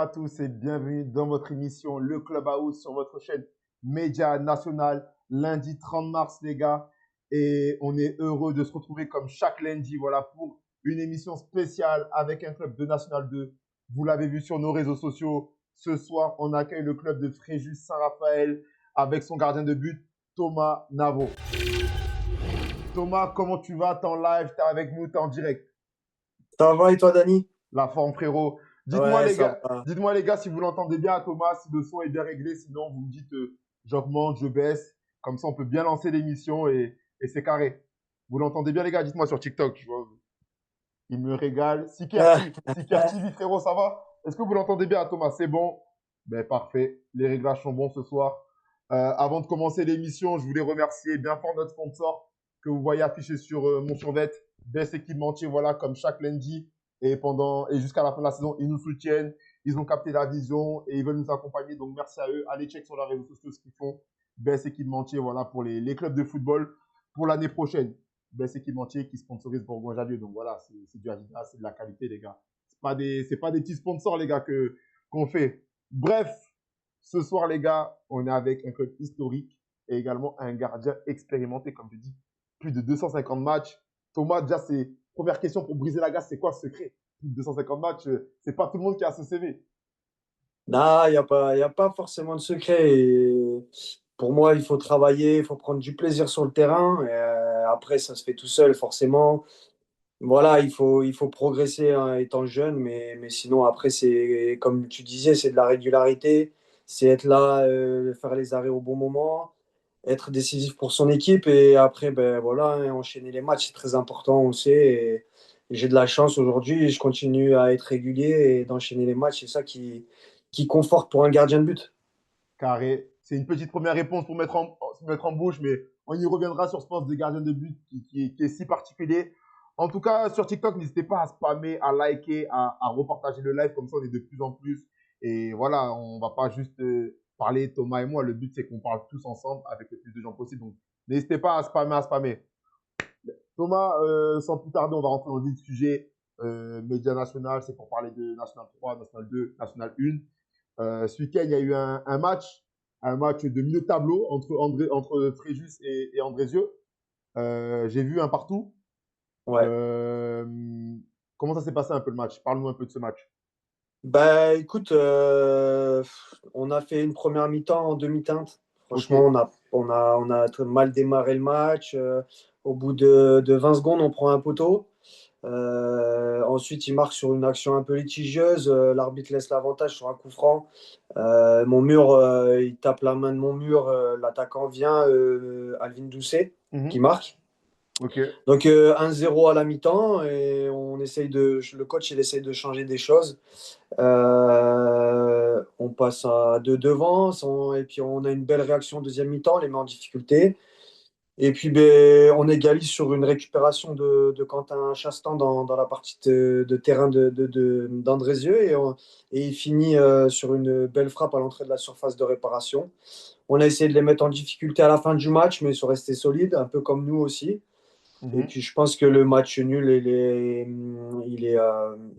à tous et bienvenue dans votre émission Le Clubhouse sur votre chaîne Média National. Lundi 30 mars, les gars. Et on est heureux de se retrouver comme chaque lundi, voilà, pour une émission spéciale avec un club de National 2. Vous l'avez vu sur nos réseaux sociaux. Ce soir, on accueille le club de Fréjus Saint-Raphaël avec son gardien de but, Thomas Navo. Thomas, comment tu vas? T'es en live, t'es avec nous, t'es en direct. Ça va et toi, Dani? La forme, frérot. Dites-moi, Ouais, les ça gars, va. dites-moi, les gars, si vous l'entendez bien, Thomas, si le son est bien réglé. Sinon, vous me dites, j'augmente, je baisse. Comme ça, on peut bien lancer l'émission et c'est carré. Vous l'entendez bien, les gars? Dites-moi sur TikTok. Je vois, il me régale. Siker TV, frérot, ça va? Est-ce que vous l'entendez bien, Thomas? C'est bon? Ben, parfait. Les réglages sont bons ce soir. Avant de commencer l'émission, je voulais remercier bien fort notre sponsor que vous voyez affiché sur mon survêt, Best Équipementier, voilà, comme chaque lundi. Et jusqu'à la fin de la saison, ils nous soutiennent, ils ont capté la vision et ils veulent nous accompagner. Donc, merci à eux. Allez check sur les réseaux sociaux ce qu'ils font. Best Équipementier, voilà, pour les clubs de football pour l'année prochaine. Best Équipementier qui sponsorise Bourgoin-Jallieu. Donc, voilà, c'est du Adidas, c'est de la qualité, les gars. C'est pas des petits sponsors, les gars, qu'on fait. Bref, ce soir, les gars, on est avec un club historique et également un gardien expérimenté, comme je dis, plus de 250 matchs. Thomas, déjà, c'est première question pour briser la glace, c'est quoi ce secret? Plus de 250 matchs, c'est pas tout le monde qui a ce CV. Non, y a pas forcément de secret. Et pour moi, il faut travailler, il faut prendre du plaisir sur le terrain. Et, après, ça se fait tout seul, forcément. Voilà, il faut progresser hein, étant jeune, mais sinon, après, c'est comme tu disais, c'est de la régularité. C'est être là, faire les arrêts au bon moment, être décisif pour son équipe. Et après, ben, voilà, hein, enchaîner les matchs, c'est très important, on le sait. Et j'ai de la chance aujourd'hui. Je continue à être régulier et d'enchaîner les matchs. C'est ça qui conforte pour un gardien de but. Carré. C'est une petite première réponse pour mettre en bouche, mais on y reviendra sur ce poste de gardien de but qui est si particulier. En tout cas, sur TikTok, n'hésitez pas à spammer, à liker, à repartager le live, comme ça on est de plus en plus. Et voilà, on va pas juste parler Thomas et moi. Le but, c'est qu'on parle tous ensemble avec le plus de gens possible. Donc, n'hésitez pas à spammer, à spammer. Thomas, sans plus tarder, on va rentrer dans le vif du sujet. Média national, c'est pour parler de National 3, National 2, National 1. Ce week-end, il y a eu un match de milieu de tableau entre Fréjus et Andrézieux. J'ai vu un partout. Ouais. Euh, Comment ça s'est passé un peu le match? Parle-nous un peu de ce match. Bah écoute, on a fait une première mi-temps en demi-teinte. Ok. Franchement, on a très mal démarré le match. Au bout de 20 secondes, on prend un poteau. Ensuite, il marque sur une action un peu litigieuse. L'arbitre laisse l'avantage sur un coup franc. Mon mur, il tape la main de mon mur. L'attaquant vient, Alvin Doucet, qui Mhm. marque. Ok. Donc 1-0 à la mi-temps et le coach il essaye de changer des choses. On passe à 2 devant et puis on a une belle réaction en deuxième mi-temps, on les met en difficulté. Et puis ben, on égalise sur une récupération de Quentin Chastan dans la partie de terrain d'Andrézieux et il finit sur une belle frappe à l'entrée de la surface de réparation. On a essayé de les mettre en difficulté à la fin du match, mais ils sont restés solides, un peu comme nous aussi. Et Mhm. puis je pense que le match nul, il est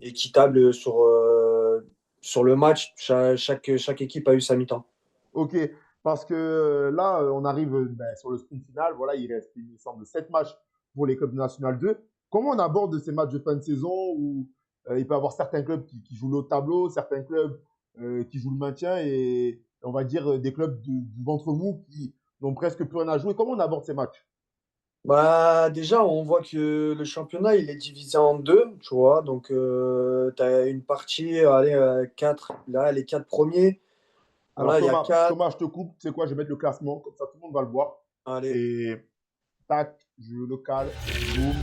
équitable sur le match. Chaque équipe a eu sa mi-temps. Ok, parce que là, on arrive ben, sur le sprint final. Voilà, il reste, il me semble, 7 matchs pour les clubs de National 2. Comment on aborde ces matchs de fin de saison où il peut y avoir certains clubs qui jouent le tableau, certains clubs qui jouent le maintien et on va dire des clubs du ventre mou qui n'ont presque plus rien à jouer. Comment on aborde ces matchs? Bah, déjà, on voit que le championnat, il est divisé en deux, tu vois. Donc, tu as une partie, allez, quatre, là, les quatre premiers. Alors Voilà, il y a quatre. Thomas, je te coupe. Tu sais quoi, je vais mettre le classement, comme ça tout le monde va le voir. Allez, Et tac, je le cale, boum.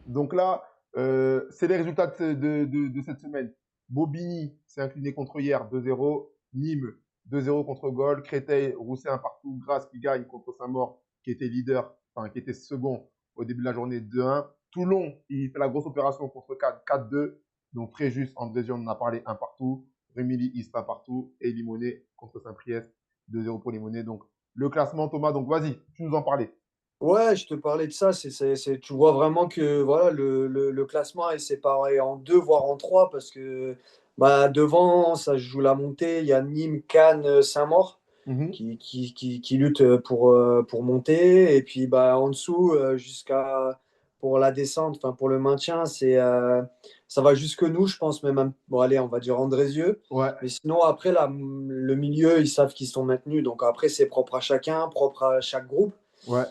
Donc là, c'est les résultats de cette semaine. Bobigny s'est incliné contre hier 2-0. Nîmes 2-0 contre Gaulle. Créteil, Rousset un partout. Grasse qui gagne contre Saint-Maur qui était leader, enfin qui était second au début de la journée 2-1. Toulon, il fait la grosse opération contre Cannes 4-2. Donc Fréjus, Andrézieux, on en a parlé un partout. Rumilly, Istres un partout. Et Limonest contre Saint-Priest 2-0 pour Limonest. Donc le classement, Thomas, donc vas-y, tu nous en parlais. ouais, je te parlais de ça. Tu vois vraiment que voilà, le classement est séparé en deux, voire en trois, parce que Bah, devant, ça se joue la montée. Il y a Nîmes, Cannes, Saint-Maur Mhm. qui luttent pour monter. Et puis bah, en dessous, jusqu'à pour la descente, enfin pour le maintien, ça va jusque nous, je pense, même. Bon, allez, on va dire Andrézieux. Ouais, Mais sinon, après, le milieu, ils savent qu'ils sont maintenus. Donc après, c'est propre à chacun, propre à chaque groupe. ouais.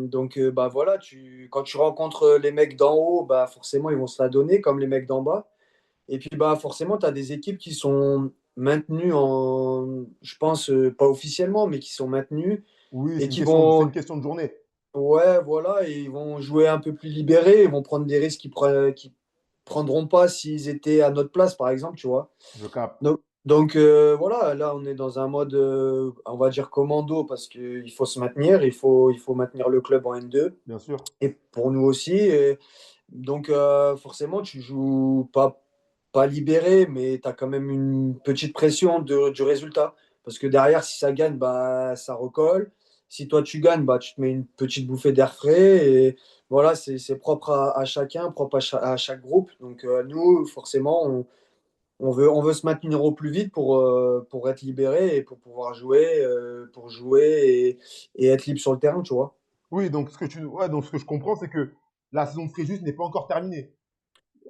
Donc, bah voilà, quand tu rencontres les mecs d'en haut, bah forcément, ils vont se la donner comme les mecs d'en bas. Et puis, bah forcément, tu as des équipes qui sont maintenues je pense, pas officiellement, mais qui sont maintenues Oui, et qui c'est une vont, question de journée. ouais, voilà, et ils vont jouer un peu plus libérés, ils vont prendre des risques qu'ils prendront pas s'ils étaient à notre place, par exemple, tu vois. Je capte, Donc, voilà, là, on est dans un mode, on va dire commando, parce qu'il faut se maintenir, il faut maintenir le club en N2, bien sûr. et pour nous aussi. Donc, forcément, tu joues pas libéré, mais tu as quand même une petite pression du résultat. Parce que derrière, si ça gagne, bah, ça recolle. Si toi, tu gagnes, bah, tu te mets une petite bouffée d'air frais. Et voilà, c'est propre à chacun, propre à chaque groupe. Donc, nous, forcément, on veut se maintenir au plus vite pour être libéré et pour pouvoir jouer et être libre sur le terrain, tu vois. Oui, donc ce que je comprends, c'est que la saison de Fréjus n'est pas encore terminée.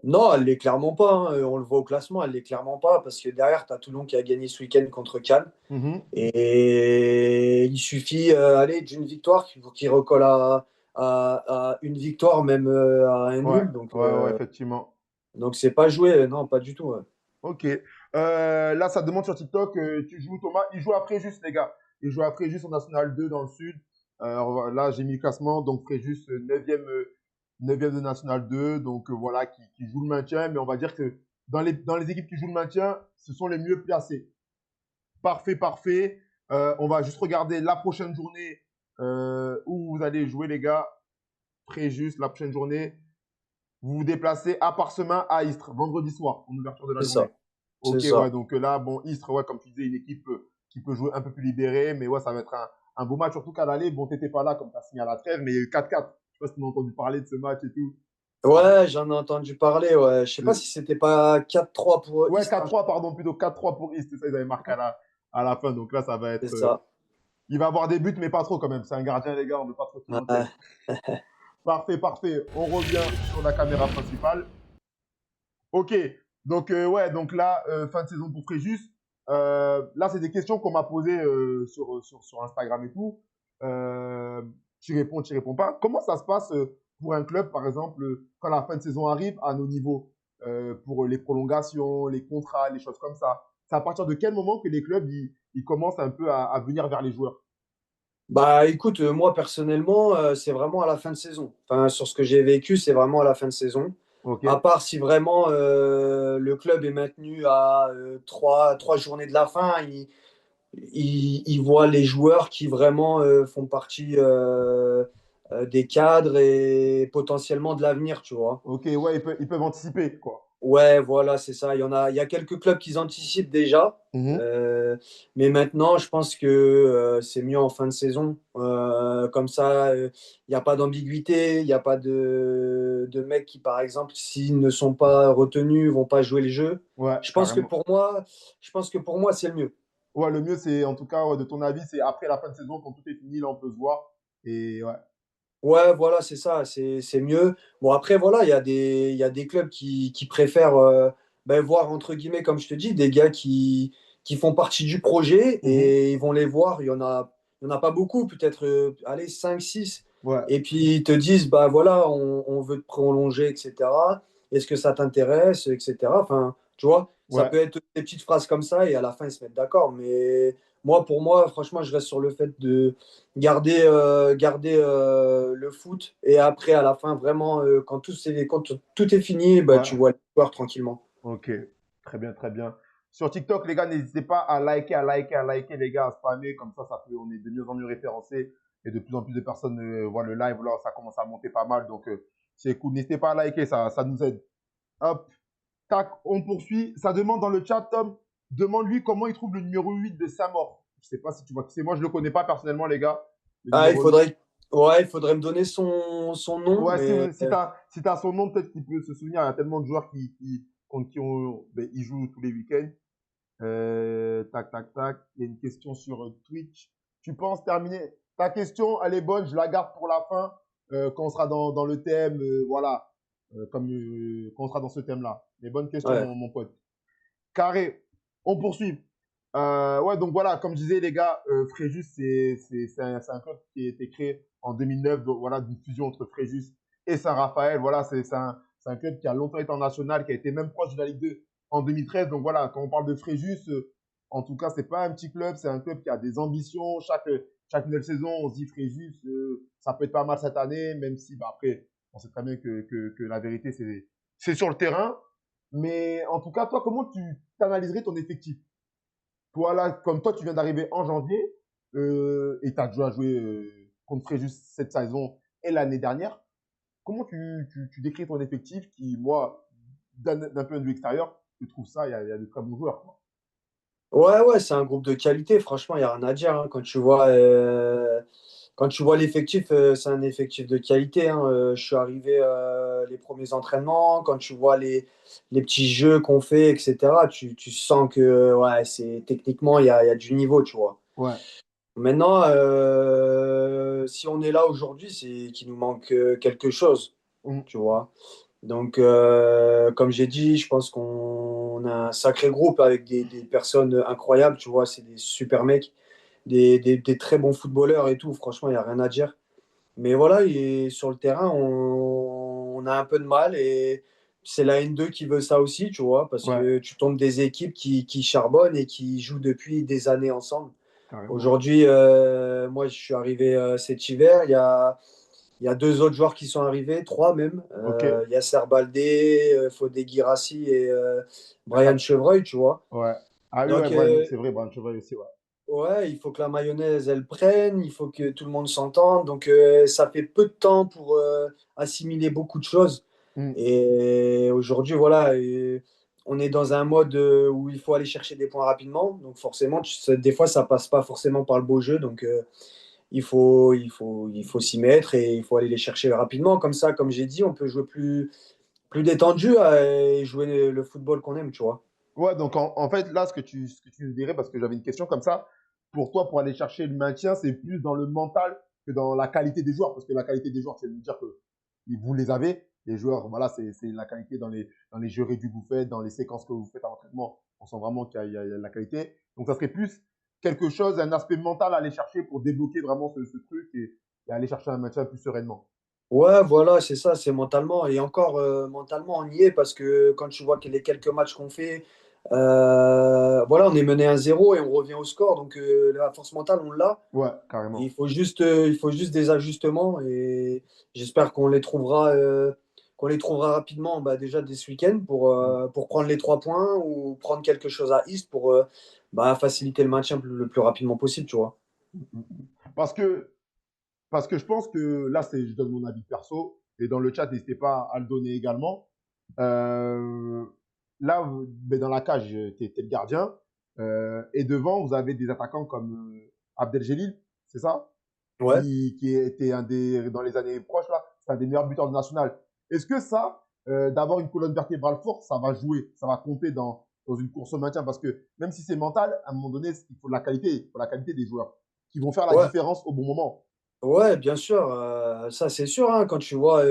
Non, elle l'est clairement pas, hein. On le voit au classement, elle l'est clairement pas parce que derrière, tu as Toulon qui a gagné ce week-end contre Cannes. Mhm. Et il suffit allez, d'une victoire qui recolle à une victoire, même à un Ouais, nul. Donc, ouais, effectivement. donc c'est pas joué, non, pas du tout. Ouais. Ok. Là, ça demande sur TikTok, tu joues Thomas. Il joue après juste, les gars. Il joue après juste en National 2 dans le sud. Là, j'ai mis le classement. Donc, Fréjus, 9e de National 2. Donc, voilà, qui joue le maintien. Mais on va dire que dans les équipes qui jouent le maintien, ce sont les mieux placés. Parfait, parfait. On va juste regarder la prochaine journée où vous allez jouer, les gars. Fréjus, la prochaine journée. Vous vous déplacez à Parsemin, à Istres, vendredi soir, en ouverture de la C'est journée. ça. C'est Ok, ouais, ça. donc là, bon, Istres, ouais, comme tu disais, une équipe qui peut jouer un peu plus libérée, mais ouais, ça va être un beau match, surtout qu'à l'aller, bon, t'étais pas là comme tu as signé à la trêve, mais il y a eu 4-4. Je sais pas si tu as entendu parler de ce match et tout. C'est- Ouais, j'en ai entendu parler. Ouais. Je sais pas c'est- si c'était pas 4-3 pour Ouais, Istres, hein. 4-3, pardon, plutôt 4-3 pour Istres, ça, ils avaient marqué à la fin, donc là, ça va C'est être. ça. Il va avoir des buts, mais pas trop quand même. C'est un gardien, les gars, on ne veut pas trop de Ouais. clientèle. Parfait, parfait. On revient sur la caméra principale. Ok, donc ouais, donc là, fin de saison pour Fréjus. Là, c'est des questions qu'on m'a posées sur Instagram et tout. Tu réponds pas. Comment ça se passe pour un club, par exemple, quand la fin de saison arrive à nos niveaux, pour les prolongations, les contrats, les choses comme ça? C'est à partir de quel moment que les clubs ils commencent un peu à venir vers les joueurs? Bah écoute, moi personnellement, c'est vraiment à la fin de saison. Enfin, sur ce que j'ai vécu, c'est vraiment à la fin de saison. Ok, À part si vraiment le club est maintenu à trois journées de la fin, il voit les joueurs qui vraiment font partie des cadres et potentiellement de l'avenir, tu vois. ok, ouais, ils peuvent anticiper, quoi. Ouais, voilà, c'est ça. Il y a quelques clubs qui anticipent déjà. Mhm. Euh, mais maintenant, je pense que c'est mieux en fin de saison. Comme ça, il n'y a pas d'ambiguïté. Il n'y a pas de mecs qui, par exemple, s'ils ne sont pas retenus, vont pas jouer le jeu. Ouais, Je pense que carrément. pour moi, je pense que pour moi, c'est le mieux. Ouais, le mieux, c'est, en tout cas, ouais, de ton avis, c'est après la fin de saison, quand tout est fini, là, on peut se voir. Et ouais. Ouais, voilà, c'est ça, c'est mieux. Bon, après, voilà, il y a des clubs qui préfèrent ben, voir, entre guillemets, comme je te dis, des gars qui font partie du projet Mhm. et ils vont les voir. Il y en a pas beaucoup, peut-être, allez, 5 six. Ouais, Et puis, ils te disent, bah voilà, on veut te prolonger, etc. Est-ce que ça t'intéresse, etc. Enfin, tu vois, ça ouais, peut être des petites phrases comme ça et à la fin, ils se mettent d'accord. Mais moi, pour moi, franchement, je reste sur le fait de garder le foot et après à la fin vraiment quand tout est fini bah, ouais. tu vois les joueurs tranquillement. Ok. Très bien, très bien. Sur TikTok, les gars, n'hésitez pas à liker, à liker, à liker, les gars, à spammer. Comme ça peut, on est de mieux en mieux référencé. Et de plus en plus de personnes voient le live. Là, ça commence à monter pas mal. Donc, c'est cool. N'hésitez pas à liker, ça nous aide. Hop. Tac, on poursuit. Ça demande dans le chat, Tom, demande-lui comment il trouve le numéro 8 de Samor. Je sais pas si tu vois qui c'est. Moi, je le connais pas personnellement, les gars. Le Ah, il numéro 8. faudrait ouais il faudrait me donner son nom Ouais, mais si t'as son nom, peut-être qu'il peut se souvenir. Il y a tellement de joueurs qui contre qui il joue tous les week-ends. Tac, tac, tac. Il y a une question sur Twitch. Tu penses terminer? Ta question, elle est bonne, je la garde pour la fin, quand on sera dans le thème, voilà, quand on sera dans ce thème-là. Mais bonne question, Ouais. mon pote. Carré, on poursuit. Ouais, donc voilà, comme je disais, les gars, Fréjus, c'est un club qui a été créé en 2009, donc voilà, d'une fusion entre Fréjus et Saint-Raphaël. Voilà, c'est un club qui a longtemps été en national, qui a été même proche de la Ligue 2 en 2013. Donc voilà, quand on parle de Fréjus, en tout cas, c'est pas un petit club, c'est un club qui a des ambitions. Chaque nouvelle saison, on se dit Fréjus, ça peut être pas mal cette année, même si, bah, après, on sait très bien que la vérité, c'est sur le terrain. Mais en tout cas, toi, comment tu analyserais ton effectif? Toi, là, comme toi, tu viens d'arriver en janvier et tu as déjà joué contre Fréjus cette saison et l'année dernière. Comment tu décris ton effectif qui, moi, d'un point de vue extérieur, je trouve ça, il y a de très bons joueurs, quoi. Ouais, ouais, c'est un groupe de qualité. Franchement, il n'y a rien à dire, hein. Quand tu vois l'effectif, c'est un effectif de qualité, hein. Je suis arrivé les premiers entraînements. Quand tu vois les petits jeux qu'on fait, etc., tu sens que ouais, techniquement, il y a du niveau, tu vois. Ouais. Maintenant, si on est là aujourd'hui, c'est qu'il nous manque quelque chose, Mm. tu vois. Donc, comme j'ai dit, je pense qu'on a un sacré groupe avec des personnes incroyables, tu vois, c'est des super mecs, des très bons footballeurs et tout. Franchement, il n'y a rien à dire. Mais voilà, sur le terrain, on a un peu de mal et c'est la N2 qui veut ça aussi, tu vois, parce Ouais, que tu tombes des équipes qui charbonnent et qui jouent depuis des années ensemble. carrément. Aujourd'hui, moi, je suis arrivé cet hiver. Il y a deux autres joueurs qui sont arrivés, trois même. Ok. Yasser Baldé, Fodé Guirassi et Brian D'accord. Chevreuil, tu vois. Ouais. Ah oui, ouais, Donc, c'est vrai, Brian Chevalier aussi, ouais. ouais, il faut que la mayonnaise, elle prenne, il faut que tout le monde s'entende. Donc, ça fait peu de temps pour assimiler beaucoup de choses. Mm. Et aujourd'hui, voilà, on est dans un mode où il faut aller chercher des points rapidement. Donc, forcément, des fois, ça passe pas forcément par le beau jeu. Donc, il faut s'y mettre et il faut aller les chercher rapidement. Comme ça, comme j'ai dit, on peut jouer plus détendu et jouer le football qu'on aime, tu vois. Ouais, donc en fait, là, ce que tu nous dirais, parce que j'avais une question comme ça, pour toi, pour aller chercher le maintien, c'est plus dans le mental que dans la qualité des joueurs, parce que la qualité des joueurs, c'est de nous dire que vous les avez. Les joueurs, voilà, c'est la qualité dans les jeux réduits que vous faites, dans les séquences que vous faites à l'entraînement. On sent vraiment qu'il y a de la qualité. Donc, ça serait plus quelque chose, un aspect mental à aller chercher pour débloquer vraiment ce truc et aller chercher un maintien plus sereinement. Ouais, voilà, c'est ça, c'est mentalement. Et encore, mentalement, on y est parce que quand tu vois que les quelques matchs qu'on fait, voilà, on est mené 1-0 et on revient au score. Donc, la force mentale, on l'a. Ouais, Et il carrément. faut juste des ajustements et j'espère qu'on les trouvera rapidement, bah, déjà dès ce week-end Mm. pour prendre les 3 points ou prendre quelque chose à East pour bah, faciliter le maintien le plus rapidement possible, tu vois. Mm, mm, mm. Parce que je pense que là, je donne mon avis perso, et dans le chat, n'hésitez pas à le donner également. Euh, Là, ben, dans la cage, tu es le gardien, et devant, vous avez des attaquants comme Abdeljelil, c'est ça? Ouais. Qui était dans les années proches, là, c'est un des meilleurs buteurs de national. Est-ce que ça, d'avoir une colonne vertébrale forte, ça va jouer, ça va compter dans une course au maintien? Parce que même si c'est mental, à un moment donné, il faut de la qualité, il faut la qualité des joueurs qui vont faire la Ouais, différence au bon moment. ouais, bien sûr, ça c'est sûr, hein. Quand tu vois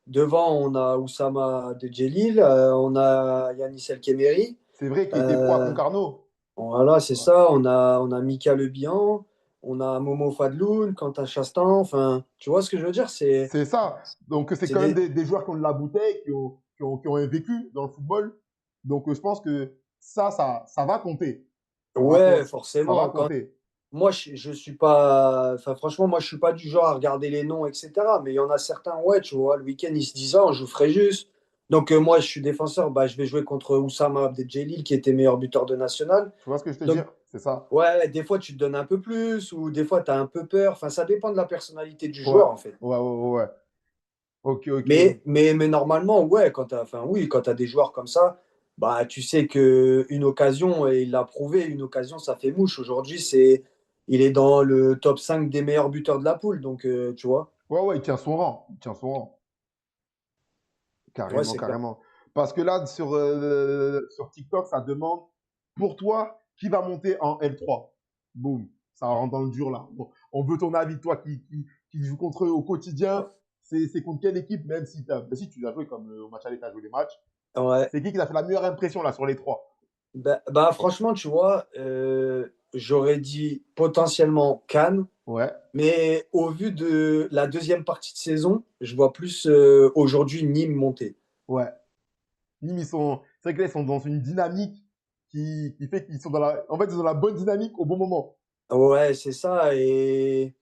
devant, on a Oussama Djelil, on a Yanis El Khémeri, C'est vrai qu'il était pro à euh, Concarneau. voilà, c'est Ouais. ça, on a Mika Le Bihan, on a Momo Fadloun, Quentin Chastan, enfin, tu vois ce que je veux dire, C'est ça. Donc, c'est c'est quand même des... des joueurs qui ont de la bouteille, qui ont un vécu dans le football. Donc, je pense que ça va compter. Ouais, Ça va forcément, compter. moi je suis pas, enfin franchement, moi je suis pas du genre à regarder les noms, etc. Mais il y en a certains, ouais, tu vois, le week-end ils se disent, ah, on joue Fréjus. Donc moi je suis défenseur, bah, je vais jouer contre Oussama Abdeljelil qui était meilleur buteur de national. Tu vois ce que je te veux Donc dire? C'est ça. ouais, des fois tu te donnes un peu plus ou des fois tu as un peu peur. Enfin, ça dépend de la personnalité du Ouais. joueur en fait. Ouais, ouais, ouais, ouais. Ok, ok. Mais normalement, ouais, enfin oui, quand tu as des joueurs comme ça, bah tu sais que une occasion, et il l'a prouvé, une occasion ça fait mouche. Aujourd'hui, il est dans le top 5 des meilleurs buteurs de la poule, donc tu vois. Ouais, ouais, il tient son rang. Il tient son rang. Ouais, Carrément, c'est clair. carrément. Parce que là, sur TikTok, ça demande pour toi qui va monter en L3. Boum, ça rentre dans le dur là. Bon, on veut ton avis, toi qui joue contre eux au quotidien. C'est contre quelle équipe, même si, si tu as joué comme au match aller, tu as joué les matchs. Ouais. C'est qui t'a fait la meilleure impression là sur les trois? Bah, franchement, tu vois, j'aurais dit potentiellement Cannes, Ouais, mais au vu de la deuxième partie de saison, je vois plus aujourd'hui Nîmes monter. ouais. Nîmes, c'est vrai que là, ils sont dans une dynamique qui fait qu'ils sont en fait, ils sont dans la bonne dynamique au bon moment. Ouais, c'est ça. Et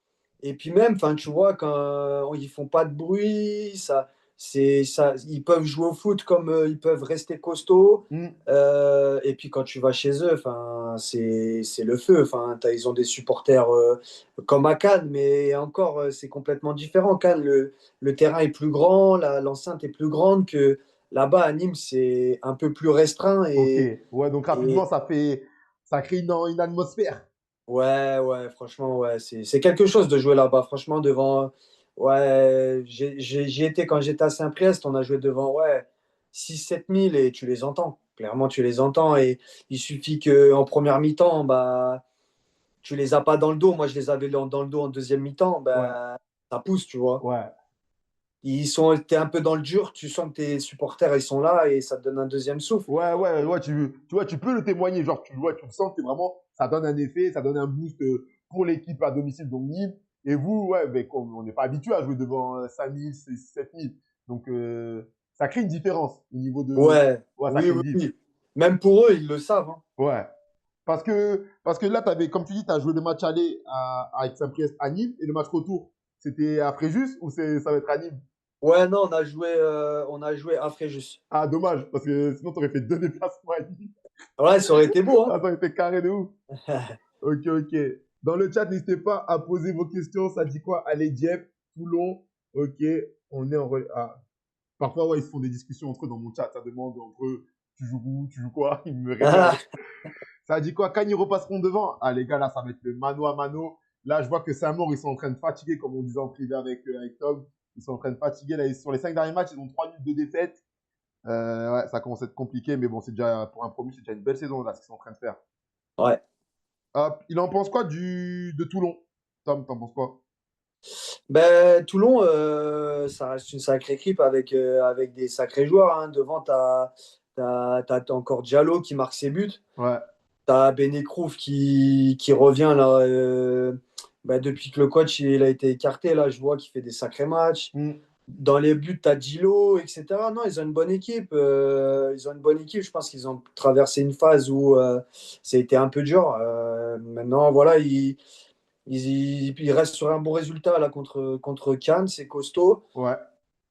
puis même, enfin, tu vois, quand ils font pas de bruit, ça, ils peuvent jouer au foot comme ils peuvent rester costauds. Hmm. Et puis quand tu vas chez eux, enfin, c'est le feu. Enfin, ils ont des supporters comme à Cannes, mais encore, c'est complètement différent. Cannes, le terrain est plus grand, l'enceinte est plus grande que là-bas à Nîmes, c'est un peu plus restreint Ok, ouais, donc rapidement, et, ça crée une atmosphère. Ouais, ouais, franchement, ouais, c'est quelque chose de jouer là-bas. Franchement, devant. Ouais, j'y étais quand j'étais à Saint-Priest, on a joué devant, ouais, 6 7 000 et tu les entends. Clairement, tu les entends. Et il suffit qu'en première mi-temps, bah, tu les as pas dans le dos. Moi, je les avais dans le dos en deuxième mi-temps, Ouais, bah, ça pousse, tu vois. ouais. T'es un peu dans le dur, tu sens que tes supporters, ils sont là et ça te donne un deuxième souffle. Ouais, ouais, ouais, tu vois, tu peux le témoigner, genre, tu le sens que vraiment, ça donne un effet, ça donne un boost pour l'équipe à domicile, donc Nîmes. Et vous, ouais, mais comme on n'est pas habitué à jouer devant 5 000, 7 000. Donc, ça crée une différence au niveau de. Ouais, Ouais, ça oui, crée une oui, diff. oui. Même pour eux, ils le savent, hein. Ouais. Parce que là, comme tu dis, tu as joué le match aller avec Saint-Priest à Nîmes et le match retour, c'était à Fréjus ou ça va être à Nîmes? Ouais, non, on a joué à Fréjus. Ah, dommage, parce que sinon, tu aurais fait deux déplacements à Nîmes. Ouais, ça aurait été beau, hein. Ah, ça aurait été carré de ouf. Ok, ok. Dans le chat, n'hésitez pas à poser vos questions. Ça dit quoi? Allez, Dieppe, Toulon. Ok, on est Ah. Parfois, ouais, ils se font des discussions entre eux dans mon chat. Ça demande entre eux, tu joues où, tu joues quoi? Ils me régalent. Ça dit quoi? Quand ils repasseront devant? Ah, les gars, là, ça va être le mano à mano. Là, je vois que Saint-Maur, ils sont en train de fatiguer, comme on disait en privé avec Tom. Ils sont en train de fatiguer. Là, sur les 5 derniers matchs, ils ont 3 nuls de défaite. Ouais, ça commence à être compliqué, mais bon, c'est déjà, pour un promu, c'est déjà une belle saison, là, ce qu'ils sont en train de faire. Ouais. Hop, il en pense quoi de Toulon? Tom, t'en penses quoi? Ben, Toulon, ça reste une sacrée équipe avec des sacrés joueurs, hein. Devant, t'as encore Diallo qui marque ses buts. Ouais. T'as Benekroof qui revient là, ben, depuis que le coach il a été écarté. Là, je vois qu'il fait des sacrés matchs. Hmm. Dans les buts, t'as Gilo, etc. Non, ils ont une bonne équipe. Ils ont une bonne équipe. Je pense qu'ils ont traversé une phase où ça a été un peu dur. Maintenant, voilà, ils restent sur un bon résultat là contre Cannes, c'est costaud. Ouais.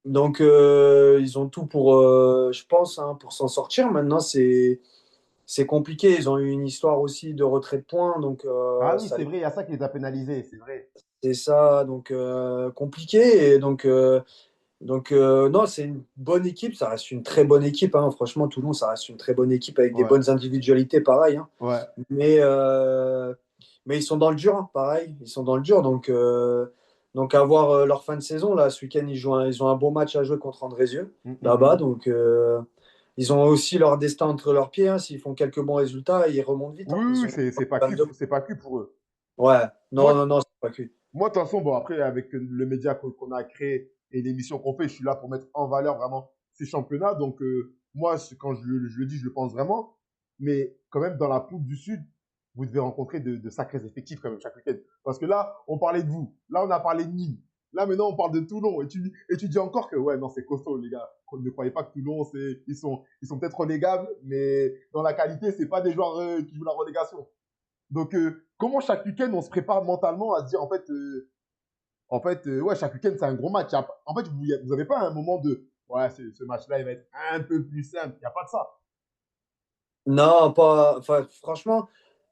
Donc, ils ont tout pour, je pense, hein, pour s'en sortir. Maintenant, c'est compliqué. Ils ont eu une histoire aussi de retrait de points. Donc, Ah oui, c'est vrai, il y a ça qui les a pénalisés, c'est vrai. c'est ça. Donc, compliqué. Et donc, non, c'est une bonne équipe. Ça reste une très bonne équipe, hein. Franchement, Toulon, ça reste une très bonne équipe avec des Ouais. bonnes individualités, pareil, hein. Ouais. Mais, euh, mais ils sont dans le dur, hein, pareil. Ils sont dans le dur. Donc à voir leur fin de saison. Là, ce week-end, ils ont un beau match à jouer contre Andrézieux, Hmm, hmm, là-bas. hmm. Donc, ils ont aussi leur destin entre leurs pieds, hein. S'ils font quelques bons résultats, ils remontent vite, hein. Oui, Ils oui, ont oui, 22. c'est pas cuit pour eux. Ouais, non, Moi, non, non, c'est pas cuit. moi, de toute façon, bon, après, avec le média qu'on a créé et l'émission qu'on fait, je suis là pour mettre en valeur vraiment ces championnats. Donc, moi, quand je le dis, je le pense vraiment. Mais quand même, dans la poule du Sud, vous devez rencontrer de sacrés effectifs quand même chaque week-end. Parce que là, on parlait de vous. Là, on a parlé de Nîmes. Là, maintenant, on parle de Toulon. Et tu dis encore que, ouais, non, c'est costaud, les gars. Ne croyez pas que Toulon, ils sont peut-être relégables, mais dans la qualité, c'est pas des joueurs qui jouent la relégation. Donc, comment chaque week-end on se prépare mentalement à se dire ouais, chaque week-end c'est un gros match. En fait, vous n'avez pas un moment de ouais, ce match-là il va être un peu plus simple. Il n'y a pas de ça. Non, pas. Enfin, franchement,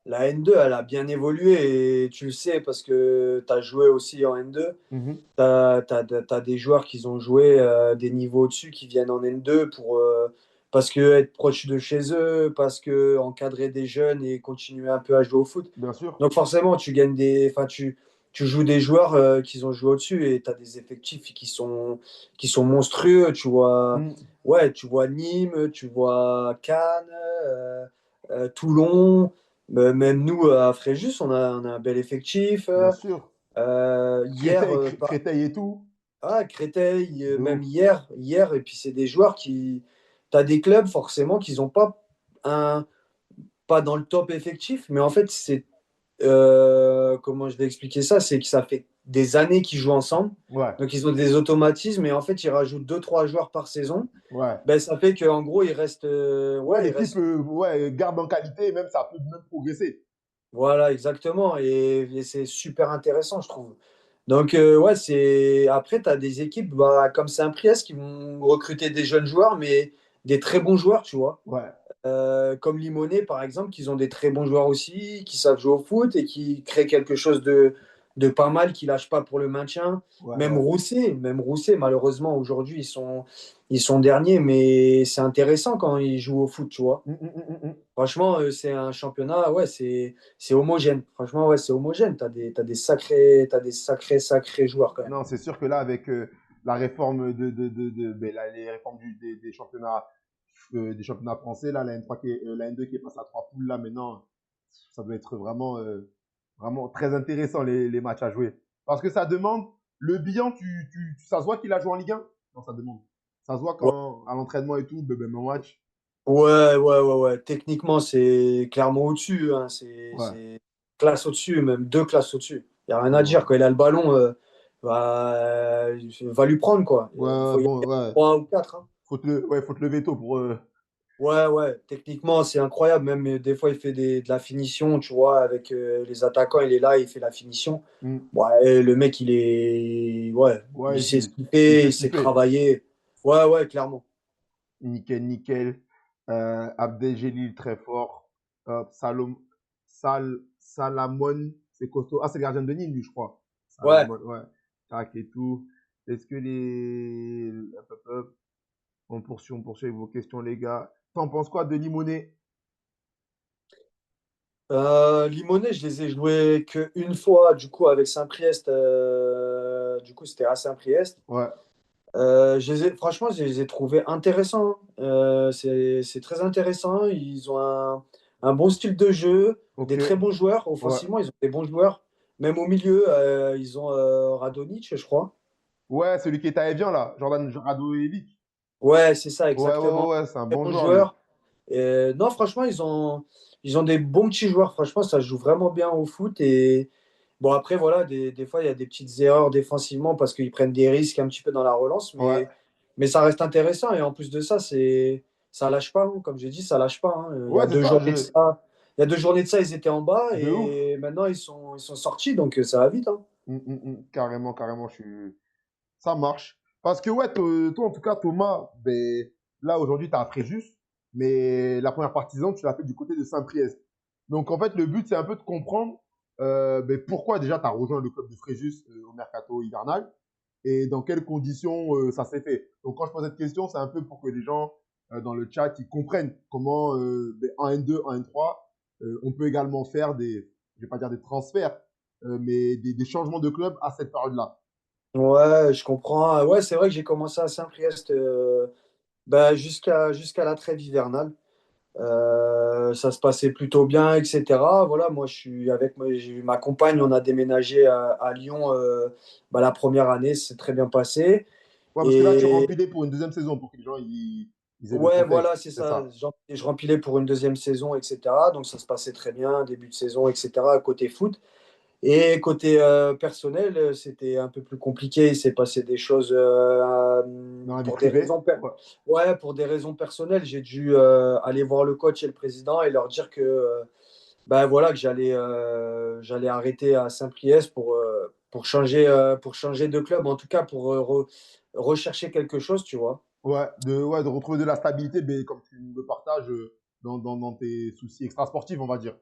la N2, elle a bien évolué et tu le sais parce que tu as joué aussi en N2. Mhm. Tu as des joueurs qui ont joué des niveaux au-dessus qui viennent en N2 parce que être proche de chez eux, parce que encadrer des jeunes et continuer un peu à jouer au foot. Bien sûr. Donc forcément, tu gagnes tu joues des joueurs qui ont joué au-dessus et tu as des effectifs qui sont monstrueux. Mm. Tu vois Nîmes, tu vois Cannes, Toulon. Même nous, à Fréjus, on a un bel effectif. Bien sûr. Hier, Créteil et tout. Créteil, De même ouf. hier, et puis c'est des joueurs qui. Tu as des clubs forcément qui n'ont pas dans le top effectif, mais en fait, comment je vais expliquer ça? C'est que ça fait des années qu'ils jouent ensemble. Ouais. Donc, ils ont des automatismes et en fait, ils rajoutent deux trois joueurs par saison. Ouais. Ben, ça fait qu'en gros, il reste. Ouais, Ouais, il l'équipe reste. ouais, garde en qualité et même ça peut même progresser. Voilà, exactement. Et c'est super intéressant, je trouve. Donc, ouais, après, tu as des équipes comme Saint-Priest qui vont recruter des jeunes joueurs, mais des très bons joueurs, tu vois. Ouais. Comme Limonest, par exemple, qui ont des très bons joueurs aussi, qui savent jouer au foot et qui créent quelque chose de pas mal, qui lâchent pas pour le maintien. Ouais, Même ouais. Rousset, même Rousset, malheureusement, aujourd'hui, ils sont derniers, mais c'est intéressant quand ils jouent au foot, tu vois. Mm. Franchement, c'est un championnat, ouais, c'est homogène. Franchement, ouais, c'est homogène. T'as des sacrés joueurs quand même. Non, c'est sûr que là, avec la réforme ben, les réformes des championnats français, là, la N3 la N2 qui est passée à trois poules, là, maintenant, ça doit être vraiment, vraiment très intéressant, les matchs à jouer. Parce que ça demande, le bilan, ça se voit qu'il a joué en Ligue 1? Non, ça demande. Ça se voit Ouais, quand, à l'entraînement et tout, ben, mon match. ouais, ouais, ouais, ouais. Techniquement, c'est clairement au-dessus, hein. C'est Ouais, c'est classe au-dessus, même deux classes au-dessus. Il n'y a rien à dire. ouais, Quand il a le ballon, va lui prendre, quoi. Il ouais, faut y bon, aller ouais. 3 ou 4, hein. Ouais, faut te lever tôt pour. Ouais, ouais, techniquement, c'est incroyable. Même des fois, il fait de la finition, tu vois, avec les attaquants, il est là, il fait la finition. Hmm. Ouais, le mec, il Ouais, sait ce qu'il il fait, sait il ce qu'il sait fait. travailler. Ouais, ouais, clairement. Nickel, nickel. Abdeljelil, très fort. Salamon, c'est costaud. Ah, c'est le gardien de Nîmes, lui, je crois. Ouais. Salamon, ouais. Tac et tout. Est-ce que les. Hop, hop, hop. On poursuit avec vos questions, les gars. T'en penses quoi de Limonet? Limonest, je les ai joués qu'une fois, du coup, avec Saint-Priest. Du coup, c'était à Saint-Priest. Ouais. Franchement, je les ai trouvés intéressants, hein. C'est très intéressant. Ils ont un bon style de jeu, Ok. des très bons joueurs. Ouais. Offensivement, ils ont des bons joueurs. Même au milieu, ils ont Radonjic, je crois. Ouais, celui qui est à Evian, là. Jordan Radojevic. Ouais, c'est ça, Ouais, ouais, ouais, exactement. ouais, c'est un Très bon bons joueur, lui. joueurs. Non, franchement, ils ont des bons petits joueurs. Franchement, ça joue vraiment bien au foot. Et bon, après, voilà, des fois, il y a des petites erreurs défensivement parce qu'ils prennent des risques un petit peu dans la relance. Ouais. Mais ça reste intéressant. Et en plus de ça, ça lâche pas, hein. Comme j'ai dit, ça lâche pas, hein. Il y a Ouais, c'est deux ça. journées de ça. Il y a 2 journées de ça, ils étaient en bas. De ouf. Et maintenant, ils sont sortis. Donc, ça va vite, hein. Carrément, carrément, ça marche. Parce que, ouais, toi, en tout cas, Thomas, ben, là, aujourd'hui, tu as à Fréjus, mais la première partie de saison, tu l'as fait du côté de Saint-Priest. Donc, en fait, le but, c'est un peu de comprendre ben, pourquoi déjà tu as rejoint le club de Fréjus au mercato hivernal et dans quelles conditions ça s'est fait. Donc, quand je pose cette question, c'est un peu pour que les gens dans le chat ils comprennent comment ben, en N2, en N3, on peut également faire je vais pas dire des transferts, mais des changements de club à cette période-là. Ouais, je comprends. Ouais, c'est vrai que j'ai commencé à Saint-Priest jusqu'à la trêve hivernale. Ça se passait plutôt bien, etc. Voilà, moi, j'ai eu ma compagne, on a déménagé à Lyon la première année, c'est très bien passé. Ouais, parce que là, tu Et remplis pour une deuxième saison pour que les gens ils aient le ouais, contexte. voilà, c'est C'est ça. ça. Je rempilais pour une deuxième saison, etc. Donc ça se passait très bien, début de saison, etc. Côté foot. Et côté personnel, c'était un peu plus compliqué. Il s'est passé des choses Dans la vie pour des privée. raisons, Ouais. ouais, pour des raisons personnelles. J'ai dû aller voir le coach et le président et leur dire que, ben voilà, que j'allais arrêter à Saint-Priest pour changer de club, en tout cas pour rechercher quelque chose, tu vois. Ouais, de retrouver de la stabilité, mais comme tu me partages dans tes soucis extrasportifs, on va dire.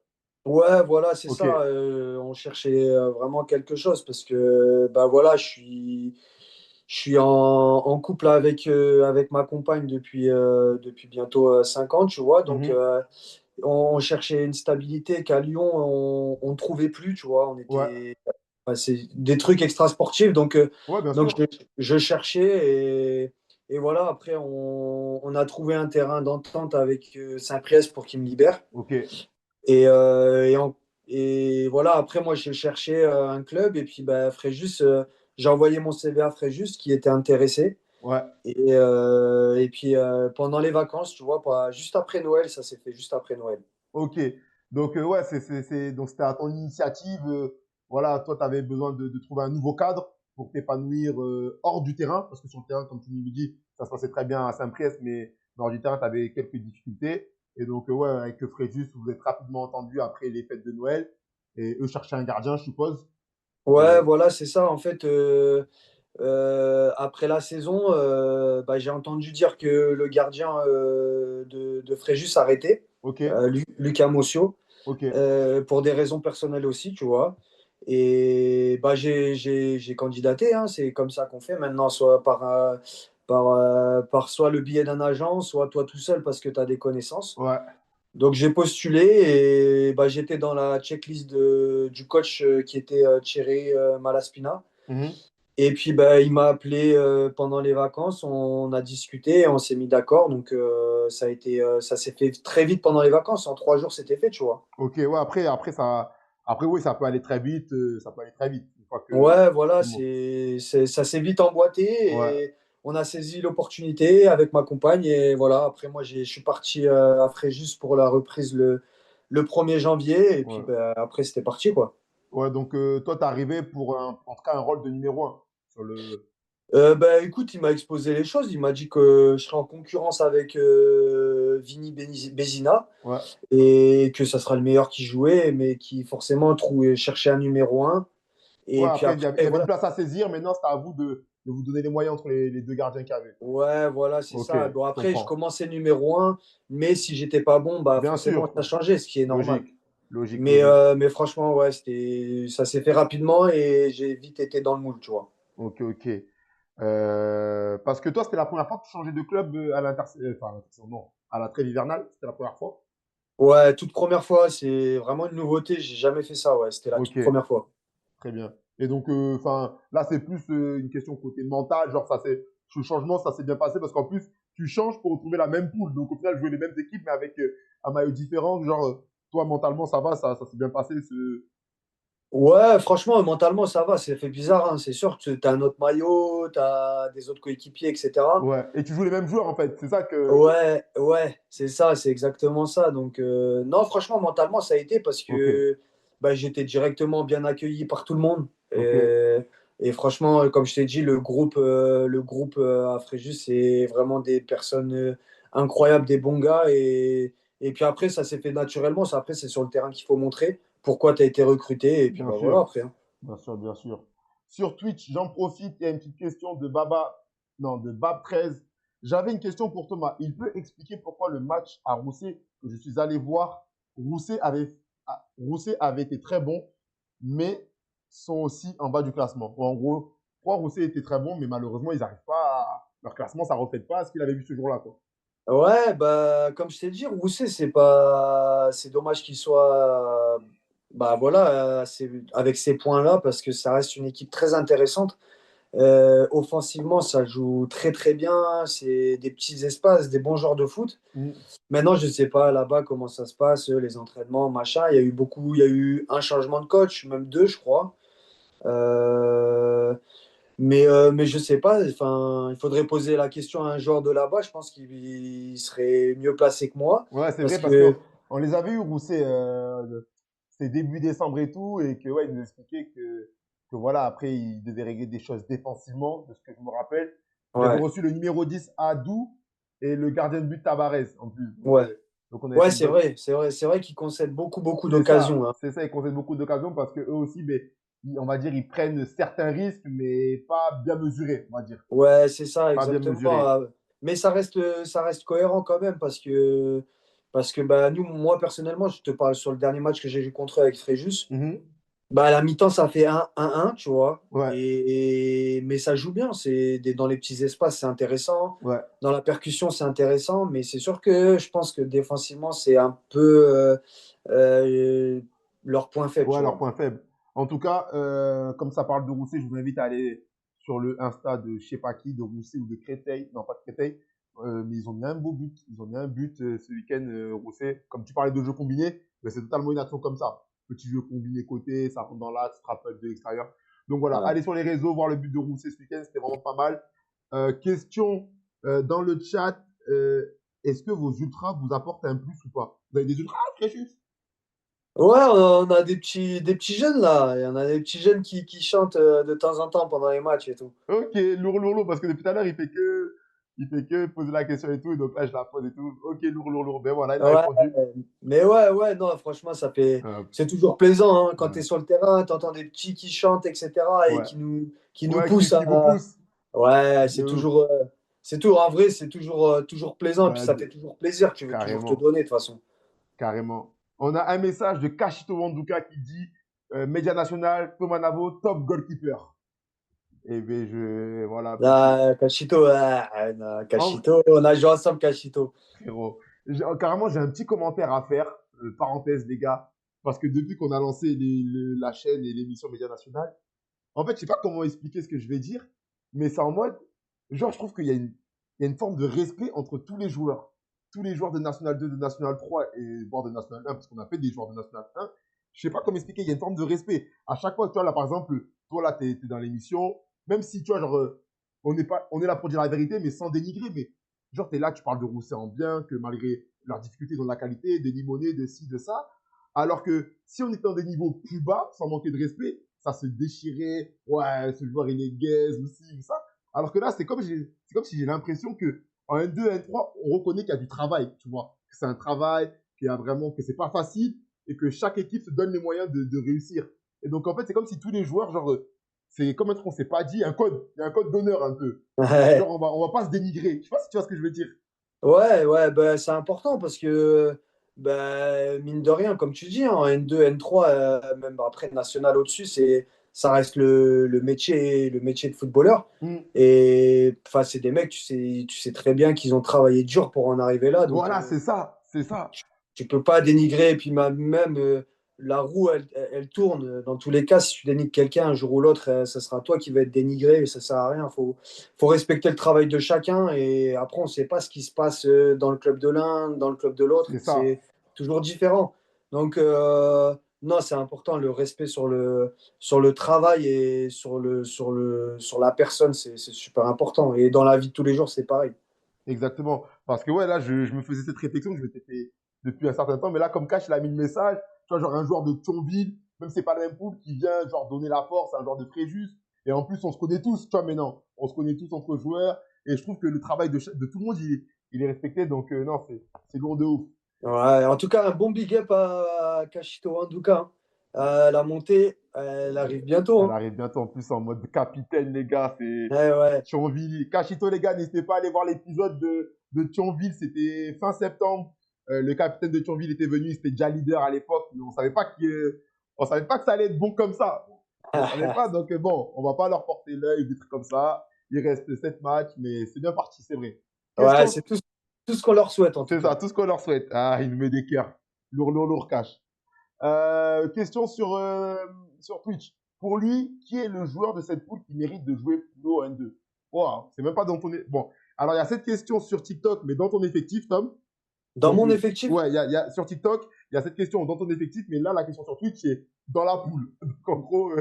Ouais, voilà, c'est Ok. ça. On cherchait vraiment quelque chose parce que, ben voilà, je suis en couple avec ma compagne depuis bientôt 5 ans, tu vois. Donc, Mhm. on cherchait une stabilité qu'à Lyon, on ne trouvait plus, tu vois. Ouais. c'est des trucs extra-sportifs. Ouais, bien Donc sûr. je cherchais et voilà. Après, on a trouvé un terrain d'entente avec Saint-Priest pour qu'il me libère. Ok. Et, euh, et, en- et voilà, après, moi, j'ai cherché un club. Et puis, bah, Fréjus, j'ai envoyé mon CV à Fréjus qui était intéressé. Ouais. Et puis, pendant les vacances, tu vois, pas, juste après Noël, ça s'est fait juste après Noël. Ok. Donc, ouais, donc c'était à ton initiative. Voilà, toi, tu avais besoin de trouver un nouveau cadre pour t'épanouir hors du terrain. Parce que sur le terrain, comme tu nous le dis, ça se passait très bien à Saint-Priest, mais hors du terrain, tu avais quelques difficultés. Et donc, ouais, avec Fréjus, vous vous êtes rapidement entendu après les fêtes de Noël. Et eux cherchaient un gardien, je suppose. Ouais, Et, voilà, c'est ça. En fait, après la saison, bah, j'ai entendu dire que le gardien de Fréjus arrêtait, ok, Lucas Mossio, ok. pour des raisons personnelles aussi, tu vois. Et bah, j'ai candidaté, hein, c'est comme ça qu'on fait maintenant, soit par soit le biais d'un agent, soit toi tout seul parce que tu as des connaissances. Ouais. Donc j'ai postulé et bah, j'étais dans la checklist du coach qui était Thierry Malaspina. Mhm. Et puis bah, il m'a appelé pendant les vacances, on a discuté, on s'est mis d'accord. Donc ça s'est fait très vite pendant les vacances. En 3 jours, c'était fait, tu vois. Ok, ouais, après, oui, ça peut aller très vite. Ça peut aller très vite. Une fois que, Ouais, voilà, bon, ça s'est vite emboîté ouais. et on a saisi l'opportunité avec ma compagne. Et voilà, après moi, je suis parti à Fréjus pour la reprise le 1er janvier. Et puis Ouais. bah, après, c'était parti, quoi. Ouais, donc toi, t'es arrivé pour en tout cas un rôle de numéro un sur le. Bah, écoute, il m'a exposé les choses. Il m'a dit que je serai en concurrence avec Vini Bézina Ouais. et que ça sera le meilleur qui jouait, mais qui forcément cherchait un numéro un. Ouais, Et puis après, après, il y avait une voilà. place à saisir. Maintenant, c'est à vous de vous donner les moyens entre les deux gardiens qu'il y avait. Ouais, voilà, c'est Ok, ça. Bon, je après, je comprends. commençais numéro un, mais si j'étais pas bon, bah Bien forcément, sûr. ça changeait, ce qui est normal. Logique. Logique, Mais, logique. franchement, ouais, ça s'est fait rapidement et j'ai vite été dans le moule, tu vois. Ok, ok. Parce que toi, c'était la première fois que tu changeais de club enfin, à l'intersaison, non, à la trêve hivernale. C'était la première fois. Ouais, toute première fois, c'est vraiment une nouveauté. J'ai jamais fait ça, ouais. C'était la Ok. toute première fois. Très bien. Et donc, enfin, là, c'est plus une question côté mental. Genre, ce changement, ça s'est bien passé parce qu'en plus, tu changes pour retrouver la même poule. Donc, au final, jouer les mêmes équipes, mais avec un maillot différent. Genre, toi, mentalement, ça va, ça s'est bien passé. Ouais, franchement, mentalement, ça va. Ça fait bizarre, hein. C'est sûr que tu as un autre maillot, tu as des autres coéquipiers, etc. Ouais. Et tu joues les mêmes joueurs, en fait. C'est ça que. Ouais, ouais, c'est ça, c'est exactement ça. Donc, non, franchement, mentalement, ça a été parce Ok. que bah, j'étais directement bien accueilli par tout le monde. Ok. Et franchement, comme je t'ai dit, le groupe à Fréjus, c'est vraiment des personnes incroyables, des bons gars. Et puis après, ça s'est fait naturellement. Après, c'est sur le terrain qu'il faut montrer pourquoi tu as été recruté. Et puis Bien bah, voilà, sûr. après, hein. Bien sûr, bien sûr. Sur Twitch, j'en profite. Il y a une petite question de Baba. Non, de Bab13. J'avais une question pour Thomas. Il peut expliquer pourquoi le match à Rousset, que je suis allé voir, Rousset avait été très bon, mais sont aussi en bas du classement. Ou en gros, pourquoi Rousset était très bon, mais malheureusement, ils n'arrivent pas à. Leur classement, ça ne reflète pas ce qu'il avait vu ce jour-là, quoi. Ouais, bah, comme je t'ai dit, Rousset, c'est dommage qu'il soit, bah voilà, avec ces points-là, parce que ça reste une équipe très intéressante. Offensivement, ça joue très très bien. C'est des petits espaces, des bons joueurs de foot. Mm. Maintenant, je ne sais pas là-bas comment ça se passe, les entraînements, machin. Il y a eu un changement de coach, même deux, je crois. Euh, mais je sais pas, enfin, il faudrait poser la question à un joueur de là-bas. Je pense qu'il serait mieux placé que moi. Ouais, c'est Parce vrai parce que que, on les avait eu Rousset, c'était début décembre et tout, et que ouais, il nous expliquait que voilà, après il devait régler des choses défensivement, de ce que je me rappelle. Ils avaient ouais, reçu le numéro 10 Adou et le gardien de but Tabarez en plus. ouais, Donc on avait ouais, fait une bonne. c'est vrai qu'il concède beaucoup, beaucoup d'occasions, hein. C'est ça, ils concèdent beaucoup d'occasions parce que eux aussi, ben, on va dire, ils prennent certains risques, mais pas bien mesurés, on va dire. Ouais, c'est ça, Pas bien exactement. mesurés. Mais ça reste cohérent quand même parce que bah, moi, personnellement, je te parle sur le dernier match que j'ai joué contre eux avec Fréjus. Mhm. Bah, à la mi-temps, ça fait 1-1, tu vois. Ouais, Mais ça joue bien. Dans les petits espaces, c'est intéressant. ouais, Dans la percussion, c'est intéressant. Mais c'est sûr que je pense que défensivement, c'est un peu euh, leur point faible, ouais, tu leur vois. point faible. En tout cas, comme ça parle de Rousset, je vous invite à aller sur le Insta de je sais pas qui, de Rousset ou de Créteil. Non, pas de Créteil. Mais ils ont mis un beau but. Ils ont mis un but ce week-end, Rousset. Comme tu parlais de jeux combinés, mais c'est totalement une action comme ça. Petit jeu combiné côté, ça rentre dans l'axe, rappel de l'extérieur. Donc voilà, Ouais. allez sur les réseaux, voir le but de Rousset ce week-end, c'était vraiment pas mal. Question dans le chat, est-ce que vos ultras vous apportent un plus ou pas? Vous avez des ultras, Fréchus? Ouais, on a des petits jeunes là. Il y en a des petits jeunes qui chantent de temps en temps pendant les matchs et tout. Ok, lourd, lourd, lourd, parce que depuis tout à l'heure, il fait que poser la question et tout, et donc là, je la pose et tout. Ok, lourd, lourd, lourd. Ben voilà, il a Ouais, répondu. mais ouais, non, franchement, Euh, c'est toujours plaisant hein, quand tu es euh, sur le terrain, tu entends des petits qui chantent, etc. et ouais, qui nous ouais, poussent qui vous à. pousse. Ouais, De ouf. c'est tout, en vrai, c'est toujours plaisant, et puis Ouais, ça fait toujours plaisir, tu veux toujours te carrément, donner de toute façon. carrément. On a un message de Kashito Wanduka qui dit Média National, Thomas Navo, top goalkeeper. Et ben, voilà, petit. Ah, Cachito, non, En, Cachito, on a joué ensemble, Cachito. frérot, carrément, j'ai un petit commentaire à faire, parenthèse, les gars, parce que depuis qu'on a lancé la chaîne et l'émission Média National, en fait, je sais pas comment expliquer ce que je vais dire, mais c'est en mode, genre, je trouve il y a une forme de respect entre tous les joueurs. Tous les joueurs de National 2, de National 3 et voire de National 1, parce qu'on a fait des joueurs de National 1. Je sais pas comment expliquer, il y a une forme de respect. À chaque fois, tu vois, là, par exemple, toi, là, t'es dans l'émission, même si, tu vois, genre, on est là pour dire la vérité, mais sans dénigrer, mais genre, t'es là, tu parles de Rousset en bien, que malgré leurs difficultés, ils ont de la qualité, de limonée, de ci, de ça. Alors que si on était dans des niveaux plus bas, sans manquer de respect, ça se déchirait. Ouais, ce joueur, il est gaze, ou ci, ou ça. Alors que là, c'est comme si j'ai l'impression que en N2, N3, on reconnaît qu'il y a du travail, tu vois. Que c'est un travail, qu'il y a vraiment, que c'est pas facile et que chaque équipe se donne les moyens de réussir. Et donc, en fait, c'est comme si tous les joueurs, genre, c'est comme un truc qu'on s'est pas dit, un code, il y a un code d'honneur un peu. Genre, Ouais, on va pas se dénigrer. Je sais pas si tu vois ce que je veux dire. ouais, bah, c'est important parce que, bah, mine de rien, comme tu dis, hein, en N2, N3, même après national au-dessus, ça reste le métier de footballeur. Mm. Et enfin, c'est des mecs, tu sais très bien qu'ils ont travaillé dur pour en arriver là. Donc, Voilà, c'est ça, c'est ça. tu peux pas dénigrer. Et puis même la roue, elle tourne. Dans tous les cas, si tu dénigres quelqu'un, un jour ou l'autre, ça sera toi qui va être dénigré et ça sert à rien. Faut respecter le travail de chacun. Et après, on ne sait pas ce qui se passe dans le club de l'un, dans le club de l'autre. C'est ça. C'est toujours différent. Donc, non, c'est important le respect sur le travail et sur la personne. C'est super important. Et dans la vie de tous les jours, c'est pareil. Exactement. Parce que ouais, là, je me faisais cette réflexion que je m'étais fait depuis un certain temps. Mais là, comme Cash, il a mis le message, tu vois, genre un joueur de Thionville, même si c'est pas le même poule, qui vient genre donner la force à un joueur de Fréjus. Et en plus, on se connaît tous, tu vois, mais non, on se connaît tous entre joueurs. Et je trouve que le travail de tout le monde, il est respecté. Donc non, c'est lourd de ouf. Ouais, en tout cas, un bon big up à Kashito Wanduka, hein. La montée, elle arrive bientôt, Elle hein. arrive bientôt en plus en mode capitaine, les gars. C'est Ouais. Thionville. Cachito, les gars, n'hésitez pas à aller voir l'épisode de Thionville. C'était fin septembre. Le capitaine de Thionville était venu. C'était déjà leader à l'époque. Mais on savait pas que ça allait être bon comme ça. On savait pas. Donc bon, on va pas leur porter l'œil, des trucs comme ça. Il reste 7 matchs, mais c'est bien parti, c'est vrai. Ouais, Question, c'est tout ce qu'on leur souhaite, en tout c'est ça, cas. tout ce qu'on leur souhaite. Ah, il nous met des cœurs. Lourd, lourd, lourd, cash. Question sur Twitch. Pour lui, qui est le joueur de cette poule qui mérite de jouer plus haut en N2? Wow, c'est même pas dans ton. Bon, alors il y a cette question sur TikTok, mais dans ton effectif, Tom. Dans Donc, mon effectif, ouais, sur TikTok, il y a cette question dans ton effectif, mais là, la question sur Twitch, c'est dans la poule. Donc, en gros,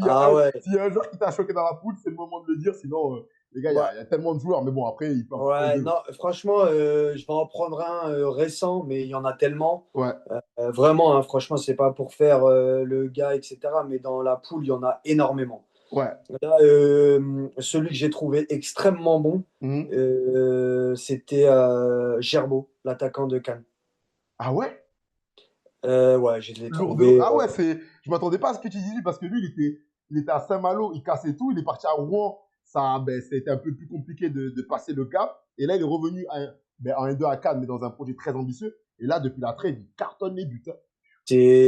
ah ouais. s'il y a un joueur qui t'a choqué dans la poule, c'est le moment de le dire. Sinon, les gars, Bah, il y a tellement de joueurs, mais bon, après, il peut en prendre ouais, deux. non, franchement, je vais en prendre un récent, mais il y en a tellement. Ouais, Vraiment, hein, franchement, c'est pas pour faire le gars, etc. Mais dans la poule, il y en a énormément. ouais. Là, celui que j'ai trouvé extrêmement bon, Mhm. c'était Gerbo, l'attaquant de Cannes. Ah ouais? Ouais, je l'ai Lourd de ouf. trouvé. Ah ouais, je m'attendais pas à ce que tu disais parce que lui, il était à Saint-Malo, il cassait tout, il est parti à Rouen. Ça, ben, c'était un peu plus compliqué de passer le cap. Et là, il est revenu en N2 à Cannes, mais dans un projet très ambitieux. Et là, depuis la trêve, il cartonne les buts, hein.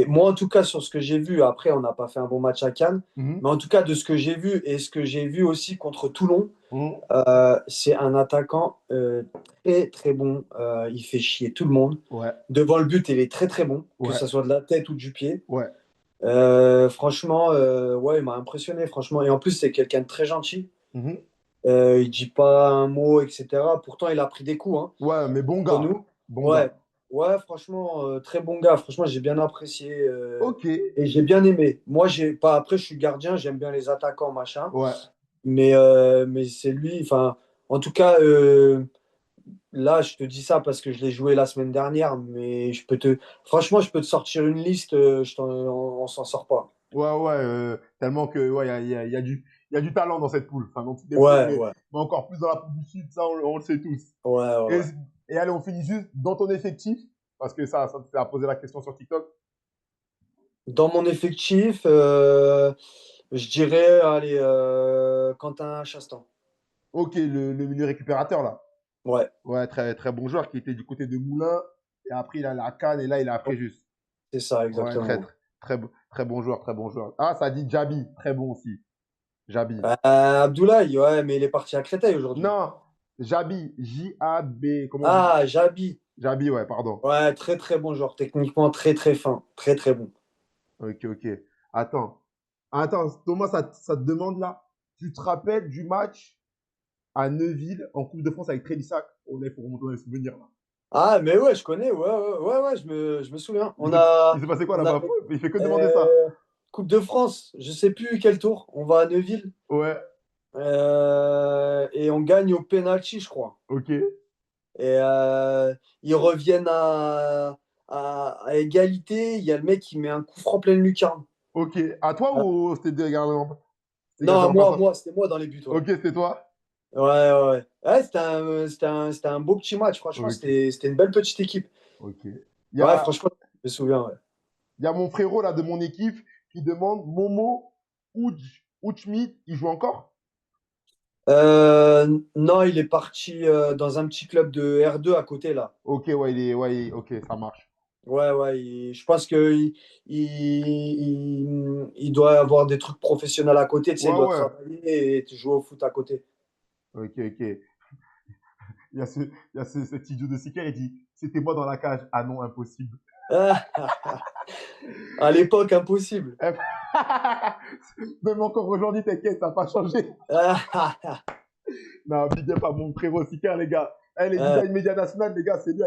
Moi, en tout cas, sur ce que j'ai vu, après, on n'a pas fait un bon match à Cannes, Mhm. mais en tout cas, de ce que j'ai vu et ce que j'ai vu aussi contre Toulon, Mhm. c'est un attaquant très, très bon. Il fait chier tout le monde. Ouais, Devant le but, il est très, très bon, que ouais, ce soit de la tête ou du pied. ouais. Franchement, ouais, il m'a impressionné, franchement. Et en plus, c'est quelqu'un de très gentil. Mhm. Il dit pas un mot, etc. Pourtant, il a pris des coups, hein, Ouais, mais bon pour gars. nous. Bon Ouais, gars. ouais, franchement, très bon gars. Franchement, j'ai bien apprécié Ok. et j'ai bien aimé. Moi, j'ai pas. Après, je suis gardien, j'aime bien les attaquants, machin. Ouais. Mais c'est lui. Enfin, en tout cas, là, je te dis ça parce que je l'ai joué la semaine dernière. Mais franchement, je peux te sortir une liste. On s'en sort pas. Ouais, ouais. Tellement que, ouais, il y a du talent dans cette poule. Enfin, dans toutes les poules, Ouais, ouais, mais encore plus dans la poule du Sud, ça, on le sait tous. ouais, ouais, Et, ouais. et allez, on finit juste dans ton effectif, parce que ça te fait à poser la question sur TikTok. Dans mon effectif, je dirais, allez, Quentin Chastan. Ok, le milieu récupérateur, là. Ouais, Ouais, très, très bon joueur qui était du côté de Moulins. Et après, il a la Cannes et là, il a Fréjus. c'est ça, Ouais, très, exactement. très, très, très bon joueur, très bon joueur. Ah, ça dit Jabi, très bon aussi. Jabi. Abdoulaye, ouais, mais il est parti à Créteil aujourd'hui. Non, Jabi, J-A-B, comment on dit? Ah, Jabi. Jabi, ouais, pardon. Ouais, très très bon joueur. Techniquement, très très fin. Très très bon. Ok, ok. Attends. Attends, Thomas, ça te demande là. Tu te rappelles du match à Neuville en Coupe de France avec Trélissac? On est pour remonter dans les souvenirs là. Ah, mais ouais, je connais. Ouais, ouais, ouais, ouais, je me souviens. Il s'est passé quoi On là-bas? avait Il fait que demander ça. euh, Coupe de France. Je sais plus quel tour. On va à Neuville. Ouais, Et on gagne au penalty, je crois. ok. Et ils reviennent à égalité. Il y a le mec qui met un coup franc pleine lucarne. Ok. À toi ou c'était des gars c'était gardé Non, en passant? c'était moi dans les buts, ouais. Ok, c'était toi? Ouais, ouais, ouais. Ouais, c'était un beau petit match, franchement, Ok, c'était une belle petite équipe. ok. Ouais, franchement, je me souviens, ouais. Il y a mon frérot là de mon équipe qui demande Momo Ouchmi, il joue encore? Non, il est parti dans un petit club de R2 à côté, là. Ok, ouais, ok, ça marche. Ouais, ouais, je pense que il doit avoir des trucs professionnels à côté, tu sais, il Ouais, doit ouais. travailler et jouer au foot à côté. Ok, ok. Cet idiot de Siker, il dit, c'était moi dans la cage. Ah non, impossible. À l'époque, impossible. Même encore aujourd'hui, t'inquiète, ça n'a pas changé. Non, big up à mon frérot Siker, les gars. Eh, les design médias nationaux, les gars, c'est lui,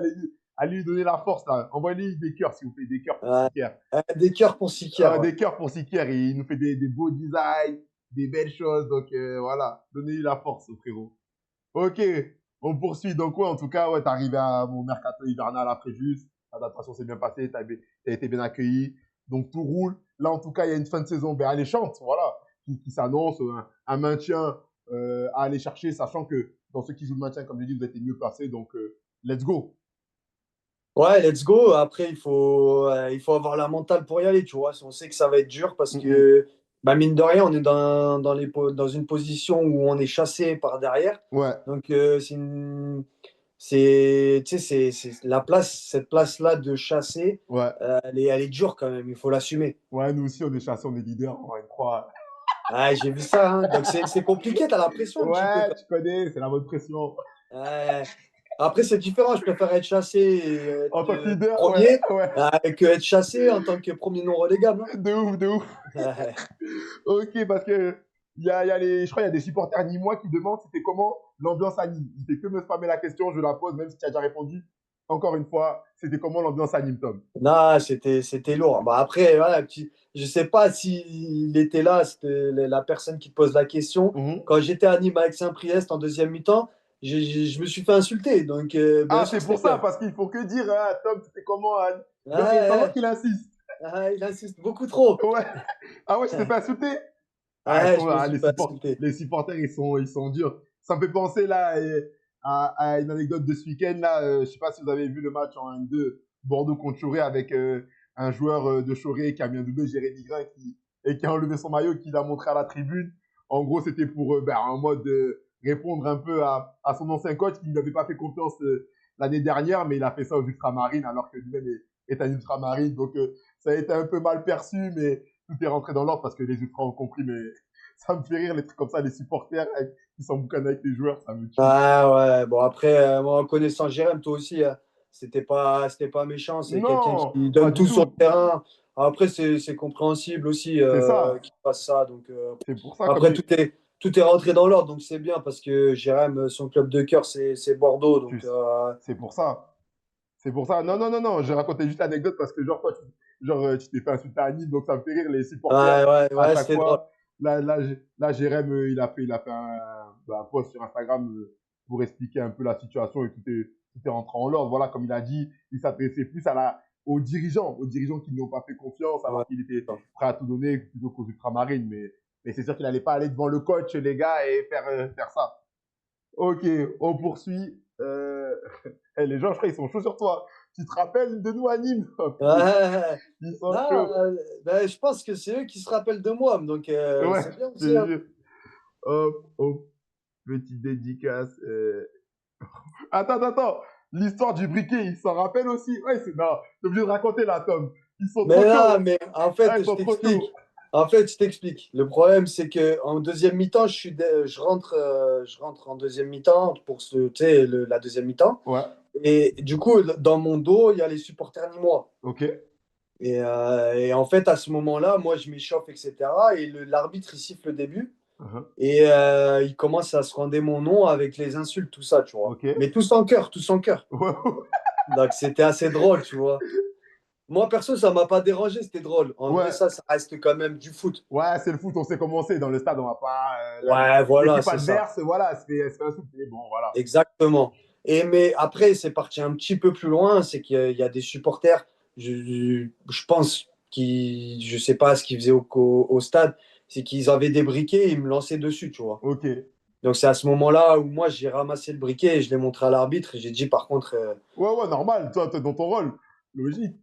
allez lui donner la force, là. Envoyez-lui des cœurs, s'il vous plaît, des cœurs pour Siker. Des cœurs pour Siker, ouais. Des cœurs pour Siker, il nous fait des beaux designs, des belles choses, donc voilà, donnez-lui la force, frérot. Ok, on poursuit. Donc, ouais, en tout cas, ouais, t'es arrivé à mon mercato hivernal après juste. L'adaptation s'est bien passée, t'as été bien accueilli. Donc, tout roule. Là, en tout cas, il y a une fin de saison ben, alléchante, voilà, qui s'annonce, un maintien à aller chercher, sachant que dans ceux qui jouent le maintien, comme je dis, vous êtes les mieux placés. Donc, let's go. Ouais, let's go. Après, il faut avoir la mentale pour y aller, tu vois. On sait que ça va être dur parce Mm -mm. que, bah, mine de rien, on est dans une position où on est chassé par derrière. Ouais, Donc, tu sais, cette place-là de chasser, ouais. elle est dure quand même. Il faut l'assumer. Ouais, nous aussi, on est chassés, on est leaders, on va y croire. Ah, j'ai vu ça, hein. Donc, c'est compliqué. Tu as la pression un petit peu, Ouais, quand tu connais, c'est la bonne pression. même. Ouais. Après, c'est différent. Je préfère être chassé et En être tant que leader, ouais, premier ouais. que être chassé en tant que premier non relégable, De ouf, de ouf. hein. Ok, parce que je crois qu'il y a des supporters nîmois qui demandent c'était comment l'ambiance à Nîmes. Il fait que me spammer la question, je la pose, même si tu as déjà répondu. Encore une fois, c'était comment l'ambiance à Nîmes, Tom? Non, c'était lourd. Bah après, voilà, je sais pas s'il était là, c'était la personne qui te pose la question. Mhm. Quand j'étais à Nîmes avec Saint-Priest en deuxième mi-temps, je me suis fait insulter. Donc, bien Ah, sûr c'est que pour c'était ça, bien. parce qu'il faut que dire, ah, Tom, c'était comment Ouais, Donc, ça voit ouais, qu'il insiste. il insiste beaucoup trop. Ouais. Ah ouais, je t'ai fait insulter? Ah, Ouais, je me suis fait insulter. les supporters, ils sont durs. Ça me fait penser là à une anecdote de ce week-end. Là, je sais pas si vous avez vu le match en N2 Bordeaux contre Choré avec un joueur de Choré qui a mis un doublé, Jérémy Grain, et qui a enlevé son maillot, qui l'a montré à la tribune. En gros, c'était pour en mode répondre un peu à son ancien coach qui ne lui avait pas fait confiance l'année dernière, mais il a fait ça aux Ultramarines alors que lui-même est un Ultramarine. Donc, ça a été un peu mal perçu, mais tout est rentré dans l'ordre parce que les Ultras ont compris, mais ça me fait rire, les trucs comme ça, les supporters qui s'emboucanent avec les joueurs, ça me tue. Ah ouais, bon après, moi en connaissant Jérém, toi aussi, c'était pas méchant, c'est quelqu'un Non, qui pas donne du tout sur le tout. terrain. Après, c'est compréhensible aussi C'est ça. qu'il fasse ça. Donc, C'est pour ça, comme après, il... tout est rentré dans l'ordre, donc c'est bien parce que Jérém, son club de cœur, c'est Bordeaux. tu- Donc, C'est pour ça. C'est pour ça. Non, non, non, non. J'ai raconté juste l'anecdote parce que, genre, toi, tu t'es fait insulter à Nîmes, donc ça me fait rire les supporters ouais, ouais, à ouais, chaque c'était drôle. fois. Là, Jérém, il a fait un post sur Instagram pour expliquer un peu la situation et tout est rentré en ordre. Voilà, comme il a dit, il s'adressait plus aux dirigeants qui ne lui ont pas fait confiance Ouais. alors qu'il était prêt à tout donner plutôt qu'aux ultramarines. Mais c'est sûr qu'il n'allait pas aller devant le coach, les gars, et faire ça. Ok, on poursuit. Les gens, je crois, ils sont chauds sur toi. Tu te rappelles de nous à Nîmes? Oh, putain, Ouais. ils sont Non, chauds. ben, je pense que c'est eux qui se rappellent de moi, donc Ouais, c'est bien je aussi, te hein. jure. Hop, hop, petite dédicace. Attends, attends, attends. L'histoire du briquet, ils s'en rappellent aussi. Ouais, non, t'es obligé de raconter là, Tom. Ils sont Mais trop là, chauds. mais en Ah, ils fait, je sont trop chauds. t'explique. En fait, je t'explique. Le problème, c'est que en deuxième mi-temps, je rentre en deuxième mi-temps pour tu sais, la deuxième mi-temps. Ouais, Et du coup, dans mon dos, il y a les supporters nîmois. ok. Et en fait, à ce moment-là, moi, je m'échauffe, etc. Et l'arbitre, il siffle le début. Uh-huh. Et il commence à se scander mon nom avec les insultes, tout ça, tu vois. Ok. Mais tous en cœur, tous en cœur. Ouais, Donc, c'était assez drôle, tu vois. Moi, perso, ça m'a pas dérangé, c'était drôle. En vrai, ouais, ça reste quand même du foot. ouais, c'est le foot, on sait comment c'est. Dans le stade, on va pas. Ouais, voilà, L'équipe c'est ça. adverse, voilà, c'est insulté. Bon, voilà. Exactement. Mais après, c'est parti un petit peu plus loin, c'est qu'il y a des supporters, je pense je sais pas ce qu'ils faisaient au stade, c'est qu'ils avaient des briquets et ils me lançaient dessus, tu vois. Ok. Donc c'est à ce moment-là où moi j'ai ramassé le briquet et je l'ai montré à l'arbitre et j'ai dit par contre, Ouais, ouais, normal. Toi, t'es dans ton rôle. Logique.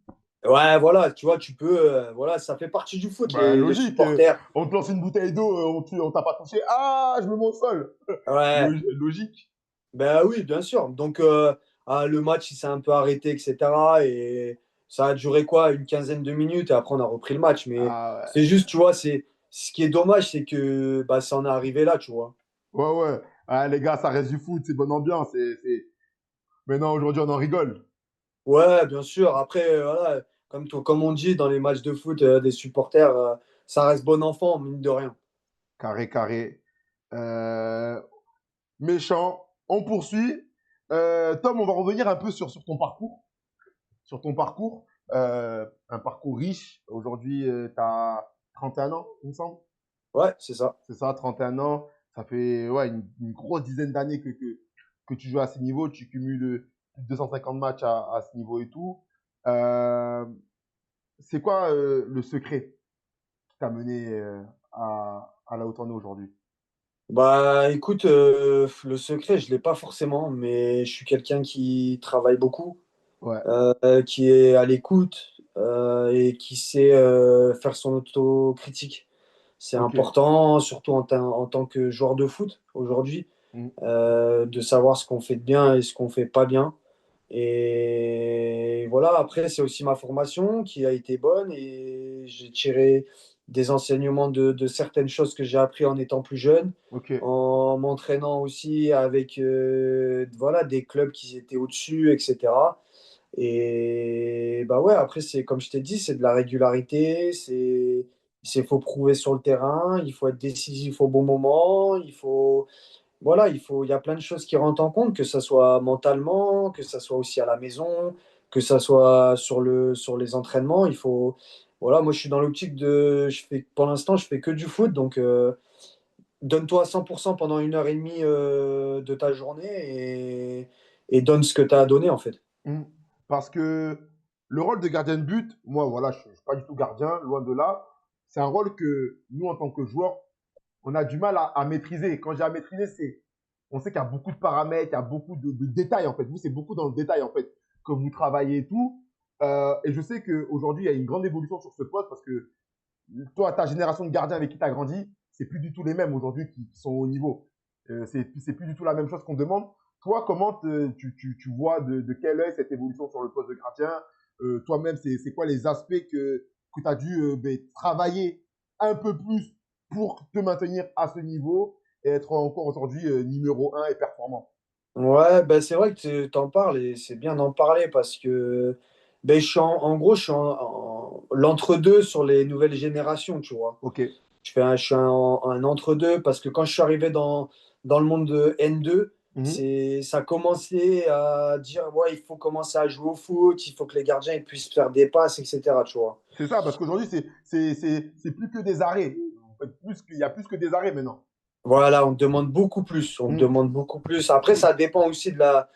ouais, voilà, tu vois, tu peux, voilà, ça fait partie du foot, Bah, les logique. supporters. On te lance une bouteille d'eau, on t'a pas touché. Ah, je me mets au sol. Ouais, Logique. ben oui, bien sûr. Donc, le match, il s'est un peu arrêté, etc. Et ça a duré quoi? Une quinzaine de minutes et après, on a repris le match. Mais Ah, c'est juste, tu vois, ce qui est dommage, c'est que bah, ça en est arrivé là, tu vois. ouais. Ouais, ouais. Ah, les gars, ça reste du foot, c'est bonne ambiance. Maintenant, aujourd'hui, on en rigole. Ouais, bien sûr. Après, voilà, comme on dit dans les matchs de foot des supporters, ça reste bon enfant, mine de rien. Carré, carré. Euh, Méchant. On poursuit. Tom, on va revenir un peu sur ton parcours. Sur ton parcours. Un parcours riche. Aujourd'hui, tu as 31 ans, il me semble. Ouais, c'est ça. C'est ça, 31 ans. Ça fait ouais, une grosse dizaine d'années que tu joues à ce niveau. Tu cumules plus de 250 matchs à ce niveau et tout. Euh, c'est quoi le secret qui t'a mené à là où t'en es aujourd'hui? Bah écoute, le secret, je l'ai pas forcément, mais je suis quelqu'un qui travaille beaucoup, Ouais, qui est à l'écoute et qui sait faire son autocritique. C'est ok. important, surtout en tant que joueur de foot aujourd'hui, Mm. de savoir ce qu'on fait de bien et ce qu'on fait pas bien. Et voilà, après, c'est aussi ma formation qui a été bonne et j'ai tiré des enseignements de certaines choses que j'ai appris en étant plus jeune, Ok. en m'entraînant aussi avec voilà, des clubs qui étaient au-dessus, etc. Et bah ouais, après, c'est comme je t'ai dit, c'est de la régularité, faut prouver sur le terrain, il faut être décisif au bon moment, il y a plein de choses qui rentrent en compte, que ça soit mentalement, que ça soit aussi à la maison, que ça soit sur les entraînements. Voilà, moi je suis dans l'optique pour l'instant, je fais que du foot, donc donne-toi à 100% pendant 1 heure et demie de ta journée et donne ce que tu as à donner en fait. Mm. Parce que le rôle de gardien de but, moi, voilà, je ne suis pas du tout gardien, loin de là. C'est un rôle que nous, en tant que joueurs, on a du mal à maîtriser. Quand j'ai à maîtriser, on sait qu'il y a beaucoup de paramètres, il y a beaucoup de détails, en fait. Vous, c'est beaucoup dans le détail, en fait, que vous travaillez et tout. Et je sais qu'aujourd'hui, il y a une grande évolution sur ce poste parce que toi, ta génération de gardiens avec qui tu as grandi, c'est plus du tout les mêmes aujourd'hui qui sont au niveau. C'est plus du tout la même chose qu'on demande. Toi, comment tu vois de quel œil cette évolution sur le poste de gardien? Toi-même, c'est quoi les aspects que tu as dû travailler un peu plus pour te maintenir à ce niveau et être encore aujourd'hui numéro un et performant? Ouais, ben c'est vrai que tu en parles et c'est bien d'en parler parce que Ben, en gros, je suis l'entre-deux sur les nouvelles générations, tu vois. Ok. Je suis un entre-deux parce que quand je suis arrivé dans le monde de N2, Mhm. ça commençait à dire, ouais, il faut commencer à jouer au foot, il faut que les gardiens ils puissent faire des passes, etc., tu vois. C'est ça, parce qu'aujourd'hui, c'est plus que des arrêts. En fait, il y a plus que des arrêts maintenant. Voilà, on te demande beaucoup plus. On te Mhm. demande beaucoup plus. Après, ça dépend aussi de la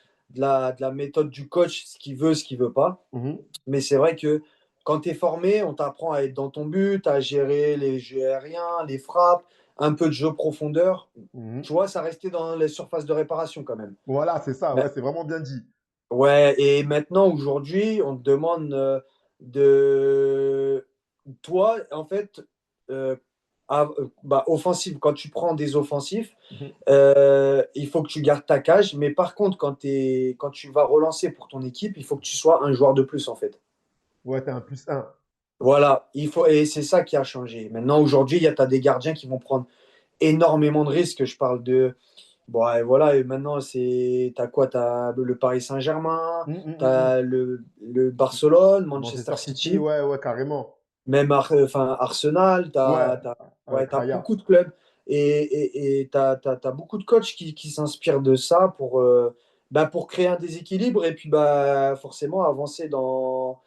méthode du coach, ce qu'il veut pas. Mhm. Mais c'est vrai que quand tu es formé, on t'apprend à être dans ton but, à gérer les jeux aériens, les frappes, un peu de jeu profondeur. Mhm. Tu vois, ça restait dans les surfaces de réparation quand même. Voilà, c'est ça. Mais- Ouais, c'est vraiment bien dit. ouais, et maintenant, aujourd'hui, on te demande de. Toi, en fait, euh, offensive, quand tu prends des offensifs, Mhm. il faut que tu gardes ta cage. Mais par contre, quand tu vas relancer pour ton équipe, il faut que tu sois un joueur de plus, en fait. Ouais, t'es un plus un. Voilà, et c'est ça qui a changé. Maintenant, aujourd'hui, tu as des gardiens qui vont prendre énormément de risques. Je parle de. Bon, et voilà, et maintenant, t'as quoi? T'as le Paris Saint-Germain, Mhm. t'as le Barcelone, Manchester Manchester City, City, ouais, ouais, carrément. même enfin, Arsenal, Ouais, ouais, avec t'as Raya. beaucoup de clubs et t'as beaucoup de coachs qui s'inspirent de ça pour créer un déséquilibre et puis forcément avancer dans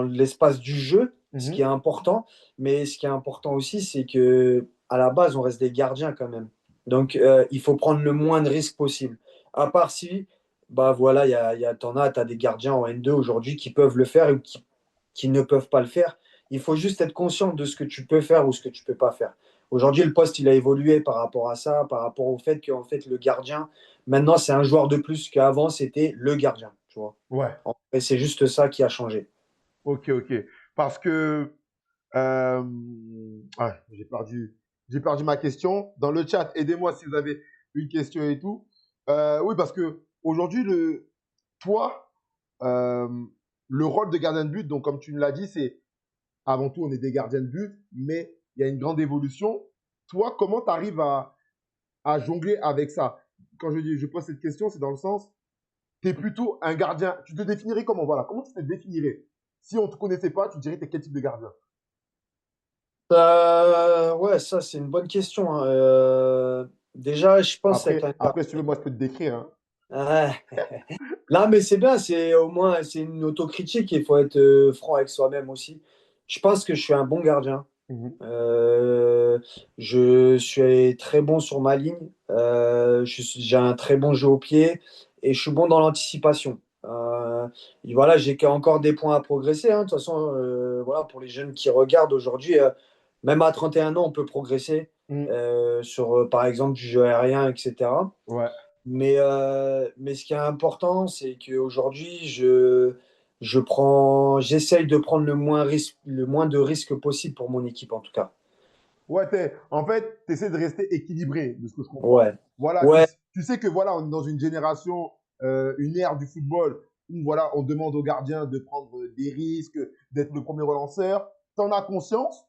l'espace du jeu, ce qui est Mhm. important. Mais ce qui est important aussi, c'est que à la base, on reste des gardiens quand même. Donc, il faut prendre le moins de risques possible. À part si, bah voilà, t'as des gardiens en N2 aujourd'hui qui peuvent le faire ou qui ne peuvent pas le faire. Il faut juste être conscient de ce que tu peux faire ou ce que tu peux pas faire. Aujourd'hui, le poste, il a évolué par rapport à ça, par rapport au fait qu'en fait, le gardien, maintenant, c'est un joueur de plus qu'avant, c'était le gardien, tu vois. Ouais, Et c'est juste ça qui a changé. ok, ok. Parce que euh, j'ai perdu ma question. Dans le chat, aidez-moi si vous avez une question et tout. Oui, parce que aujourd'hui, toi, euh, le rôle de gardien de but, donc comme tu me l'as dit, c'est avant tout, on est des gardiens de but, mais il y a une grande évolution. Toi, comment tu arrives à jongler avec ça? Quand je pose cette question, c'est dans le sens, tu es plutôt un gardien. Tu te définirais comment? Voilà, comment tu te définirais? Si on ne te connaissait pas, tu dirais que tu es quel type de gardien? Ouais, ça, c'est une bonne question, hein. Déjà, je pense être un Après, si tu veux, moi, je peux te décrire, hein. gars. Là, mais c'est bien, c'est au moins c'est une autocritique. Il faut être franc avec soi-même aussi. Je pense que je suis un bon gardien. Mhm. Euh, je suis très bon sur ma ligne. J'ai un très bon jeu au pied et je suis bon dans l'anticipation. Et voilà, j'ai encore des points à progresser, hein. De toute façon, voilà, pour les jeunes qui regardent aujourd'hui, même à 31 ans, on peut progresser Mhm. sur, par exemple, du jeu aérien, etc. Ouais. Mais ce qui est important, c'est qu'aujourd'hui, j'essaye de prendre le moins de risques possible pour mon équipe, en tout cas. Ouais, en fait, tu essaies de rester équilibré, de ce que je comprends. Ouais, Voilà, ouais, tu sais que voilà, on est dans une génération, une ère du football où voilà, on demande aux gardiens de prendre des risques, d'être le premier relanceur. Tu en as conscience.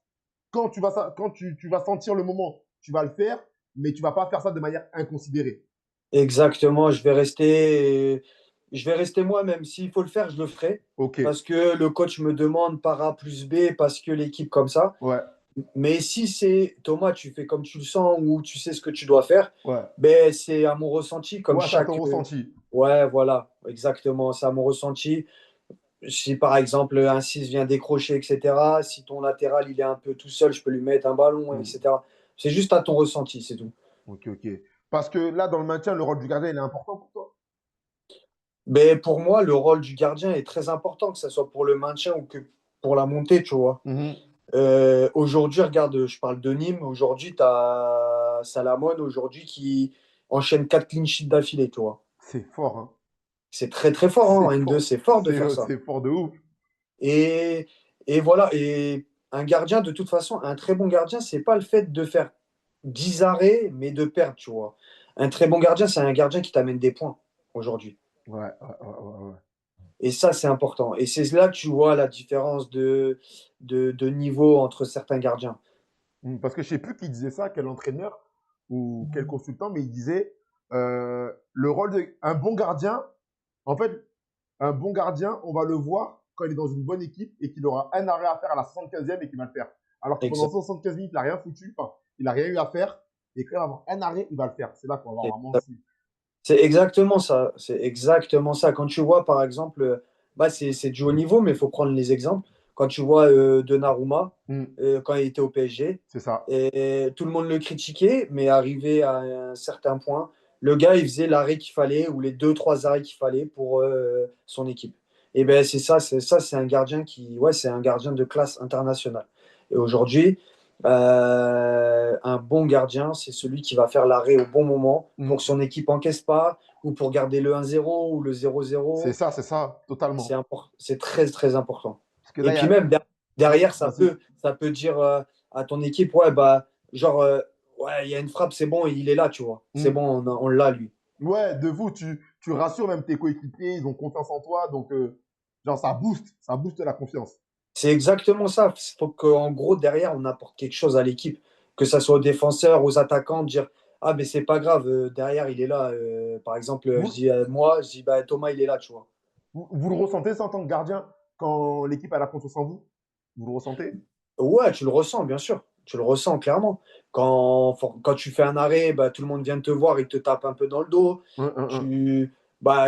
Quand tu vas sentir le moment, tu vas le faire, mais tu vas pas faire ça de manière inconsidérée. exactement. Je vais rester moi-même. S'il faut le faire, je le ferai. Ok. Parce que le coach me demande par A plus B, parce que l'équipe comme ça. Ouais. Mais si c'est Thomas, tu fais comme tu le sens ou tu sais ce que tu dois faire, Ouais. ben c'est à mon ressenti, comme Ouais, ça ton chaque. ressenti. Ouais, voilà, exactement, c'est à mon ressenti. Si par exemple un 6 vient décrocher, etc., si ton latéral il est un peu tout seul, je peux lui mettre un ballon, Hmm. etc. C'est juste à ton ressenti, c'est tout. Ok, ok. Parce que là, dans le maintien, le rôle du gardien, il est important pour toi. Mais pour moi, le rôle du gardien est très important, que ce soit pour le maintien ou que pour la montée, tu vois. Mhm. Aujourd'hui, regarde, je parle de Nîmes. Aujourd'hui, tu as Salamone aujourd'hui qui enchaîne 4 clean sheets d'affilée, tu vois. C'est fort, hein. C'est très très fort, hein. C'est En N2, fort. c'est fort de faire ça. C'est fort de ouf. Et, et voilà. Et un gardien, de toute façon, un très bon gardien, c'est pas le fait de faire 10 arrêts, mais de perdre, tu vois. Un très bon gardien, c'est un gardien qui t'amène des points aujourd'hui. Ouais, ouais, ouais, ouais, ouais. Et ça, c'est important. Et c'est là que tu vois la différence de niveau entre certains gardiens. Parce que je sais plus qui disait ça, quel entraîneur ou quel consultant, mais il disait le rôle d'un bon gardien, en fait, Un bon gardien, on va le voir quand il est dans une bonne équipe et qu'il aura un arrêt à faire à la 75e et qu'il va le faire. Alors que pendant Exact. 75 minutes, il n'a rien foutu, enfin, il n'a rien eu à faire. Et quand il va avoir un arrêt, il va le faire. C'est là qu'on va voir vraiment si. C'est exactement ça. C'est exactement ça. Quand tu vois, par exemple, bah, c'est du haut niveau, mais il faut prendre les exemples. Quand tu vois Donnarumma, Hmm, quand il était au PSG, c'est ça. et tout le monde le critiquait, mais arrivé à un certain point, le gars, il faisait l'arrêt qu'il fallait ou les deux, trois arrêts qu'il fallait pour son équipe. Et ben c'est un gardien ouais, c'est un gardien de classe internationale. Et aujourd'hui, un bon gardien, c'est celui qui va faire l'arrêt au bon moment pour Hmm, que son équipe encaisse pas ou pour garder le 1-0 ou le 0-0. c'est ça, totalement. C'est très, très important. Parce que là, Et il y puis a. même derrière, Vas-y. ça peut dire à ton équipe, ouais, bah, genre, ouais, il y a une frappe, c'est bon, il est là, tu vois. C'est Hmm. bon, on l'a, lui. Ouais, de vous, tu rassures même tes coéquipiers, ils ont confiance en toi. Donc, genre, ça booste la confiance. C'est exactement ça. Il faut qu'en gros, derrière, on apporte quelque chose à l'équipe. Que ça soit aux défenseurs, aux attaquants, de dire, ah, mais c'est pas grave, derrière, il est là. Par exemple, je Vous, dis, moi, je dis, bah, Thomas, il est là, tu vois. vous le ressentez ça en tant que gardien quand l'équipe a la confiance en vous? Vous le ressentez? Ouais, tu le ressens, bien sûr. Tu le ressens clairement. Quand tu fais un arrêt, bah, tout le monde vient te voir, il te tape un peu dans le dos. Hein. Bah,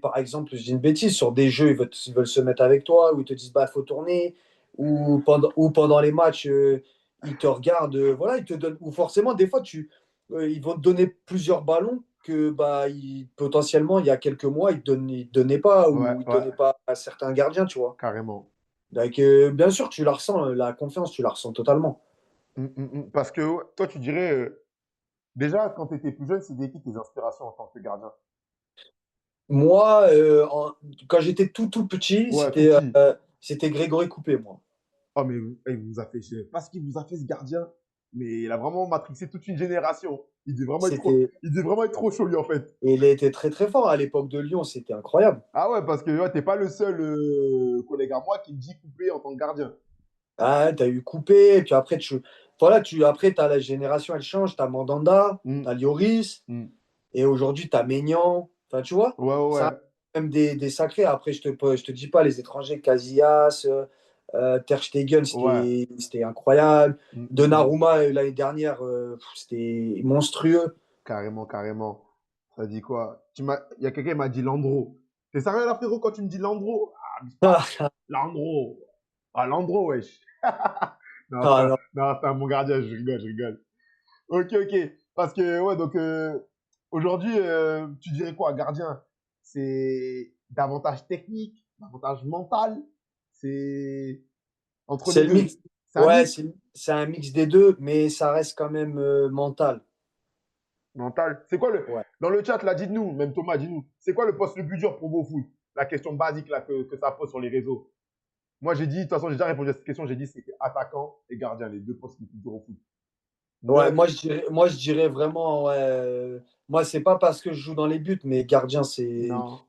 par exemple, je dis une bêtise, sur des jeux, ils veulent se mettre avec toi, ou ils te disent, bah, faut tourner, ou pendant les matchs, ils te regardent, voilà, ils te donnent, ou forcément, des fois, ils vont te donner plusieurs ballons que, bah, potentiellement, il y a quelques mois, ils te donnaient pas, Ouais, ou ils ouais, donnaient pas à certains gardiens, tu vois. carrément. Donc, bien sûr, tu la ressens, la confiance, tu la ressens totalement. Parce que ouais, toi, tu dirais, déjà, quand tu étais plus jeune, c'était qui tes inspirations en tant que gardien? Moi, quand j'étais tout petit, Ouais, tout petit. c'était Grégory Coupé, moi. Oh, mais il vous a fait, je sais pas ce qu'il vous a fait ce gardien, mais il a vraiment matrixé toute une génération. C'était, Il devait vraiment être trop chaud, lui, en fait. et il a été très très fort à l'époque de Lyon, c'était incroyable. Ah ouais, parce que ouais, t'es pas le seul collègue à moi qui me dit couper en tant que gardien. Ah, t'as eu Coupé, et puis après, après, t'as la génération, elle change, t'as Mandanda, Mm, t'as Lloris, mm. et aujourd'hui, t'as Maignan. Enfin, tu vois, Ouais, ouais, ça a ouais. même des sacrés. Après, je te dis pas, les étrangers, Casillas, Ter Stegen, Ouais. c'était incroyable. Mm. Donnarumma, l'année dernière, c'était monstrueux. Carrément, carrément. Ça dit quoi? Il y a quelqu'un qui m'a dit Landreau. T'es sérieux là, frérot, quand tu me dis Landreau? Ah, mais pas. Landreau. Ah, Landreau, wesh. Non, Ah, non. c'est un bon gardien, je rigole, je rigole. Ok, ok. Parce que, ouais, donc, aujourd'hui, tu dirais quoi, gardien? C'est davantage technique, davantage mental, c'est entre les C'est le deux. mix. C'est un Ouais, mix c'est un mix des deux, mais ça reste quand même mental. mental. C'est quoi le. Ouais. Dans le chat, là, dites-nous, même Thomas, dites-nous, c'est quoi le poste le plus dur pour vos foot? La question basique là, que ça pose sur les réseaux. Moi, j'ai dit, de toute façon, j'ai déjà répondu à cette question, j'ai dit c'était attaquant et gardien, les deux postes les plus durs au foot. Ouais, 9. moi, je dirais vraiment, ouais, moi, c'est pas parce que je joue dans les buts, mais gardien, c'est. Non.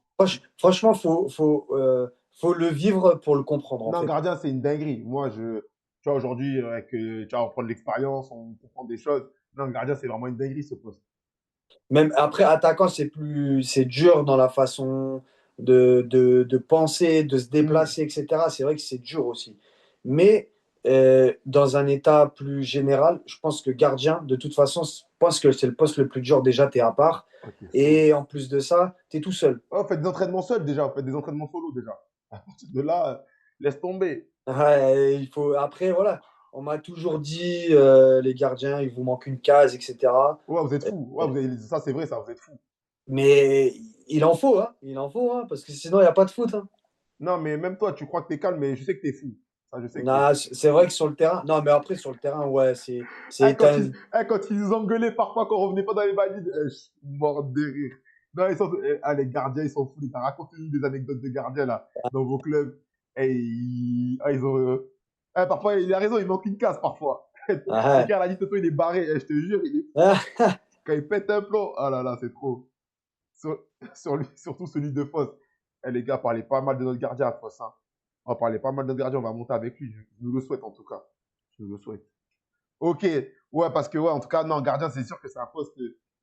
Franchement, faut le vivre pour le comprendre, en Non, fait. gardien, c'est une dinguerie. Moi, tu vois, aujourd'hui, avec, tu vas reprendre l'expérience, on comprend des choses. Non, gardien, c'est vraiment une dinguerie, ce poste. Même après, attaquant, c'est dur dans la façon de penser, de se Hmm. déplacer, etc. C'est vrai que c'est dur aussi. Mais dans un état plus général, je pense que gardien, de toute façon, je pense que c'est le poste le plus dur. Déjà, tu es à part. Ok, solo. Et en plus de ça, tu es tout seul. Oh, faites des entraînements seuls déjà, faites des entraînements solo déjà. À partir de là, laisse tomber. Ouais, après, voilà, on m'a toujours dit, les gardiens, il vous manque une case, etc. Ouais, vous êtes fou. Ouais, ça, c'est vrai, ça, vous êtes fou. Mais il en faut, hein, parce que sinon, il n'y a pas de foot, hein. Non, mais même toi, tu crois que t'es calme, mais je sais que t'es fou. Ça, je sais que t'es Non, fou. c'est vrai que sur le terrain, non, mais après, sur le terrain, ouais, Eh, quand ils nous engueulaient parfois quand on revenait pas dans les valides, je suis mort de rire. Non, les gardiens, ils sont fous. Les gars. Racontez-nous des anecdotes de gardiens, là, dans vos clubs. Ils ont. Parfois, il a raison, il manque une case, parfois. ouais. Quelqu'un a dit, Toto, il est barré. Je te jure, il est fou. Quand il pète un plomb, ah là là, c'est trop. Sur, surtout celui de Foss. Les gars, parlez pas mal de notre gardien à Foss. Hein. On va parler pas mal de notre gardien, on va monter avec lui. Je nous le souhaite, en tout cas. Je nous le souhaite. Ok, ouais, parce que, ouais, en tout cas, non, gardien, c'est sûr que c'est un poste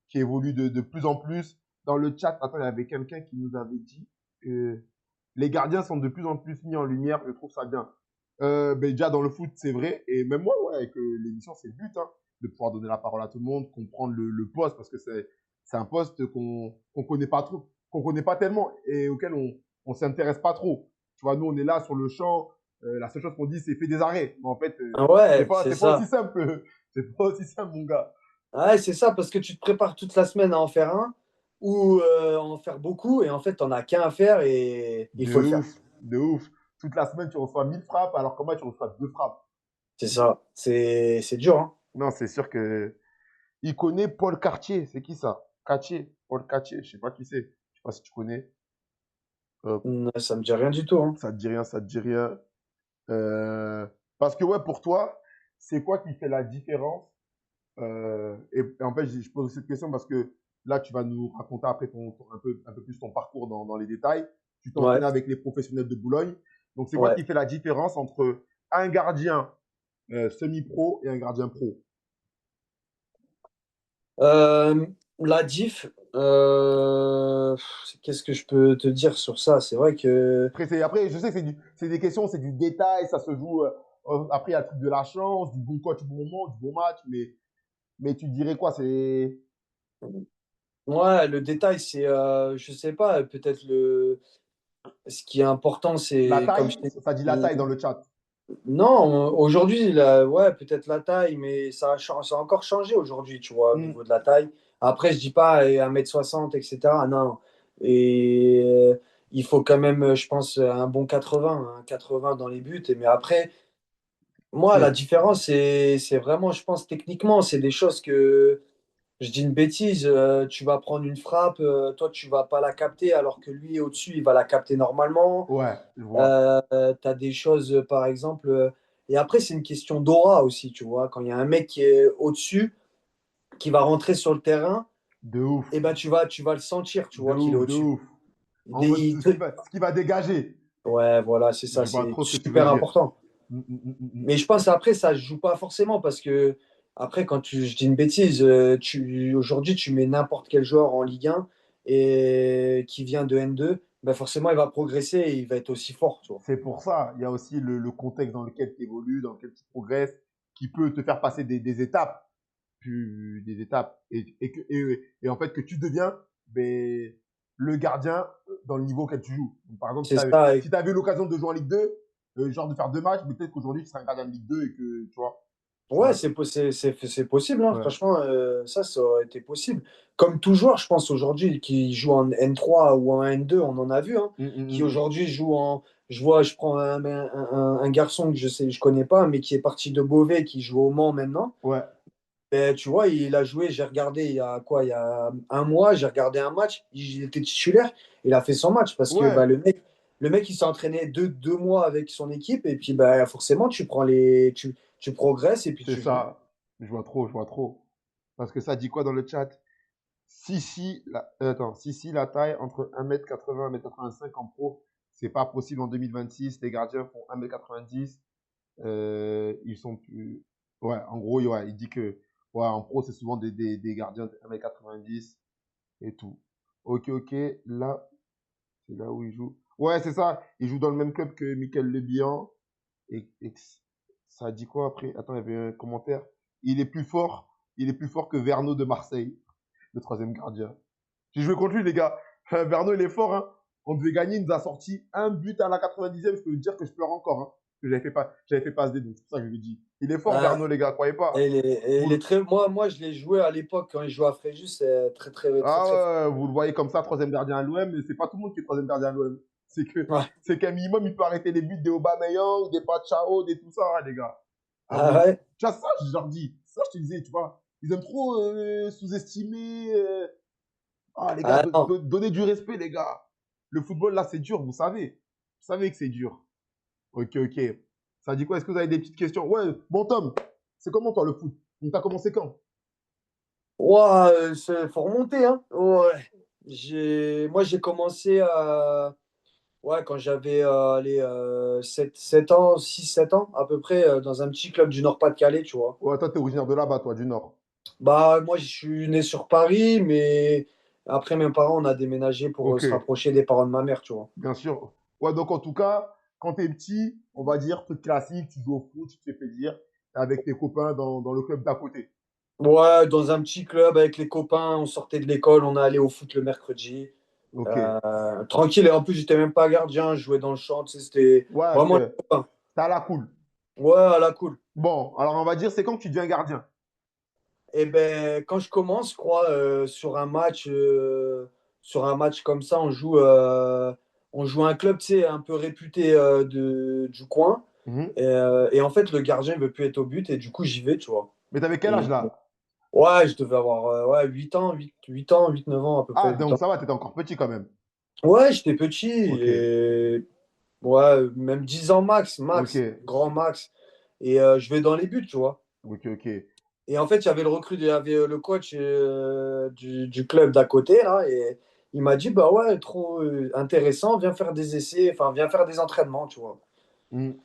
qui évolue de plus en plus. Dans le chat, attends, il y avait quelqu'un qui nous avait dit. les gardiens sont de plus en plus mis en lumière. Je trouve ça bien. Ben, déjà, dans le foot, c'est vrai. Et même moi, ouais, avec l'émission, c'est le but, hein, de pouvoir donner la parole à tout le monde, comprendre le poste, parce que c'est un poste qu'on connaît pas trop, qu'on connaît pas tellement et auquel on s'intéresse pas trop. Tu vois, nous, on est là sur le champ. La seule chose qu'on dit, c'est fais des arrêts. Mais en fait, Ah ouais, c'est c'est pas aussi ça. simple. C'est pas aussi simple, mon gars. Ouais, c'est ça, parce que tu te prépares toute la semaine à en faire un ou en faire beaucoup, et en fait, t'en as qu'un à faire et il De faut le faire. ouf, de ouf. Toute la semaine, tu reçois 1000 frappes, alors que moi, tu reçois 2 frappes. C'est ça. C'est dur, hein. Non, c'est sûr que. Il connaît Paul Cartier. C'est qui ça? Cartier. Paul Cartier. Je sais pas qui c'est. Je sais pas si tu connais. Hop. Ça me dit rien du tout, hein. Ça te dit rien, ça te dit rien. Euh, Parce que, ouais, pour toi, c'est quoi qui fait la différence? Et en fait, je pose cette question parce que là, tu vas nous raconter après un peu plus ton parcours dans les détails. Tu Ouais, t'entraînes avec les professionnels de Boulogne. Donc, c'est quoi ouais. qui fait la différence entre un gardien semi-pro et un gardien pro? Euh, la diff, qu'est-ce que je peux te dire sur ça? C'est vrai que Après, je sais que c'est des questions, c'est du détail, ça se joue. Après, il y a le truc de la chance, du bon coach, du bon moment, du bon match, mais tu dirais quoi? C'est ouais, le détail, c'est, je sais pas, peut-être ce qui est important, la c'est comme taille? je t'ai Ça dit la dit. taille dans le chat. Non, aujourd'hui, ouais, peut-être la taille, mais ça a encore changé aujourd'hui, tu vois, au Hmm. niveau de la taille. Après, je dis pas 1,60 m, etc. Non. Et il faut quand même, je pense, un bon 80, un 80 dans les buts. Mais après, moi, la C'est différence, c'est vraiment, je pense, techniquement, c'est des choses que, je dis une bêtise, tu vas prendre une frappe, toi, tu vas pas la capter, alors que lui, au-dessus, il va la capter normalement. ouais, je vois. Tu as des choses, par exemple. Et après, c'est une question d'aura aussi, tu vois. Quand il y a un mec qui est au-dessus, qui va rentrer sur le terrain, De ouf, et ben, tu vas le sentir, tu de vois, qu'il est ouf, de au-dessus. ouf. Il En est- mode il te- ce qui va dégager. Ouais, voilà, c'est ça, Je vois c'est trop ce que tu veux super dire. important. Mm. Mais je pense après, ça ne joue pas forcément parce que, après, je dis une bêtise, aujourd'hui, tu mets n'importe quel joueur en Ligue 1 et qui vient de N2, ben forcément, il va progresser et il va être aussi fort, tu vois. C'est pour ça, il y a aussi le contexte dans lequel tu évolues, dans lequel tu progresses, qui peut te faire passer des étapes, puis des étapes, et en fait que tu deviens ben, le gardien dans le niveau auquel tu joues. Donc, par exemple, C'est ça. si tu avais l'occasion de jouer en Ligue 2, genre de faire 2 matchs, mais peut-être qu'aujourd'hui tu seras un gardien de Ligue 2 et que tu vois, tu Ouais, vas. c'est possible, hein. Ouais. Franchement, ça aurait été possible. Comme tout joueur, je pense, aujourd'hui, qui joue en N3 ou en N2, on en a vu, hein, qui Mm. aujourd'hui joue en. Je prends un garçon que je connais pas, mais qui est parti de Beauvais, qui joue au Mans maintenant. Ouais, Et tu vois, il a joué, j'ai regardé il y a quoi, il y a un mois, j'ai regardé un match, il était titulaire, il a fait son match parce que bah, ouais, le mec, il s'est entraîné deux mois avec son équipe, et puis bah, forcément, tu progresses et puis c'est tu joues. ça. Je vois trop, je vois trop. Parce que ça dit quoi dans le chat? Si, la taille entre 1,80 m et 1,85 m en pro, c'est pas possible en 2026. Les gardiens font 1,90 m. Ils sont plus. Ouais, en gros, ouais, il dit que ouais, en pro, c'est souvent des gardiens de 1,90 m et tout. Ok, ok. Là, c'est là où il joue. Ouais, c'est ça. Il joue dans le même club que Michael Le Bihan. Et ça dit quoi après? Attends, il y avait un commentaire. Il est plus fort. Il est plus fort que Verno de Marseille, le troisième gardien. J'ai joué contre lui, les gars. Verno, il est fort. Hein. On devait gagner. Il nous a sorti un but à la 90e. Je peux vous dire que je pleure encore. Hein. Que j'avais fait passe des deux. C'est pour ça que je lui dis. Il est fort, Ah, Verno, les gars. Croyez pas. et il est Vous, très. Moi, je l'ai joué à l'époque quand il jouait à Fréjus, c'est très, très, très, très fort. ah ouais, vous le voyez comme ça, troisième gardien à l'OM. Mais c'est pas tout le monde qui est troisième gardien à l'OM. Ouais. C'est qu'un minimum, il peut arrêter les buts des Aubameyang, des Pachao, des tout ça, hein, les gars. Ah, Ah vous, ouais? tu vois, ça, je leur dis. Ça, je te disais, tu vois. Ils aiment trop sous-estimer. Ah, les gars, Ah non. donnez du respect, les gars. Le football, là, c'est dur, vous savez. Vous savez que c'est dur. Ok, ok. Ça dit quoi? Est-ce que vous avez des petites questions? Ouais, bon, Tom, c'est comment, toi, le foot? Donc, t'as commencé quand? Ouah, faut remonter, hein. Ouais. Moi, j'ai commencé ouais, quand j'avais 7 ans, 6 7 ans, à peu près, dans un petit club du Nord-Pas-de-Calais, tu vois. Ouais, toi, t'es originaire de là-bas, toi, du Nord. Bah, moi, je suis né sur Paris, mais après, mes parents, on a déménagé pour Ok, se rapprocher des parents de ma mère, tu vois. bien sûr. Ouais, donc en tout cas, quand t'es petit, on va dire, truc classique, tu joues au foot, tu te fais plaisir, avec tes copains dans le club d'à côté. Ouais, dans un petit club avec les copains, on sortait de l'école, on allait au foot le mercredi. Ok. Tranquille, et en plus, j'étais même pas gardien, je jouais dans le champ, tu sais, c'était Ouais, vraiment les c'était copains. à la cool. Ouais, à la cool. Bon, alors on va dire, c'est quand que tu deviens gardien. Et ben, quand je commence, je crois, sur un match comme ça, on joue un club, tu sais, un peu réputé du coin. Mhm. Et en fait, le gardien ne veut plus être au but, et du coup, j'y vais, tu vois. Mais t'avais quel âge Et là? ouais, je devais avoir ouais, 8 ans, 8 ans, 9 ans, à peu Ah, près, 8 donc ans. ça va, t'étais encore petit quand même. Ouais, j'étais petit, Ok, et ouais, même 10 ans max, ok, max, grand max. Et je vais dans les buts, tu vois. ok, ok. Et en fait, il y avait il y avait le coach du club d'à côté, là, et il m'a dit, bah ouais, trop intéressant, viens faire des essais, enfin, viens faire des entraînements, tu vois. Mhm.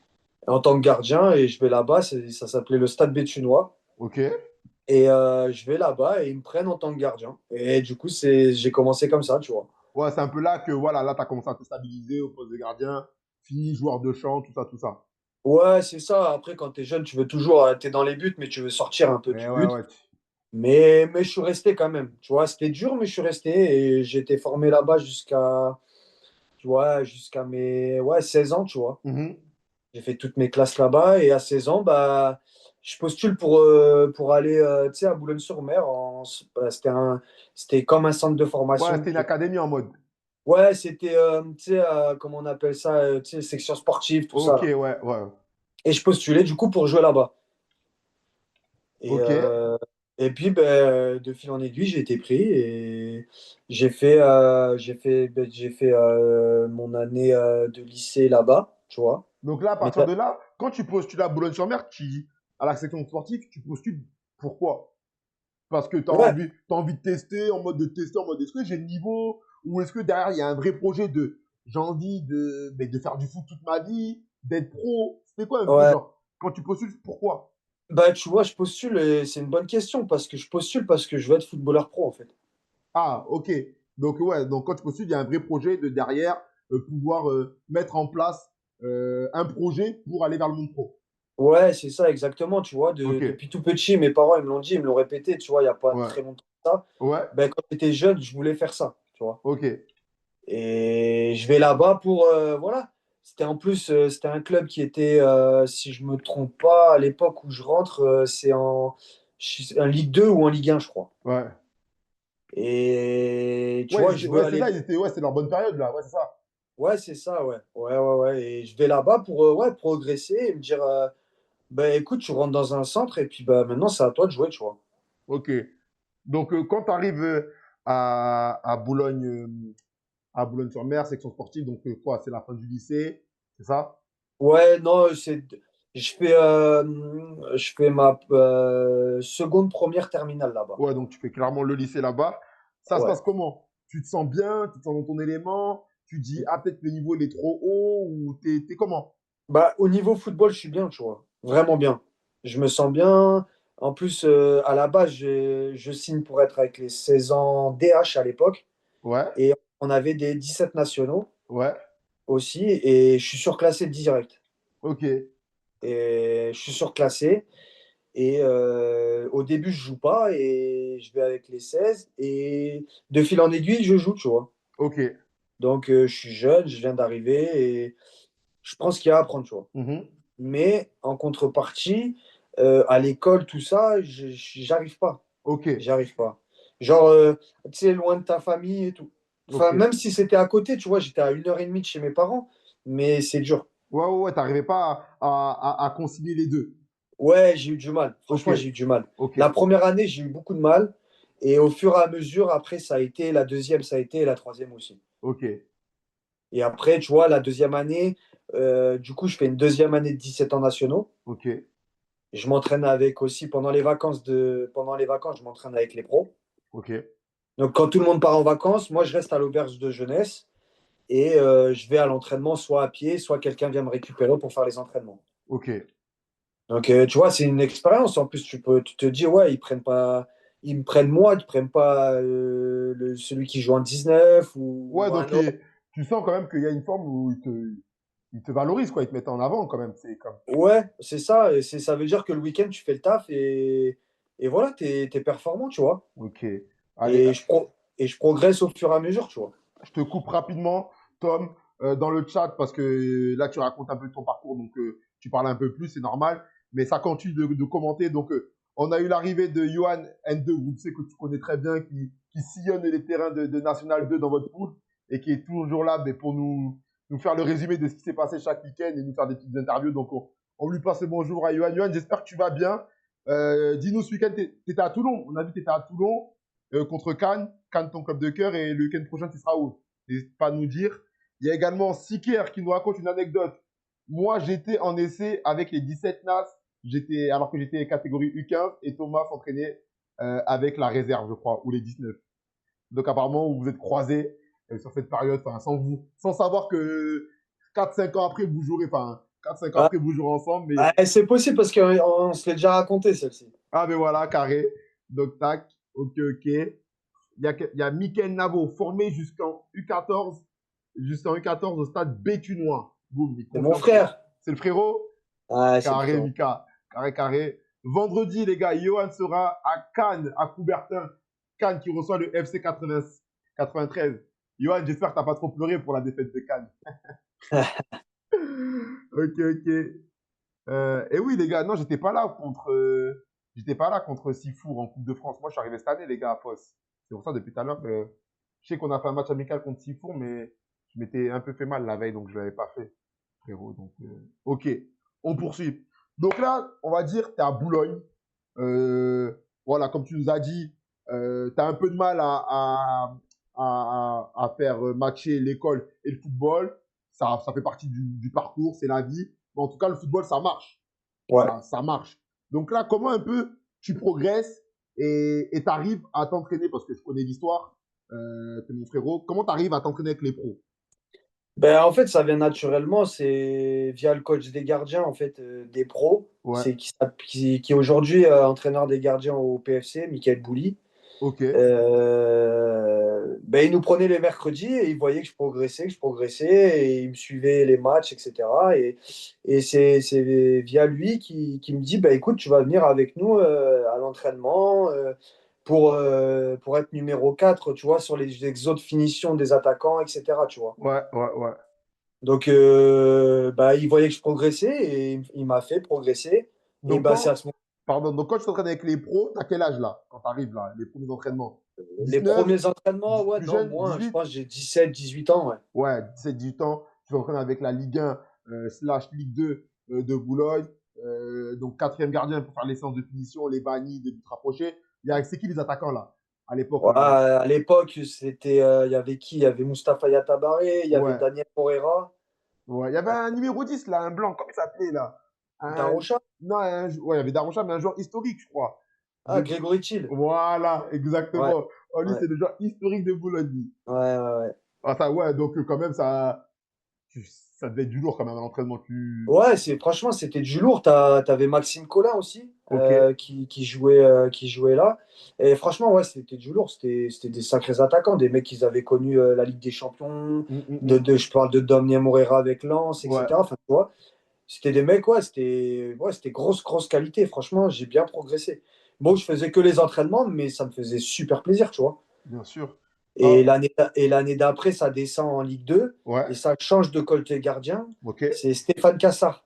En tant que gardien, et je vais là-bas, ça s'appelait le Stade Béthunois, Ok. et je vais là-bas, et ils me prennent en tant que gardien. Et du coup, j'ai commencé comme ça, tu vois. Ouais, c'est un peu là que voilà, là, tu as commencé à te stabiliser au poste de gardien, fini joueur de champ, tout ça, tout ça. Ouais, c'est ça. Après, quand t'es jeune, tu veux toujours, t'es dans les buts, mais tu veux sortir un peu Mais du ouais, but. ouais. Mais je suis resté quand même. Tu vois, c'était dur, mais je suis resté, et j'ai été formé là-bas tu vois, jusqu'à mes 16 ans, tu vois. Mhm. J'ai fait toutes mes classes là-bas et à 16 ans, bah, je postule pour aller tu sais, à Boulogne-sur-Mer. C'était comme un centre de Ouais, formation. c'était une académie en mode. Ouais, c'était, tu sais, comment on appelle ça, tu sais, section sportive, tout ça, Ok, là. ouais, ouais. Et je postulais du coup pour jouer là-bas. Et, Ok. euh, et puis, ben, de fil en aiguille, j'ai été pris et j'ai fait mon année de lycée là-bas, tu vois. Donc là, à Mais partir de là, quand tu postules à Boulogne-sur-Mer, à la section sportive, tu postules pourquoi? Parce que ouais, t'as envie de tester, en mode de tester, en mode est-ce que j'ai le niveau? Ou est-ce que derrière, il y a un vrai projet de j'ai envie de faire du foot toute ma vie, d'être pro? C'était quoi un peu, ouais. genre, quand tu postules, pourquoi? Bah, tu vois, je postule et c'est une bonne question parce que je postule parce que je veux être footballeur pro en fait. Ah, ok. Donc, ouais, donc quand tu postules, il y a un vrai projet de derrière pouvoir mettre en place un projet pour aller vers le monde pro. Ouais, c'est ça exactement, tu vois. Ok. Depuis tout petit, mes parents ils me l'ont dit, ils me l'ont répété, tu vois, il n'y a pas Ouais. très longtemps que ça. Ouais. Ben, quand j'étais jeune, je voulais faire ça, tu vois. Ok. Et je vais là-bas pour, voilà. C'était en plus, c'était un club qui était, si je me trompe pas, à l'époque où je rentre, c'est en Ligue 2 ou en Ligue 1, je crois. Ouais. Et tu Ouais, vois, je veux ouais, c'est ça, aller. ouais, c'est leur bonne période, là. Ouais, c'est ça. Ouais, c'est ça, ouais. Ouais, ouais, ouais. Et je vais là-bas pour ouais, progresser et me dire, bah écoute, tu rentres dans un centre et puis bah maintenant c'est à toi de jouer, tu vois. Ok. Donc, quand tu arrives à Boulogne, à Boulogne-sur-Mer, section sportive, donc quoi, c'est la fin du lycée, c'est ça? Ouais, non, je fais ma seconde première terminale là-bas. Ouais, donc tu fais clairement le lycée là-bas. Ça se Ouais. passe comment? Tu te sens bien, tu te sens dans ton élément, tu dis, ah, peut-être le niveau il est trop haut, ou t'es comment? Bah, au niveau football, je suis bien, tu vois. Vraiment bien. Je me sens bien. En plus, à la base, je signe pour être avec les 16 ans DH à l'époque. Ouais, Et on avait des 17 nationaux ouais, aussi. Et je suis surclassé direct. ok, Et je suis surclassé. Et au début, je joue pas. Et je vais avec les 16. Et de fil en aiguille, je joue, tu vois. ok. Donc, je suis jeune, je viens d'arriver. Et je prends ce qu'il y a à apprendre, tu vois. Mhm. Mais en contrepartie, à l'école, tout ça, j'arrive pas. Ok, J'arrive pas. Genre, tu sais, loin de ta famille et tout. ok. Enfin, même si c'était à côté, tu vois, j'étais à 1h30 de chez mes parents, mais c'est dur. Ouais, ouais, ouais, t'arrivais pas à concilier les deux. Ouais, j'ai eu du mal. Ok, Franchement, j'ai eu du mal. ok, La première année, j'ai eu beaucoup de mal. Et au fur et à mesure, après, ça a été la deuxième, ça a été et la troisième aussi. ok, Et après, tu vois, la deuxième année, du coup, je fais une deuxième année de 17 ans nationaux. ok, Je m'entraîne avec aussi pendant les vacances, je m'entraîne avec les pros. ok, Donc quand tout le monde part en vacances, moi je reste à l'auberge de jeunesse et je vais à l'entraînement soit à pied, soit quelqu'un vient me récupérer pour faire les entraînements. ok. Donc tu vois, c'est une expérience. En plus, tu te dis ouais, ils me prennent moi, ils prennent pas celui qui joue en 19 Ouais, ou donc un autre. tu sens quand même qu'il y a une forme où ils te valorisent, quoi. Ils te mettent en avant quand même. C'est comme. Ouais, c'est ça. Ça veut dire que le week-end, tu fais le taf et voilà, t'es performant, tu vois. Ok. Allez, Et je progresse au fur et à mesure, tu vois. je te coupe rapidement, Tom, dans le chat, parce que là, tu racontes un peu ton parcours, donc tu parles un peu plus, c'est normal. Mais ça continue de commenter. Donc, on a eu l'arrivée de Johan N2, groupe C que tu connais très bien, qui sillonne les terrains de National 2 dans votre poule et qui est toujours là mais pour nous faire le résumé de ce qui s'est passé chaque week-end et nous faire des petites interviews. Donc, on lui passe le bonjour à Johan. Johan, j'espère que tu vas bien. Dis-nous, ce week-end, tu étais à Toulon. On a vu que tu étais à Toulon contre Cannes. Cannes, ton club de cœur. Et le week-end prochain, tu seras où? N'hésite pas à nous dire. Il y a également Siker qui nous raconte une anecdote. Moi, j'étais en essai avec les 17 NAS, alors que j'étais catégorie U15 et Thomas s'entraînait avec la réserve, je crois, ou les 19. Donc, apparemment, vous vous êtes croisés sur cette période, sans savoir que 4-5 ans après, vous jouerez, 4-5 ans Ah, après, vous jouerez ensemble. Mais, c'est possible parce qu'on se l'est déjà raconté, celle-ci. ah, mais voilà, carré. Donc, tac, ok, ok. Il y a Mickaël Navo, formé jusqu'en U14 au stade Béthunois. Boum, il C'est mon confirme. frère. C'est le frérot? Ah, c'est le Carré, frère. Mika. Carré, carré. Vendredi, les gars, Johan sera à Cannes, à Coubertin. Cannes qui reçoit le FC 93. Johan, j'espère que t'as pas trop pleuré pour la défaite de Cannes. Ok, ok. Et oui, les gars, non, j'étais pas là contre Sifour en Coupe de France. Moi, je suis arrivé cette année, les gars, à Fos. C'est pour ça, depuis tout à l'heure, je sais qu'on a fait un match amical contre Sifour, mais je m'étais un peu fait mal la veille, donc je l'avais pas fait, frérot. Donc, ok, on poursuit. Donc là, on va dire, tu es à Boulogne. Voilà, comme tu nous as dit, tu as un peu de mal à faire matcher l'école et le football. Ça fait partie du parcours, c'est la vie. Mais en tout cas, le football, ça marche. Ouais. Ça marche. Donc là, comment un peu tu progresses et tu arrives à t'entraîner, parce que je connais l'histoire, t'es mon frérot, comment tu arrives à t'entraîner avec les pros? Ben, en fait, ça vient naturellement. C'est via le coach des gardiens, en fait, des pros. Ouais, C'est qui est aujourd'hui entraîneur des gardiens au PFC, Michael Bouli. ok, Ben, il nous prenait les mercredis et il voyait que je progressais et il me suivait les matchs, etc. Et c'est via lui qui me dit, ben, écoute, tu vas venir avec nous à l'entraînement pour être numéro 4 tu vois, sur les exos de finition des attaquants, etc. Tu vois. ouais, ouais, ouais. Donc, bah, il voyait que je progressais et il m'a fait progresser. Et Donc bah, c'est à ce moment donc quand tu t'entraînes avec les pros, t'as quel âge là, quand t'arrives là, les premiers entraînements? les 19, premiers entraînements, ouais, plus non, jeune, moins. Je 18? pense que j'ai 17, 18 ans, ouais. Ouais, 17, 18 ans, tu t'entraînes avec la Ligue 1 slash Ligue 2 de Boulogne. Donc quatrième gardien pour faire les séances de finition, les bannis, des buts rapprochés. C'est qui les attaquants là, à l'époque? Ouais, à l'époque, il y avait qui? Il y avait Mustapha Yatabaré, il y avait Ouais, Daniel Morera, ouais. Il y avait un numéro 10 là, un blanc, comment il s'appelait là? Un, Darocha. non, ouais, il y avait Daronsha, mais un joueur historique, je crois. Ah, De, Grégory Thiel. Voilà, Ouais, exactement. Oh, lui, ouais, c'est le joueur historique de Boulogne, lui. ouais, ouais, ouais. Ah, ça, ouais, donc quand même, ça devait être du lourd quand même à l'entraînement. Ouais, franchement, c'était du lourd. T'avais Maxime Collin aussi, Ok. qui jouait là. Et franchement, ouais, c'était du lourd. C'était des sacrés attaquants, des mecs qui avaient connu la Ligue des Champions. Je parle de Daniel Morera avec Lens, Ouais, etc. Enfin, tu vois, c'était des mecs, ouais, c'était grosse, grosse qualité. Franchement, j'ai bien progressé. Bon, je faisais que les entraînements, mais ça me faisait super plaisir, tu vois. bien sûr. Et Ah, l'année d'après, ça descend en Ligue 2 et ouais, ça change de côté gardien. ok, C'est Stéphane Cassard.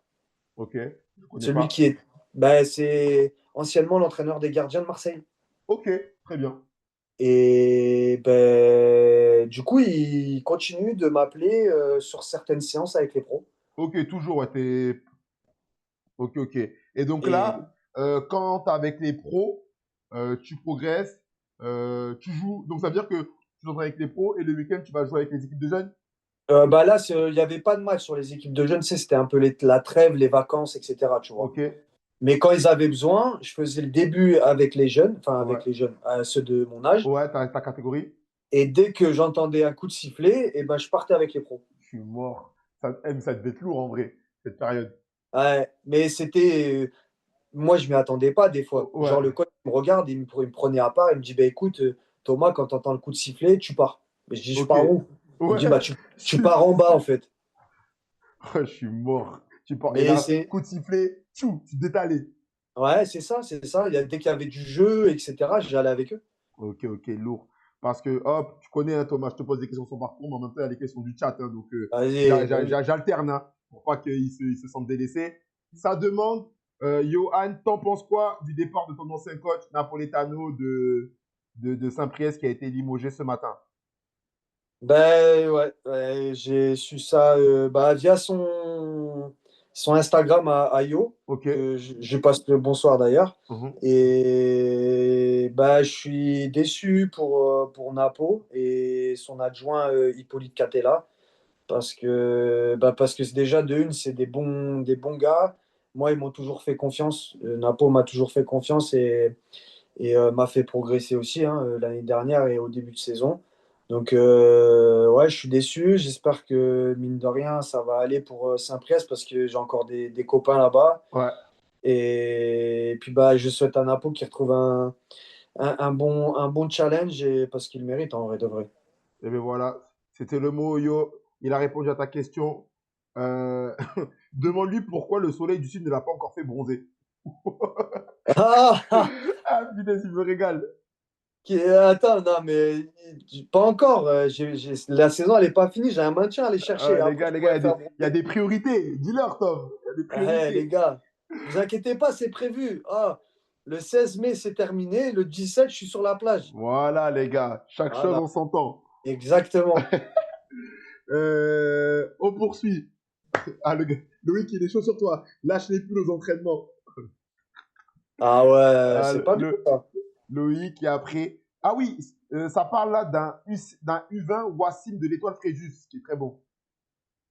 ok. Je connais Celui pas. qui est, ben, c'est anciennement l'entraîneur des gardiens de Marseille. Ok, très bien. Et ben, du coup, il continue de m'appeler sur certaines séances avec les pros. Ok, toujours, ouais, Ok, ok. Et donc Et là, quand tu es avec les pros, tu progresses, tu joues. Donc ça veut dire que tu t'entraînes avec les pros et le week-end, tu vas jouer avec les équipes de jeunes? bah là, il n'y avait pas de match sur les équipes de jeunes. Tu sais, c'était un peu la trêve, les vacances, etc. Tu vois. Ok, Mais quand ils avaient besoin, je faisais le début avec les jeunes, enfin ouais. avec les jeunes, ceux de mon âge. Ouais, t'as ta catégorie? Et dès que j'entendais un coup de sifflet, et ben, je partais avec les pros. Je suis mort. Ça devait être lourd en vrai, cette période. Ouais, mais moi, je m'y attendais pas des fois. Ouais, Genre, le coach il me regarde, il me prenait à part, il me dit, bah, écoute, Thomas, quand tu entends le coup de sifflet, tu pars. Mais je dis, je ok. pars où? Il me dit, Ouais, tu pars en bas, en fait. je suis mort. Et Mais là, c'est. coup de sifflet, tchou, tu détalais. Ouais, c'est ça, c'est ça. Dès qu'il y avait du jeu, etc., j'allais avec eux. Ok, ok, lourd. Parce que, hop, tu connais, hein, Thomas, je te pose des questions sur son parcours, mais en même temps, il y a les questions du chat. Hein, donc, Vas-y, bah oui. j'alterne, hein, pour pas qu'ils se sentent délaissés. Ça demande, Johan, t'en penses quoi du départ de ton ancien coach Napoletano de Saint-Priest qui a été limogé ce matin? Ben ouais, j'ai su ça bah, via son Instagram à Yo, Ok. que je passe le bonsoir d'ailleurs. Mhm. Et bah, je suis déçu pour Napo et son adjoint Hippolyte Catella. Parce que c'est déjà de une, c'est des bons gars. Moi, ils m'ont toujours fait confiance. Napo m'a toujours fait confiance et m'a fait progresser aussi hein, l'année dernière et au début de saison. Donc, ouais, je suis déçu. J'espère que, mine de rien, ça va aller pour Saint-Priest parce que j'ai encore des copains là-bas. Ouais. Et puis, bah, je souhaite à Napo qu'il retrouve un bon challenge parce qu'il le mérite en vrai de vrai. Et bien voilà, c'était le mot, Yo. Il a répondu à ta question. Euh, Demande-lui pourquoi le soleil du sud ne l'a pas encore fait bronzer. Ah! Ah, putain, il me régale. Attends, non, mais pas encore. La saison, elle n'est pas finie. J'ai un maintien à aller chercher. Les Après, gars, je pourrais me faire il y a bronzer. des priorités. Dis-leur, Tom. Il y a des Les priorités. gars, vous inquiétez pas, c'est prévu. Ah, le 16 mai, c'est terminé. Le 17, je suis sur la plage. Voilà, les gars. Chaque chose Voilà, en son temps. exactement. On poursuit. Ah, Loïc, il est chaud sur toi. Lâche les poules aux entraînements. Ah ouais, Ah, c'est pas bien ça. Loïc, et après. Ah oui, ça parle là d'un U20 Wassim de l'Étoile Fréjus, qui est très bon.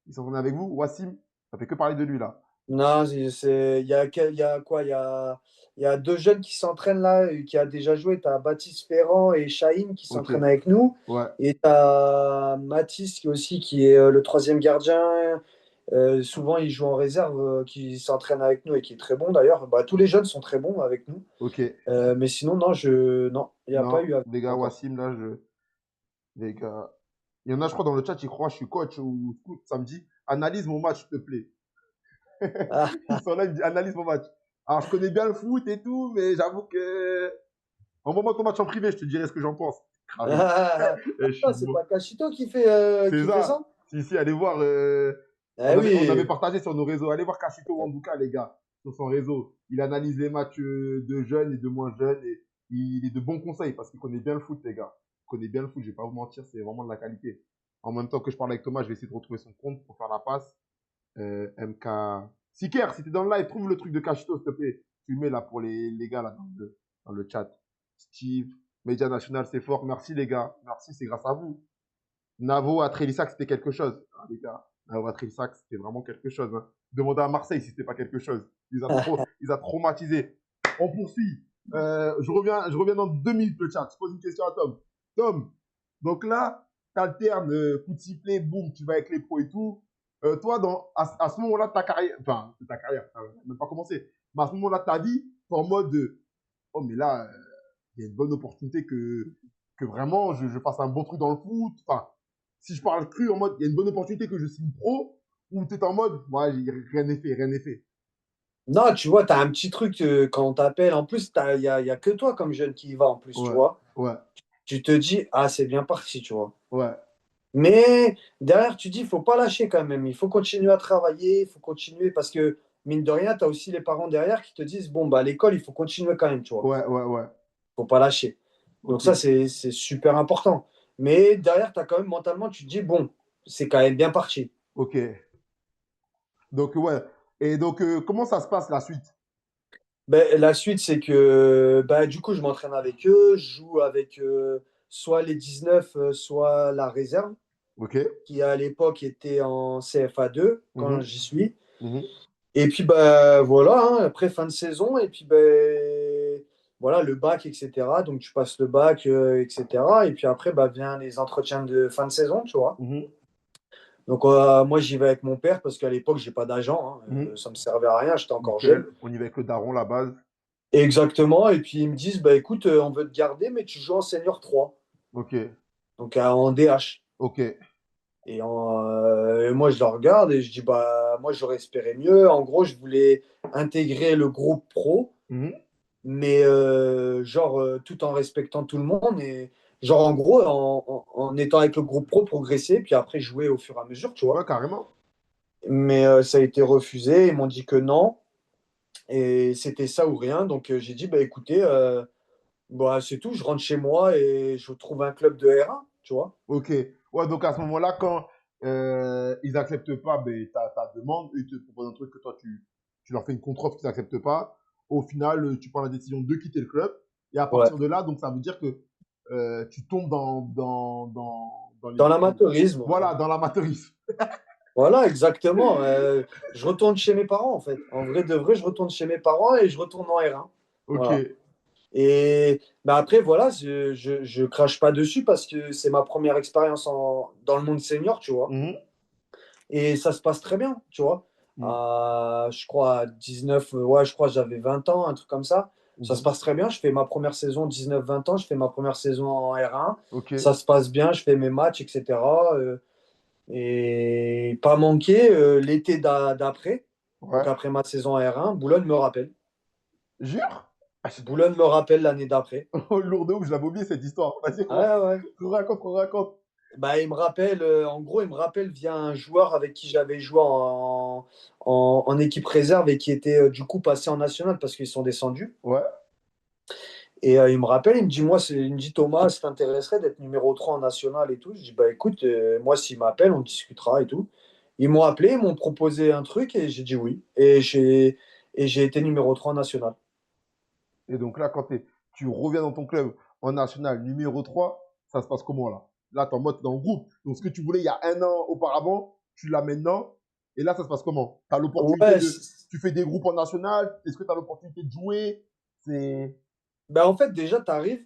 Ils sont venus avec vous, Wassim. Ça fait que parler de lui là. Non, il y a quoi? Il y a deux jeunes qui s'entraînent là, qui a déjà joué. Tu as Baptiste Ferrand et Chahine qui Ok. s'entraînent avec nous. Ouais. Et tu as Mathis qui est le troisième gardien. Souvent, il joue en réserve, qui s'entraîne avec nous et qui est très bon d'ailleurs. Bah, tous les jeunes sont très bons avec nous. Ok. Mais sinon, non, il n'y a pas Non, eu avec les nous gars, encore. Wassim, là, les gars. Il y en a, je crois, dans le chat, ils croient que je suis coach ou scout. Ça me dit, analyse mon match, s'il te plaît. Ah, Ils sont là, ils me disent, analyse mon match. Alors, je connais bien le foot et tout, mais j'avoue que. Envoie-moi ton match en privé, je te dirai ce que j'en pense. Cravé. Je suis c'est mort. pas Cachito C'est qui fait ça? ça. Si, si, allez voir. Eh On avait oui. partagé sur nos réseaux. Allez voir Kashito Wanduka, les gars, sur son réseau. Il analyse les matchs de jeunes et de moins jeunes. Et il est de bons conseils parce qu'il connaît bien le foot, les gars. Il connaît bien le foot, je vais pas vous mentir, c'est vraiment de la qualité. En même temps que je parle avec Thomas, je vais essayer de retrouver son compte pour faire la passe. MK. Siker, si t'es dans le live, trouve le truc de Kashito, s'il te plaît. Tu le mets là pour les gars là dans le chat. Steve, Média National, c'est fort. Merci les gars. Merci, c'est grâce à vous. Navo à Trélissac, c'était quelque chose. Ah, les gars, Navo à Trélissac, c'était vraiment quelque chose. Hein. Demandez à Marseille si c'était pas quelque chose. Il a traumatisé. On poursuit. Je reviens dans 2 minutes le chat. Je pose une question à Tom. Tom, donc là, t'alternes coup de sifflet, boum, tu vas avec les pros et tout. Toi, à ce moment-là de ta carrière, enfin, de ta carrière, ça n'a même pas commencé, mais à ce moment-là de ta vie, t'es en mode, oh, mais là, il y a une bonne opportunité que vraiment je fasse un bon truc dans le foot. Enfin, si je parle cru en mode, il y a une bonne opportunité que je signe pro, ou tu es en mode, ouais, rien n'est fait, rien n'est fait. Non, tu vois, tu as un petit truc quand on t'appelle. En plus, il y a que toi comme jeune qui y va en plus, tu Ouais, vois. ouais, Tu te dis, ah, c'est bien parti, tu vois. ouais. Mais derrière, tu dis, il faut pas lâcher quand même. Il faut continuer à travailler, il faut continuer parce que, mine de rien, tu as aussi les parents derrière qui te disent, bon, bah, à l'école, il faut continuer quand même, tu vois. Ouais, ouais, ouais. Faut pas lâcher. Donc Ok, ça, c'est super important. Mais derrière, tu as quand même mentalement, tu te dis, bon, c'est quand même bien parti. ok. Donc, ouais. Et donc, comment ça se passe la suite? Ben, la suite, c'est que bah, du coup, je m'entraîne avec eux, je joue avec soit les 19, soit la réserve, Ok. qui à l'époque était en CFA2 quand Mhm, j'y suis. mhm. Et puis bah, voilà, hein, après fin de saison, et puis ben voilà, le bac, etc. Donc tu passes le bac, etc. Et puis après, bah, vient les entretiens de fin de saison, tu vois. Mhm, Donc moi, j'y vais avec mon père parce qu'à l'époque, j'ai pas d'agent, hein, mhm. ça me servait à rien, j'étais encore jeune. Nickel. On y va avec le daron, la base. Exactement. Et puis ils me disent, bah écoute, on veut te garder, mais tu joues en senior 3, Ok, donc en DH. ok. Moi, je le regarde et je dis, bah, moi, j'aurais espéré mieux. En gros, je voulais intégrer le groupe pro, Mhm. mais genre, tout en respectant tout le monde. Et genre, en gros, en étant avec le groupe pro, progresser, puis après jouer au fur et à mesure, tu Ouais, vois. carrément. Mais ça a été refusé. Ils m'ont dit que non. Et c'était ça ou rien. Donc, j'ai dit, bah, écoutez, bah, c'est tout. Je rentre chez moi et je trouve un club de R1, tu vois. Ok. Ouais, donc à ce moment-là, quand ils n'acceptent pas ben, ta demande, ils te proposent un truc que toi, tu leur fais une contre-offre qu'ils n'acceptent pas. Au final, tu prends la décision de quitter le club. Et à Ouais. partir de là, donc ça veut dire que tu tombes dans Dans les... l'amateurisme. Voilà, dans l'amateurisme. Voilà, exactement. Je retourne chez mes parents, en fait. En vrai de vrai, je retourne chez mes parents et je retourne en R1. Ok. Voilà. Et bah après, voilà, je crache pas dessus parce que c'est ma première expérience dans le monde senior, tu vois. Mhm. Et ça se passe très bien, tu vois. Mhm. Je crois à 19, ouais, je crois que j'avais 20 ans, un truc comme ça. Ça se Mhm. passe très bien. Je fais ma première saison, 19-20 ans, je fais ma première saison en R1. Ok. Ça se passe bien, je fais mes matchs, etc. Et pas manqué, l'été d'après, donc Ouais. après ma saison R1, Boulogne me rappelle. Jure? Boulogne me rappelle l'année d'après. Oh, lourd de ouf, je l'avais oublié cette histoire. Vas-y, Ouais, ouais. on raconte. Bah, il me rappelle, en gros, il me rappelle via un joueur avec qui j'avais joué en équipe réserve et qui était du coup passé en national parce qu'ils sont descendus. Ouais. Et il me rappelle, il me dit, il me dit, Thomas, ça t'intéresserait d'être numéro 3 en national et tout. Je dis, bah écoute, moi, s'il m'appelle, on discutera et tout. Ils m'ont appelé, ils m'ont proposé un truc et j'ai dit oui. Et j'ai été numéro 3 en national. Et donc là, tu reviens dans ton club en national numéro 3, ça se passe comment là? Là, tu es en mode dans le groupe. Donc ce que tu voulais il y a un an auparavant, tu l'as maintenant. Et là, ça se passe comment? Tu as l'opportunité Ouais, de. Tu fais des groupes en national. Est-ce que tu as l'opportunité de jouer? C'est. bah en fait, déjà, tu arrives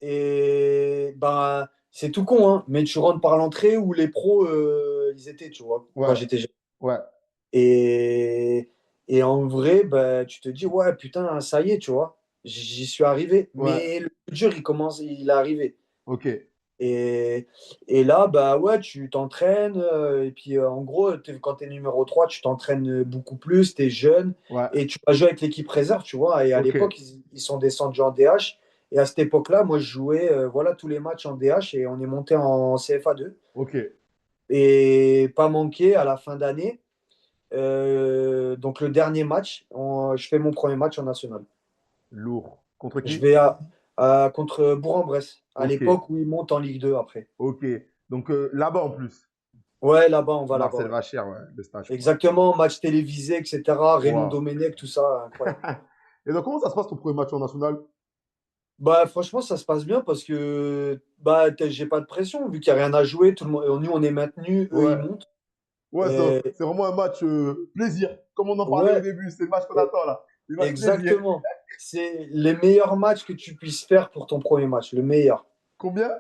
et bah, c'est tout con, hein, mais tu rentres par l'entrée où les pros, ils étaient, tu vois, quand Ouais, j'étais jeune. ouais, Et, et en vrai, bah, tu te dis, ouais, putain, ça y est, tu vois, j'y suis arrivé. ouais. Mais le plus dur, il est arrivé. Ok, Et, et là, bah ouais, tu t'entraînes. Et puis, en gros, quand tu es numéro 3 tu t'entraînes beaucoup plus, tu es jeune ouais, et tu vas jouer avec l'équipe réserve, tu vois. Et à ok, l'époque, ils sont descendus en DH. Et à cette époque-là, moi, je jouais voilà, tous les matchs en DH et on est monté en CFA2. ok. Et pas manqué à la fin d'année. Donc, le dernier match, je fais mon premier match en national. Lourd. Contre Je qui? vais contre Bourg-en-Bresse, à Ok, l'époque où ils montent en Ligue 2 après. ok. Donc là-bas en plus. Ouais, là-bas, on va là-bas, Marcel ouais. Vacher, ouais, le stage, quoi. Exactement, match télévisé, etc. Raymond Wow. Domenech, tout ça, incroyable. Et donc, comment ça se passe ton premier match en national? Bah, franchement, ça se passe bien parce que bah, j'ai pas de pression, vu qu'il n'y a rien à jouer. Tout le monde, nous, on est maintenus, eux, ils Ouais. montent. Ouais, Et, c'est vraiment un match plaisir. Comme on en parlait au ouais, début, c'est le match qu'on et- attend là. Le match plaisir. exactement. C'est les meilleurs matchs que tu puisses faire pour ton premier match, le meilleur. Combien?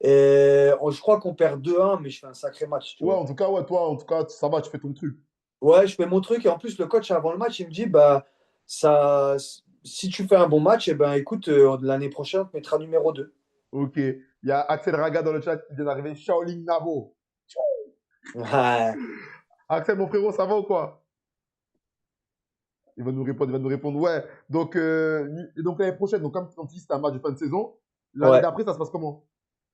Et je crois qu'on perd 2-1, mais je fais un sacré match, tu Ouais, vois. en tout cas, ouais, toi, en tout cas, ça va, tu fais ton truc. Ouais, je fais mon truc. Et en plus, le coach, avant le match, il me dit, bah, ça, si tu fais un bon match, eh ben, écoute, l'année prochaine, on te mettra numéro 2. Ok. Il y a Axel Raga dans le chat qui vient d'arriver. Shaolin Navo. Ouais. Axel, mon frérot, ça va ou quoi? Il va nous répondre. Ouais. Donc, et donc l'année prochaine, donc comme tu dis, c'est un match de fin de saison. L'année Ouais. d'après, ça se passe comment?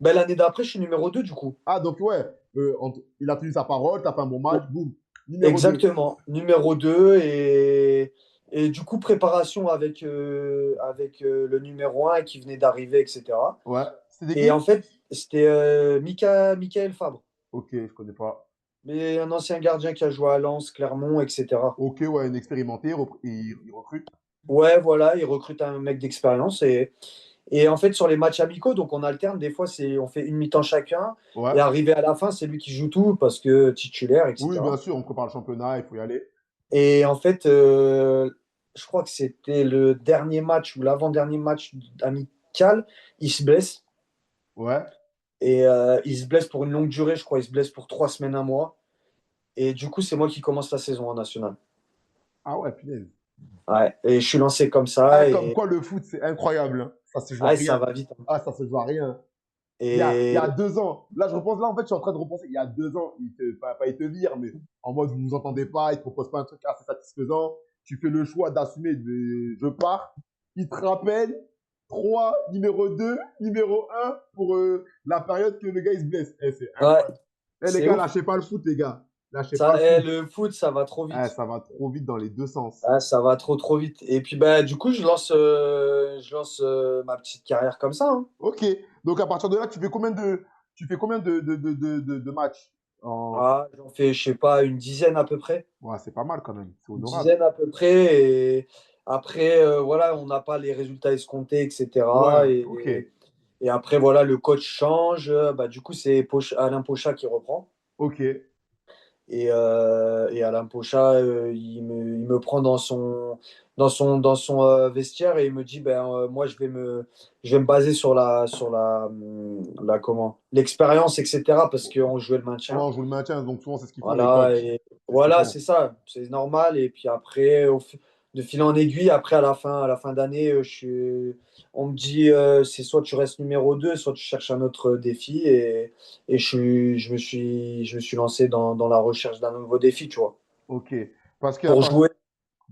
Ben, l'année d'après, je suis numéro 2 du coup. Ah, donc ouais, il a tenu sa parole, t'as fait un bon match, Oh, boum. Numéro 2. exactement. Numéro 2 et du coup, préparation avec le numéro un qui venait d'arriver, etc. Ouais. C'était Et en qui? fait, c'était Michael Fabre, Ok, je connais pas. mais un ancien gardien qui a joué à Lens, Clermont, etc. Ok, ouais, une expérimentée, il recrute. Ouais, voilà, il recrute un mec d'expérience. Et en fait, sur les matchs amicaux, donc on alterne, des fois, on fait une mi-temps chacun. Ouais. Et arrivé à la fin, c'est lui qui joue tout parce que titulaire, Oui, bien etc. sûr, on prépare le championnat, il faut y aller. Et en fait, je crois que c'était le dernier match ou l'avant-dernier match amical. Il se blesse. Ouais. Et il se blesse pour une longue durée, je crois. Il se blesse pour 3 semaines, un mois. Et du coup, c'est moi qui commence la saison en national. Ah ouais, punaise. Ouais. Et je suis lancé comme Ah, ça. comme Et quoi le foot, c'est incroyable, hein. Ça se joue à ouais, ça rien. va vite, hein. Ah, ça se joue à rien. Il y Et a 2 ans. Là, je repense, là, en fait, je suis en train de repenser. Il y a 2 ans, pas il te vire, mais en mode, vous ne vous entendez pas, il ne te propose pas un truc assez satisfaisant. Tu fais le choix d'assumer, je pars. Il te rappelle 3, numéro 2, numéro 1 pour la période que le gars il se blesse. Eh, c'est ouais, incroyable. Eh, les c'est gars, ouf. lâchez pas le foot, les gars. Lâchez pas Ça, le foot. le foot, ça va trop Eh, vite. ça va trop vite dans les deux sens. Ah, ça va trop trop vite. Et puis bah du coup je lance ma petite carrière comme ça, hein. Ok. Donc, à partir de là, tu fais combien de matchs en... Ah, j'en fais, je sais pas, une dizaine à peu près. Ouais, c'est pas mal quand même. C'est Une honorable. dizaine à peu près. Et après, voilà, on n'a pas les résultats escomptés, Ouais, etc. ok. Et après, voilà, le coach change. Bah, du coup, c'est Alain Pocha qui reprend. Ok. Et Alain Pocha, il me prend dans son vestiaire et il me dit, ben, moi, je vais me baser comment, l'expérience, etc. Parce qu'on jouait le Ouais, maintien. on joue le maintien, donc souvent c'est ce qu'ils font les Voilà, coachs. et C'est ce qu'ils voilà, font. c'est ça, c'est normal. Et puis après, de fil en aiguille, après, à la fin d'année, on me dit, c'est soit tu restes numéro 2 soit tu cherches un autre défi. Et je me suis lancé dans la recherche d'un nouveau défi, tu vois, Ok. Parce que, pour jouer.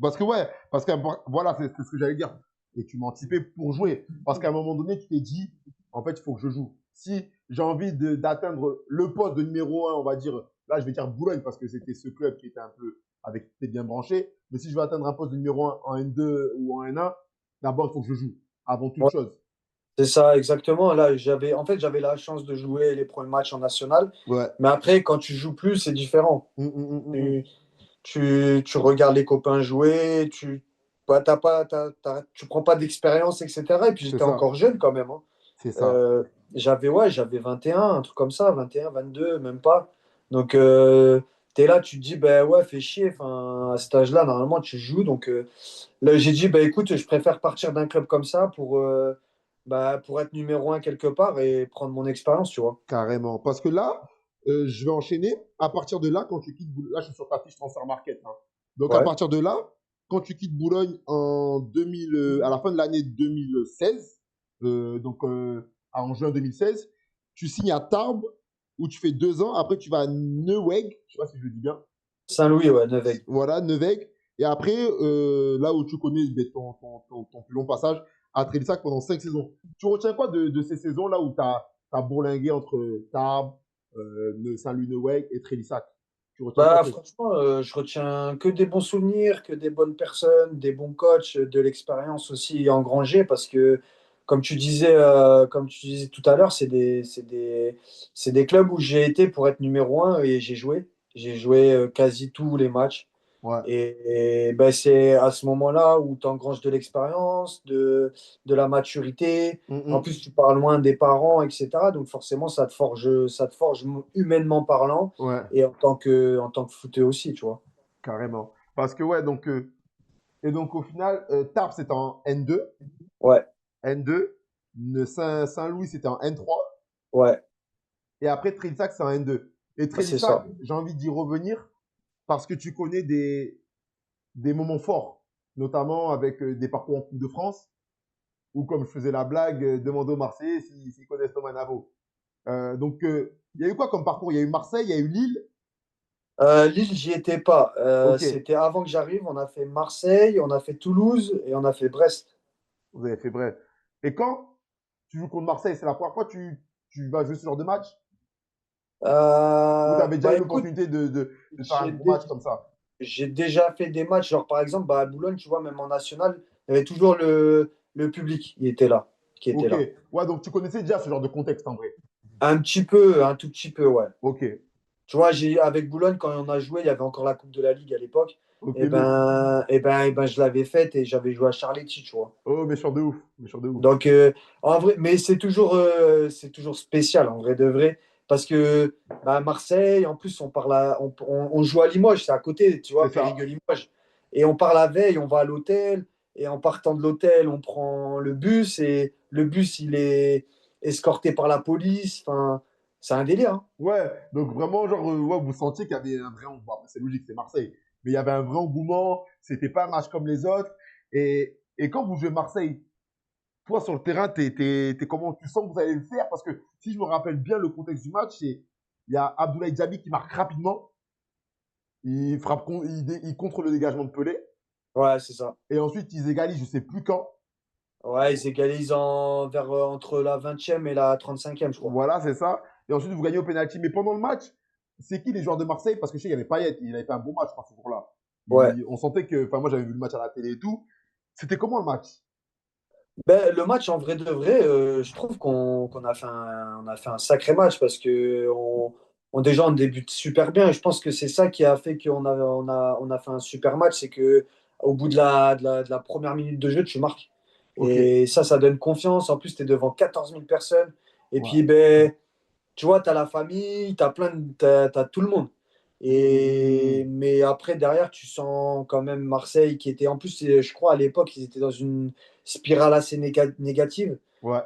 parce que ouais, parce que voilà, c'est ce que j'allais dire. Et tu m'as anticipé pour jouer. Parce qu'à un moment donné, tu t'es dit, en fait, il faut que je joue. Si j'ai envie d'atteindre le poste de numéro 1, on va dire, là, je vais dire Boulogne parce que c'était ce club qui était un peu avec qui était bien branché. Mais si je veux atteindre un poste de numéro 1 en N2 ou en N1, d'abord, il faut que je joue. Avant toute Ouais, chose. c'est ça, exactement. Là, en fait, j'avais la chance de jouer les premiers matchs en national. Ouais. Mais après, quand tu joues plus, c'est différent. Tu, tu regardes les copains jouer, tu prends pas d'expérience, etc. Et puis C'est j'étais ça. encore jeune quand même, hein. C'est ça. Euh, j'avais 21, un truc comme ça, 21, 22, même pas. Donc, tu es là, tu te dis, ben ouais, fais chier. Enfin, à cet âge-là, normalement, tu joues. Donc, là, j'ai dit, ben écoute, je préfère partir d'un club comme ça pour être numéro 1 quelque part et prendre mon expérience, tu vois. Carrément. Parce que là, je vais enchaîner. À partir de là, quand tu quittes Boulogne, là, je suis sur ta fiche transfert market, hein. Donc, à Ouais. partir de là, quand tu quittes Boulogne en 2000, à la fin de l'année 2016, donc en juin 2016, tu signes à Tarbes où tu fais 2 ans. Après, tu vas à Neuweg, je sais pas si je le dis bien. Saint-Louis, ouais, Nevège. Voilà, Neuweg. Et après, là où tu connais ben, ton plus long passage, à Trélissac pendant 5 saisons. Tu retiens quoi de ces saisons-là où tu as bourlingué entre Tarbes, Saint-Louis-Neuweg et Trélissac? Tu retiens quoi Bah, franchement, je retiens que des bons souvenirs, que des bonnes personnes, des bons coachs, de l'expérience aussi engrangée parce que, comme tu disais tout à l'heure, c'est des clubs où j'ai été pour être numéro 1 et j'ai joué. J'ai joué quasi tous les matchs. Ouais. Et ben, c'est à ce moment-là où tu engranges de l'expérience, de la maturité. En Mhm. plus, tu pars loin des parents, etc. Donc forcément, ça te forge humainement parlant Ouais, et en tant que footeux aussi, tu vois. carrément. Parce que, ouais, donc, et donc au final, Tarbes, c'était en N2. Ouais, N2. Saint-Louis, c'était en N3. ouais, Et après, Trélissac, c'est en N2. Et c'est Trélissac, ça. j'ai envie d'y revenir parce que tu connais des moments forts, notamment avec des parcours en Coupe de France, ou comme je faisais la blague, demander aux Marseillais s'ils connaissent Thomas Navo. Donc, il y a eu quoi comme parcours? Il y a eu Marseille, il y a eu Lille. Lille, j'y étais pas. Ok, C'était avant que j'arrive. On a fait Marseille, on a fait Toulouse et on a fait Brest. vous avez fait vrai. Et quand tu joues contre Marseille, c'est la première fois que tu vas jouer ce genre de match? Ou tu avais déjà Bah eu écoute, l'opportunité de faire un j'ai gros match dé- comme ça? J'ai déjà fait des matchs, genre par exemple bah, à Boulogne, tu vois, même en national, il y avait toujours le public qui était Ok, là. ouais, donc tu connaissais déjà ce genre de contexte en vrai. Un petit peu, un tout petit peu, ouais. Ok, Tu vois, avec Boulogne, quand on a joué, il y avait encore la Coupe de la Ligue à l'époque. ok, Et ben, je l'avais faite et j'avais joué à Charletti, tu vois. oh, méchant de ouf, méchant de ouf. Donc, en vrai, mais c'est toujours spécial, en vrai de vrai. Parce que bah, Marseille, en plus, on joue à Limoges, c'est à côté, tu C'est vois, ça. Périgueux-Limoges. Et on part la veille, on va à l'hôtel. Et en partant de l'hôtel, on prend le bus. Et le bus, il est escorté par la police. Enfin, c'est un délire, hein. Ouais, donc vraiment, genre, ouais, vous sentiez qu'il y avait un vrai engouement. Bon, c'est logique, c'est Marseille. Mais il y avait un vrai engouement. C'était pas un match comme les autres. Et quand vous jouez Marseille, toi, sur le terrain, t'es comment? Tu sens que vous allez le faire? Parce que si je me rappelle bien le contexte du match, c'est il y a Abdoulaye Diaby qui marque rapidement. Il frappe, il contre le dégagement de Pelé. Ouais, c'est ça. Et ensuite, ils égalisent, je sais plus quand. Ouais, ils égalisent entre la 20e et la 35e, je crois. Voilà, c'est ça. Et ensuite, vous gagnez au penalty. Mais pendant le match, c'est qui les joueurs de Marseille? Parce que je sais qu'il y avait Payet, il avait fait un bon match, je crois, ce jour-là. Ouais. On sentait que, enfin, moi, j'avais vu le match à la télé et tout. C'était comment le match? Ben, le match, en vrai de vrai, je trouve qu'on a on a fait un sacré match parce que déjà, on débute super bien. Et je pense que c'est ça qui a fait on a fait un super match. C'est que au bout de la première minute de jeu, tu marques. Ok. Et ça donne confiance. En plus, tu es devant 14 000 personnes. Et Ouais. puis, ben, tu vois, tu as la famille, t'as tout le monde. Mm. Mais après, derrière, tu sens quand même Marseille qui était. En plus, je crois à l'époque, ils étaient dans une spirale assez négative. Ouais.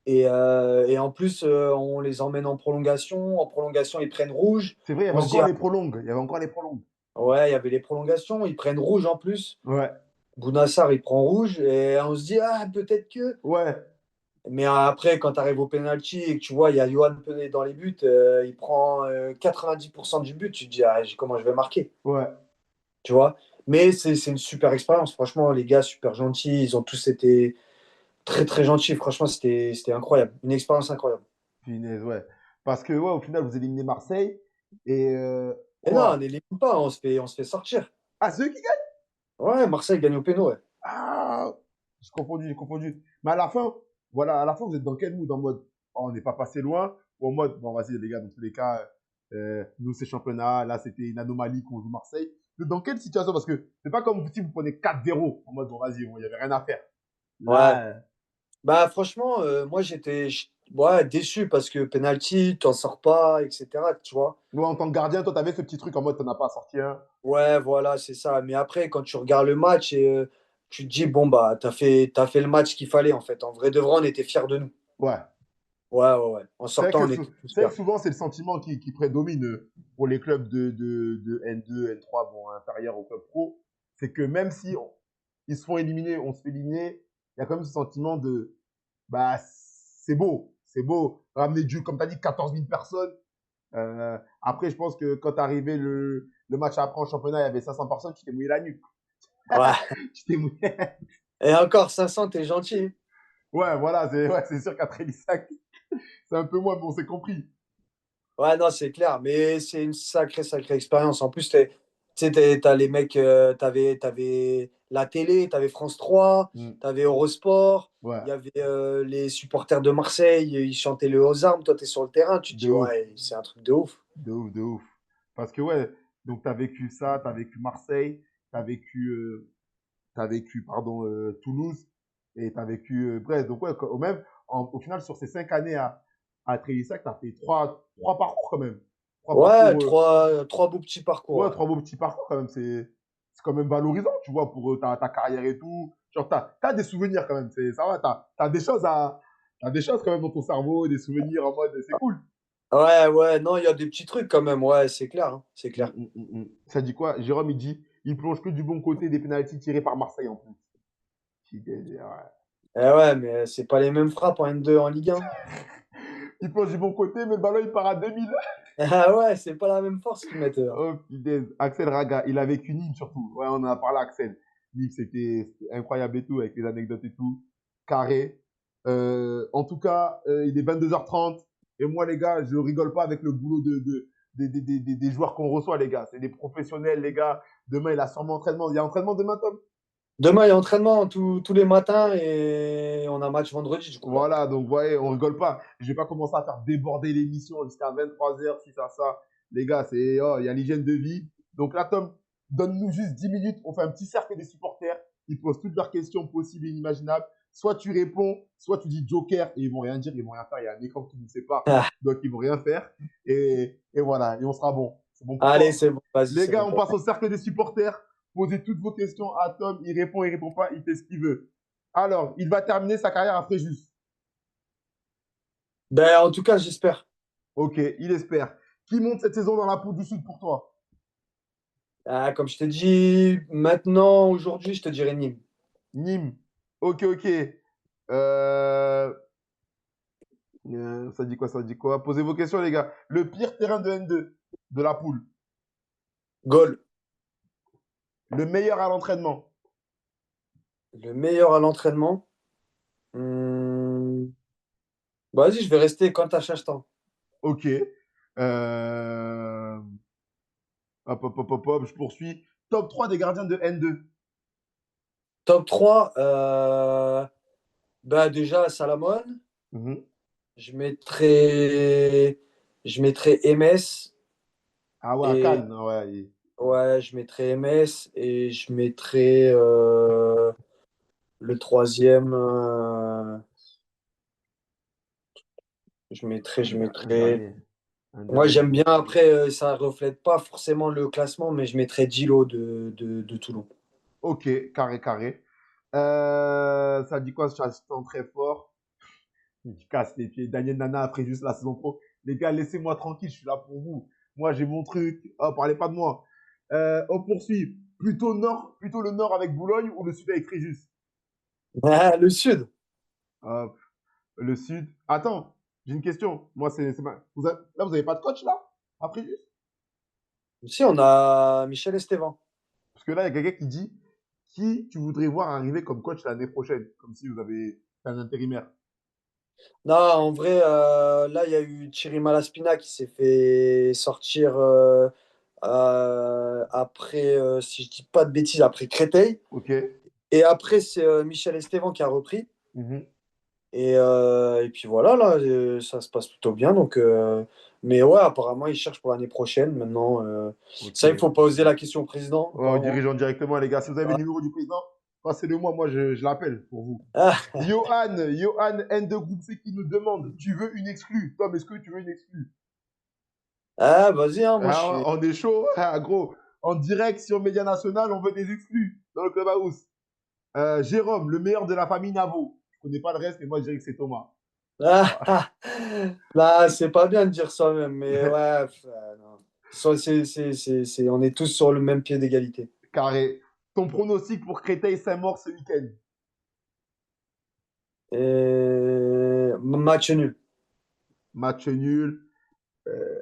Et en plus, on les emmène en prolongation. En prolongation, ils prennent rouge. C'est vrai, il y avait On se dit, encore ah, les prolongues. Il y avait encore les prolongues. ouais, il y avait les prolongations. Ils prennent rouge en plus. Ouais. Bounassar, il prend rouge. Et on se dit, ah, peut-être que. Ouais. Mais après, quand tu arrives au penalty et que tu vois, il y a Yohan Penet dans les buts, il prend 90% du but, tu te dis, ah, comment je vais marquer? Ouais. Tu vois? Mais c'est une super expérience. Franchement, les gars, super gentils. Ils ont tous été très, très gentils. Franchement, c'était incroyable. Une expérience incroyable. Punaise, ouais. Parce que, ouais, au final, vous éliminez Marseille. Et Et non, on quoi? n'élimine pas, on se fait sortir. Ah, c'est eux qui gagnent? Ouais, Marseille gagne au péno, ouais. Ah! J'ai confondu, j'ai confondu. Mais à la fin, voilà, à la fin, vous êtes dans quel mood? En mode, oh, on n'est pas passé loin? Ou en mode, bon, vas-y, les gars, dans tous les cas, nous, c'est championnat. Là, c'était une anomalie qu'on joue Marseille. Mais dans quelle situation? Parce que c'est pas comme si vous prenez 4-0. En mode, bon, vas-y, il n'y avait rien à faire. Ouais. Là, Bah, franchement, moi, ouais, déçu parce que penalty, t'en sors pas, etc. Tu vois? moi, en tant que gardien, toi, t'avais ce petit truc en mode, t'en as pas sorti un. Ouais, voilà, c'est ça. Mais après, quand tu regardes le match, tu te dis, bon, bah, t'as fait le match qu'il fallait, en fait. En vrai de vrai, on était fiers de nous. Ouais. Ouais, ouais, ouais. En C'est vrai sortant, que, on était tous c'est vrai fiers. que souvent, c'est le sentiment qui prédomine pour les clubs de N2, N3, bon, inférieurs au club pro. C'est que même si ils se font éliminer, on se fait éliminer, il y a quand même ce sentiment de, bah, c'est beau. Ramener du, comme tu as dit, 14 000 personnes. Après, je pense que quand arrivé le match après en championnat, il y avait 500 personnes, tu t'es mouillé la nuque. Ouais. Tu t'es mouillé. Et encore, 500, t'es gentil. Ouais, voilà, c'est sûr qu'à Trélissac, c'est un peu moins, mais on s'est compris. Ouais, non, c'est clair. Mais c'est une sacrée, sacrée expérience. En plus, tu sais, t'as les mecs, t'avais la télé, t'avais France 3, Mm. t'avais Eurosport, il Ouais, y avait les supporters de Marseille, ils chantaient le aux armes. Toi, t'es sur le terrain, tu te de dis, ouf. ouais, c'est un truc de ouf. De ouf, de ouf. Parce que ouais, donc tu as vécu ça, tu as vécu Marseille, t'as vécu pardon, Toulouse et tu as vécu Brest. Donc ouais, au même, au final, sur ces 5 années à Trélissac, tu as fait trois parcours quand même. Trois Ouais, parcours, trois beaux petits parcours. ouais, Ouais. trois beaux petits parcours quand même. C'est quand même valorisant, tu vois, pour ta carrière et tout. Genre, t'as des souvenirs quand même. Ça va, t'as des choses quand même dans ton cerveau, des souvenirs en mode, c'est cool. Ouais, ouais, non, il y a des petits trucs quand même. Ouais, c'est clair, hein, c'est clair. Ça dit quoi? Jérôme, il dit, il plonge que du bon côté des pénaltys tirés par Marseille en plus. Ouais. Eh ouais, mais c'est pas les mêmes frappes en N2 en Ligue 1. Il plonge du bon côté, mais le ballon, il part à 2000. Ah ouais, c'est pas la même force qu'ils mettent eux, hein. Oh, putain. Axel Raga, il a vécu Nîmes surtout. Ouais, on en a parlé à Axel. Nîmes, c'était incroyable et tout, avec les anecdotes et tout. Carré. En tout cas, il est 22h30. Et moi, les gars, je rigole pas avec le boulot des joueurs qu'on reçoit, les gars. C'est des professionnels, les gars. Demain, il a sûrement entraînement. Il y a entraînement demain, Tom? Demain, il y a entraînement tous les matins et on a match vendredi, du coup. Ouais. Voilà, donc vous voyez, on rigole pas. Je vais pas commencer à faire déborder l'émission jusqu'à 23h, si ça. Les gars, il y a l'hygiène de vie. Donc là, Tom, donne-nous juste 10 minutes. On fait un petit cercle des supporters. Ils posent toutes leurs questions possibles et inimaginables. Soit tu réponds, soit tu dis Joker et ils vont rien dire, ils vont rien faire. Il y a un écran qui ne sait pas, Ah, donc ils vont rien faire. Et voilà, et on sera bon. C'est bon pour allez, toi? c'est bon, vas-y, Les c'est gars, bon on pour passe moi. au cercle des supporters. Posez toutes vos questions à Tom. Il répond pas, il fait ce qu'il veut. Alors, il va terminer sa carrière à Fréjus. Ben, en tout cas, j'espère. Ok, il espère. Qui monte cette saison dans la poule du Sud pour toi? Ah, comme je t'ai dit, maintenant, aujourd'hui, je te dirais Nîmes. Nîmes. Ok, ok. Euh, ça dit quoi, ça dit quoi? Posez vos questions, les gars. Le pire terrain de N2 de la poule. Goal. Le meilleur à l'entraînement. Le meilleur à l'entraînement. Hmm, Vas-y, je vais rester quand à temps. Ok. Euh, hop, hop, hop, hop, hop, je poursuis. Top 3 des gardiens de N2. Top 3. Bah déjà, Salamone. Mhm. Je mettrais, je mettrais MS. Ah ouais, à Et Cannes. Ouais, ouais, je mettrais MS. Et je mettrais le troisième. Je un mettrais. dernier. Un Moi, dernier. j'aime bien. Après, ça reflète pas forcément le classement, mais je mettrais Dilo de Toulon. Ok, carré, carré. Ça dit quoi, Chaston très fort. Il casse les pieds. Daniel Nana après juste la saison pro. Les gars, laissez-moi tranquille, je suis là pour vous. Moi, j'ai mon truc. Oh, parlez pas de moi. On poursuit. Plutôt le nord avec Boulogne ou le sud avec Fréjus? Ah, le Sud. Hop, le sud. Attends, j'ai une question. Moi, là, vous avez pas de coach là? À Fréjus? Si, on a Michel Esteban. Parce que là, il y a quelqu'un qui dit qui tu voudrais voir arriver comme coach l'année prochaine, comme si vous avez un intérimaire. Non, en vrai, là, il y a eu Thierry Malaspina qui s'est fait sortir après, si je dis pas de bêtises, après Créteil. Ok. Et après, c'est Michel Esteban qui a repris. Mhm. Et puis voilà, là, ça se passe plutôt bien. Mais ouais, apparemment, ils cherchent pour l'année prochaine. Maintenant, Ok. ça, il faut pas oser la question au président, Oh, apparemment. dirigeant directement, les gars. Si vous avez Ouais. le numéro du président, passez-le moi. Moi, je l'appelle pour vous. Ah, Johan N de Groupe C qui nous demande tu veux une exclue? Tom, est-ce que tu veux une exclue? ah, vas-y, hein, moi, je Ah, suis. on est chaud, ah, gros. En direct sur Média National, on veut des exclus dans le Clubhouse. Jérôme, le meilleur de la famille Navo. Je connais pas le reste, mais moi, je dirais que c'est Thomas. Ah, Ah. ah. Là, c'est pas bien de dire ça même, mais ouais, non. On est tous sur le même pied d'égalité. Carré. Ton pronostic pour Créteil-Saint-Maur ce week-end? Match nul. Match nul. Euh,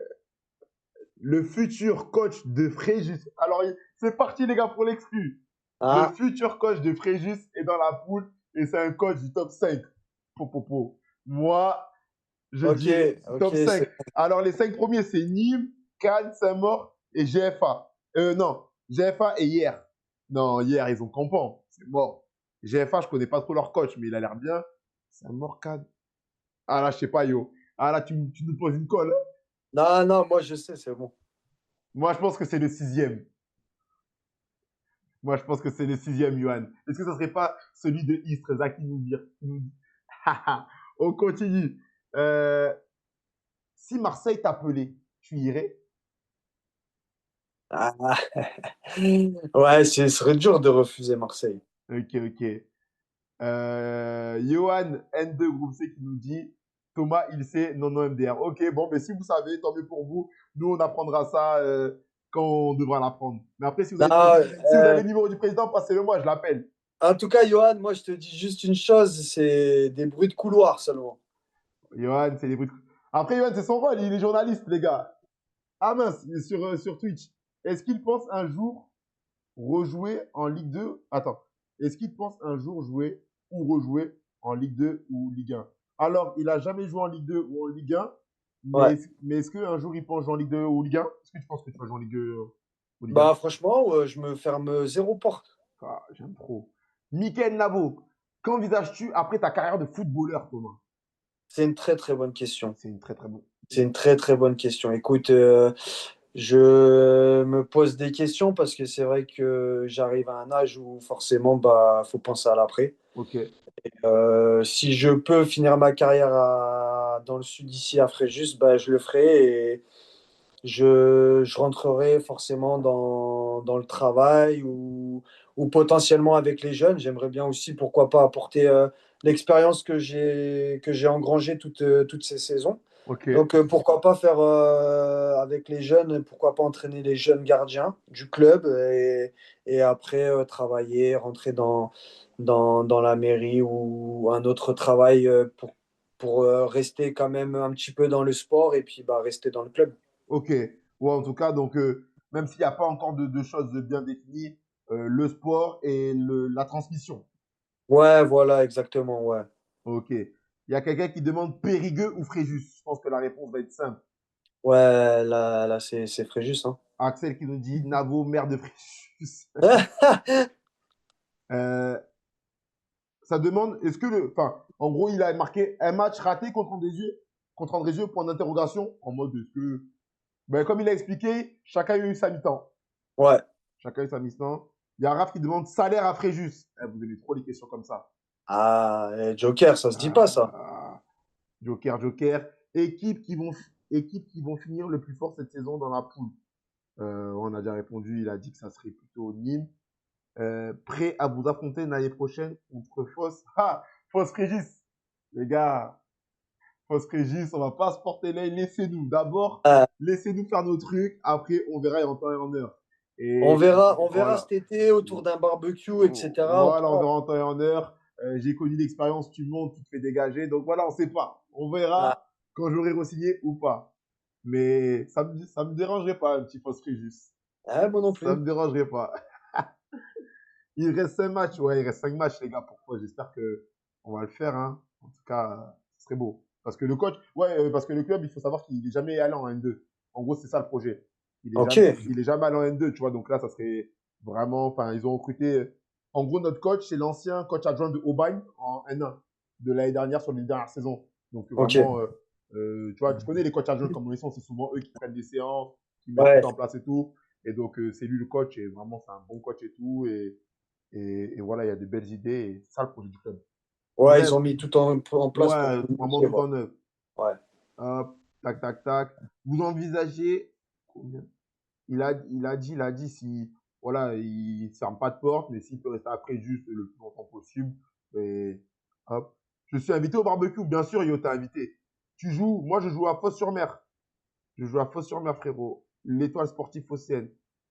le futur coach de Fréjus. Alors, c'est parti, les gars, pour l'exclu. Le Ah, futur coach de Fréjus est dans la poule et c'est un coach du top 5. Popopo. Moi, je ok, dis ok, top 5. Alors, les 5 premiers, c'est Nîmes, Cannes, Saint-Maur et GFA. Non, GFA et hier. Non, hier, ils ont campant. C'est mort. GFA, je connais pas trop leur coach, mais il a l'air bien. Saint-Maur, Cannes. Ah là, je sais pas, yo. Ah là, tu nous poses une colle, hein. Non, non, moi je sais, c'est bon. Moi, je pense que c'est le sixième. Moi, je pense que c'est le sixième, Johan. Est-ce que ça serait pas celui de Istres, Zaki nous dit On continue. Euh, si Marseille t'appelait, tu irais? Ah, ouais, ce serait dur de refuser Marseille. Ok, ok. Johan N2 Groupe C qui nous dit Thomas, il sait, non, non, MDR. Ok, bon, mais si vous savez, tant mieux pour vous. Nous, on apprendra ça quand on devra l'apprendre. Mais après, Non, si vous avez le numéro du président, passez-le moi, je l'appelle. en tout cas, Johan, moi je te dis juste une chose, c'est des bruits de couloir seulement. Johan, c'est des bruits. Après, Johan, c'est son rôle, il est journaliste, les gars. Ah mince, sur Twitch. Est-ce qu'il pense un jour rejouer en Ligue 2? Attends. Est-ce qu'il pense un jour jouer ou rejouer en Ligue 2 ou Ligue 1? Alors, il a jamais joué en Ligue 2 ou en Ligue 1, Ouais. mais est-ce qu'un jour il pense jouer en Ligue 2 ou Ligue 1? Est-ce que tu penses que tu vas jouer en Ligue 2 ou Ligue 1? Bah franchement, je me ferme zéro porte. Ah, j'aime trop. Mickaël Nabo, qu'envisages-tu après ta carrière de footballeur, Thomas? C'est une très très bonne question. C'est une très très bonne. C'est une très très bonne question. Écoute, je me pose des questions parce que c'est vrai que j'arrive à un âge où forcément, bah, faut penser à l'après. Ok. Si je peux finir ma carrière dans le sud ici à Fréjus, bah, je le ferai et je rentrerai forcément dans le travail ou potentiellement avec les jeunes. J'aimerais bien aussi, pourquoi pas, apporter l'expérience que j'ai engrangée toutes ces saisons. Ok, Donc, pourquoi pas faire avec les jeunes, pourquoi pas entraîner les jeunes gardiens du club et après travailler, rentrer dans la mairie ou un autre travail pour rester quand même un petit peu dans le sport et puis bah, rester dans le club. ok. Ouais, en tout cas, donc, même s'il n'y a pas encore de choses bien définies, le sport et la transmission. Ouais, voilà, exactement, ouais. Ok. Il y a quelqu'un qui demande Périgueux ou Fréjus. Je pense que la réponse va être simple. Ouais, là c'est Fréjus, hein. Axel qui nous dit Navo, maire de Fréjus. Euh, Ça demande, est-ce que enfin, en gros, il a marqué un match raté contre Andrézieux, point d'interrogation, en mode, est-ce que, ben, comme il a expliqué, chacun a eu sa mi-temps. Ouais. Chacun a eu sa mi-temps. Il y a Raph qui demande salaire à Fréjus. Eh, vous aimez trop les questions comme ça. Ah, Joker, ça se dit pas ça. Ah, Joker, Joker. Équipe qui vont, équipe qui vont finir le plus fort cette saison dans la poule. On a déjà répondu, il a dit que ça serait plutôt Nîmes. Prêt à vous affronter l'année prochaine contre Foss. Ah, Foss Régis. Les gars, Foss Régis, on va pas se porter l'œil. Laissez-nous. D'abord, Ah, laissez-nous faire nos trucs. Après, on verra en temps et en heure. on Et verra, on verra voilà. cet été autour d'un barbecue, etc. On Voilà, on pourra. verra en temps et en heure. J'ai connu l'expérience, tu montes, tu te fais dégager. Donc voilà, on sait pas. On Ah, verra quand j'aurai re-signé ou pas. Mais ça me dérangerait pas, un petit Foss Régis. moi non Ça plus. me dérangerait pas. Il reste 5 matchs, ouais, il reste 5 matchs, les gars. Pourquoi? J'espère que on va le faire, hein. En tout cas, ce serait beau. Parce que le coach, ouais, parce que le club, il faut savoir qu'il n'est jamais allé en N2. En gros, c'est ça le projet. Ok, Il est jamais allé en N2, tu vois. Donc là, ça serait vraiment, enfin, ils ont recruté. En gros, notre coach, c'est l'ancien coach adjoint de Aubagne en N1 de l'année dernière sur les dernières saisons. Donc ok. vraiment, tu vois, tu connais les coachs adjoints comme ils sont, c'est souvent eux qui prennent des séances, qui mettent Ouais, tout en place et tout. Et donc, c'est lui le coach et vraiment, c'est un bon coach et tout. Et voilà, il y a de belles idées et c'est ça le projet du club. ouais, ils Bref, ont mis tout en place pour ouais, que vous vraiment puissiez tout voir. en œuvre. Ouais. Hop, tac, tac, tac. Vous envisagez, il a dit si, voilà, il ne ferme pas de porte, mais s'il peut rester après juste le plus longtemps possible. Et hop. Je suis invité au barbecue, bien sûr, Yo, t'es invité. Tu joues, moi je joue à Fos-sur-Mer. Je joue à Fos-sur-Mer, frérot. L'étoile sportive phocéenne.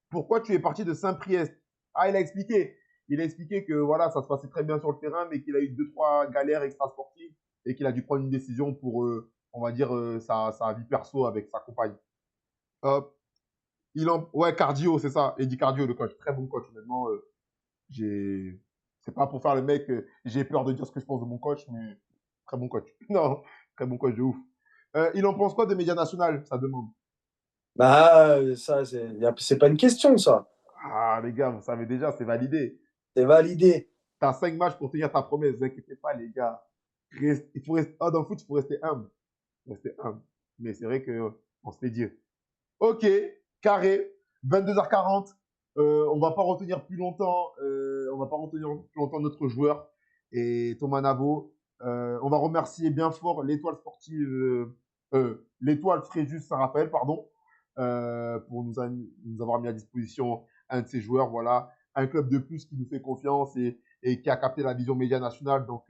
Pourquoi tu es parti de Saint-Priest? Ah, il a expliqué. Il a expliqué que voilà, ça se passait très bien sur le terrain, mais qu'il a eu deux, trois galères extra-sportives et qu'il a dû prendre une décision pour, on va dire, sa vie perso avec sa compagne. Hop. Ouais, cardio, c'est ça. Eddie Cardio, le coach. Très bon coach, honnêtement. J'ai, c'est pas pour faire le mec, j'ai peur de dire ce que je pense de mon coach, mais très bon coach. Non, très bon coach de ouf. Il en pense quoi de Média National? Ça demande. Bah, ça, c'est pas une question, ça. Ah, les gars, vous savez déjà, c'est validé. C'est validé. Tu as 5 matchs pour tenir ta promesse. Ne vous inquiétez pas, les gars. Il faut rester, dans le foot, il faut rester humble. Rester humble. Mais c'est vrai qu'on se l'est dit. Ok, carré. 22h40. On va pas retenir plus longtemps. On va pas retenir plus longtemps notre joueur et Thomas Navo. On va remercier bien fort l'étoile sportive, l'étoile Fréjus Saint-Raphaël, pardon, pour nous avoir mis à disposition un de ses joueurs. Voilà, un club de plus qui nous fait confiance et qui a capté la vision média nationale. Donc,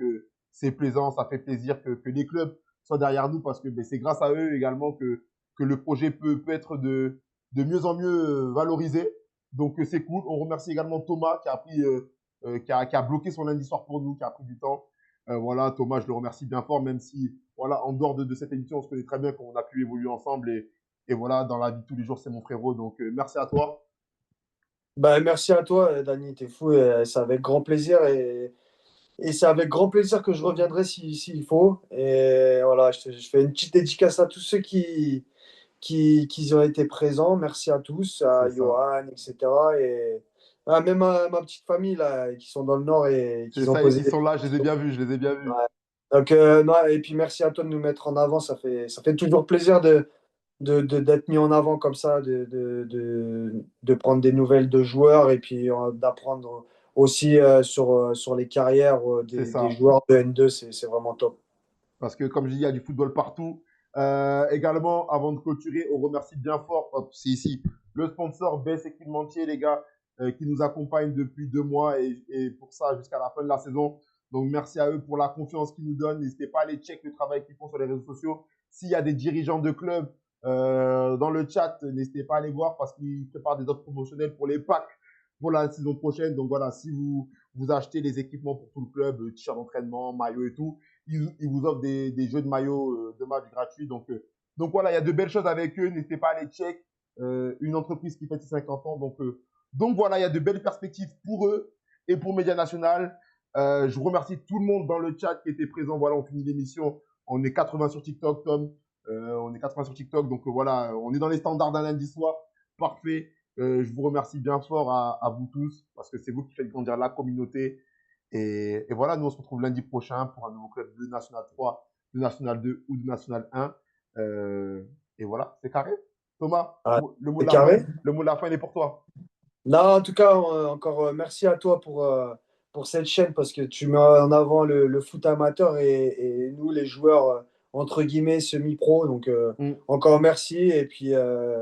c'est plaisant, ça fait plaisir que les clubs soient derrière nous parce que ben, c'est grâce à eux également que le projet peut être de mieux en mieux valorisé. Donc, c'est cool. On remercie également Thomas qui a pris, qui a bloqué son lundi soir pour nous, qui a pris du temps. Voilà, Thomas, je le remercie bien fort, même si, voilà, en dehors de cette émission, on se connaît très bien, qu'on a pu évoluer ensemble et voilà, dans la vie de tous les jours, c'est mon frérot. Donc, merci à toi. Bah, merci à toi, Dani, t'es fou. C'est avec grand plaisir et c'est avec grand plaisir que je reviendrai s'il faut. Et voilà, je fais une petite dédicace à tous ceux qui ont été présents. Merci à tous, à C'est ça. Johan, etc. Et même à ma petite famille là, qui sont dans le Nord et C'est qui ont ça, posé ils des sont là, je les ai questions. bien vus, je les ai bien vus. Ouais. Donc, non, et puis merci à toi de nous mettre en avant. Ça fait toujours plaisir d'être mis en avant comme ça, de prendre des nouvelles de joueurs et puis d'apprendre aussi sur les carrières C'est des ça. joueurs de N2. C'est vraiment top. Parce que, comme je dis, il y a du football partout. Également, avant de clôturer, on remercie bien fort, hop, c'est ici, le sponsor Best Équipementier, les gars, qui nous accompagne depuis 2 mois et pour ça jusqu'à la fin de la saison. Donc, merci à eux pour la confiance qu'ils nous donnent. N'hésitez pas à aller check le travail qu'ils font sur les réseaux sociaux. S'il y a des dirigeants de clubs dans le chat, n'hésitez pas à aller voir parce qu'ils préparent des offres promotionnelles pour les packs pour la saison prochaine. Donc voilà, si vous achetez les équipements pour tout le club, t-shirt d'entraînement, maillot et tout, ils vous offrent des jeux de maillot de match gratuits. Donc voilà, il y a de belles choses avec eux. N'hésitez pas à les check. Une entreprise qui fête ses 50 ans. Donc voilà, il y a de belles perspectives pour eux et pour Média National. Je vous remercie tout le monde dans le chat qui était présent. Voilà, on finit l'émission. On est 80 sur TikTok, Tom. On est 80 sur TikTok. Donc voilà, on est dans les standards d'un lundi soir. Parfait. Je vous remercie bien fort à vous tous parce que c'est vous qui faites grandir la communauté. Et voilà, nous on se retrouve lundi prochain pour un nouveau club de National 3, de National 2 ou de National 1. Et voilà, c'est carré. Thomas, Ah, le mot de c'est la fin, carré. le mot de la fin il est pour toi. Non, en tout cas, encore merci à toi pour cette chaîne parce que tu mets en avant le foot amateur et nous, les joueurs, entre guillemets, semi-pro. Donc, Mm. encore merci. Et puis,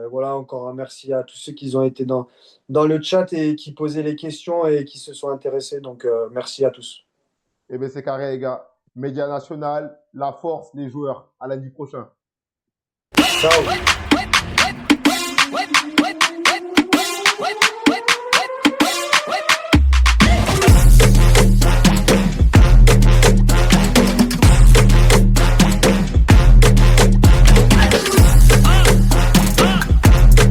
voilà, encore un merci à tous ceux qui ont été dans le chat et qui posaient les questions et qui se sont intéressés. Donc, merci à tous. Eh bien, c'est carré, les gars. Média National, la force, les joueurs. À lundi prochain. Ciao.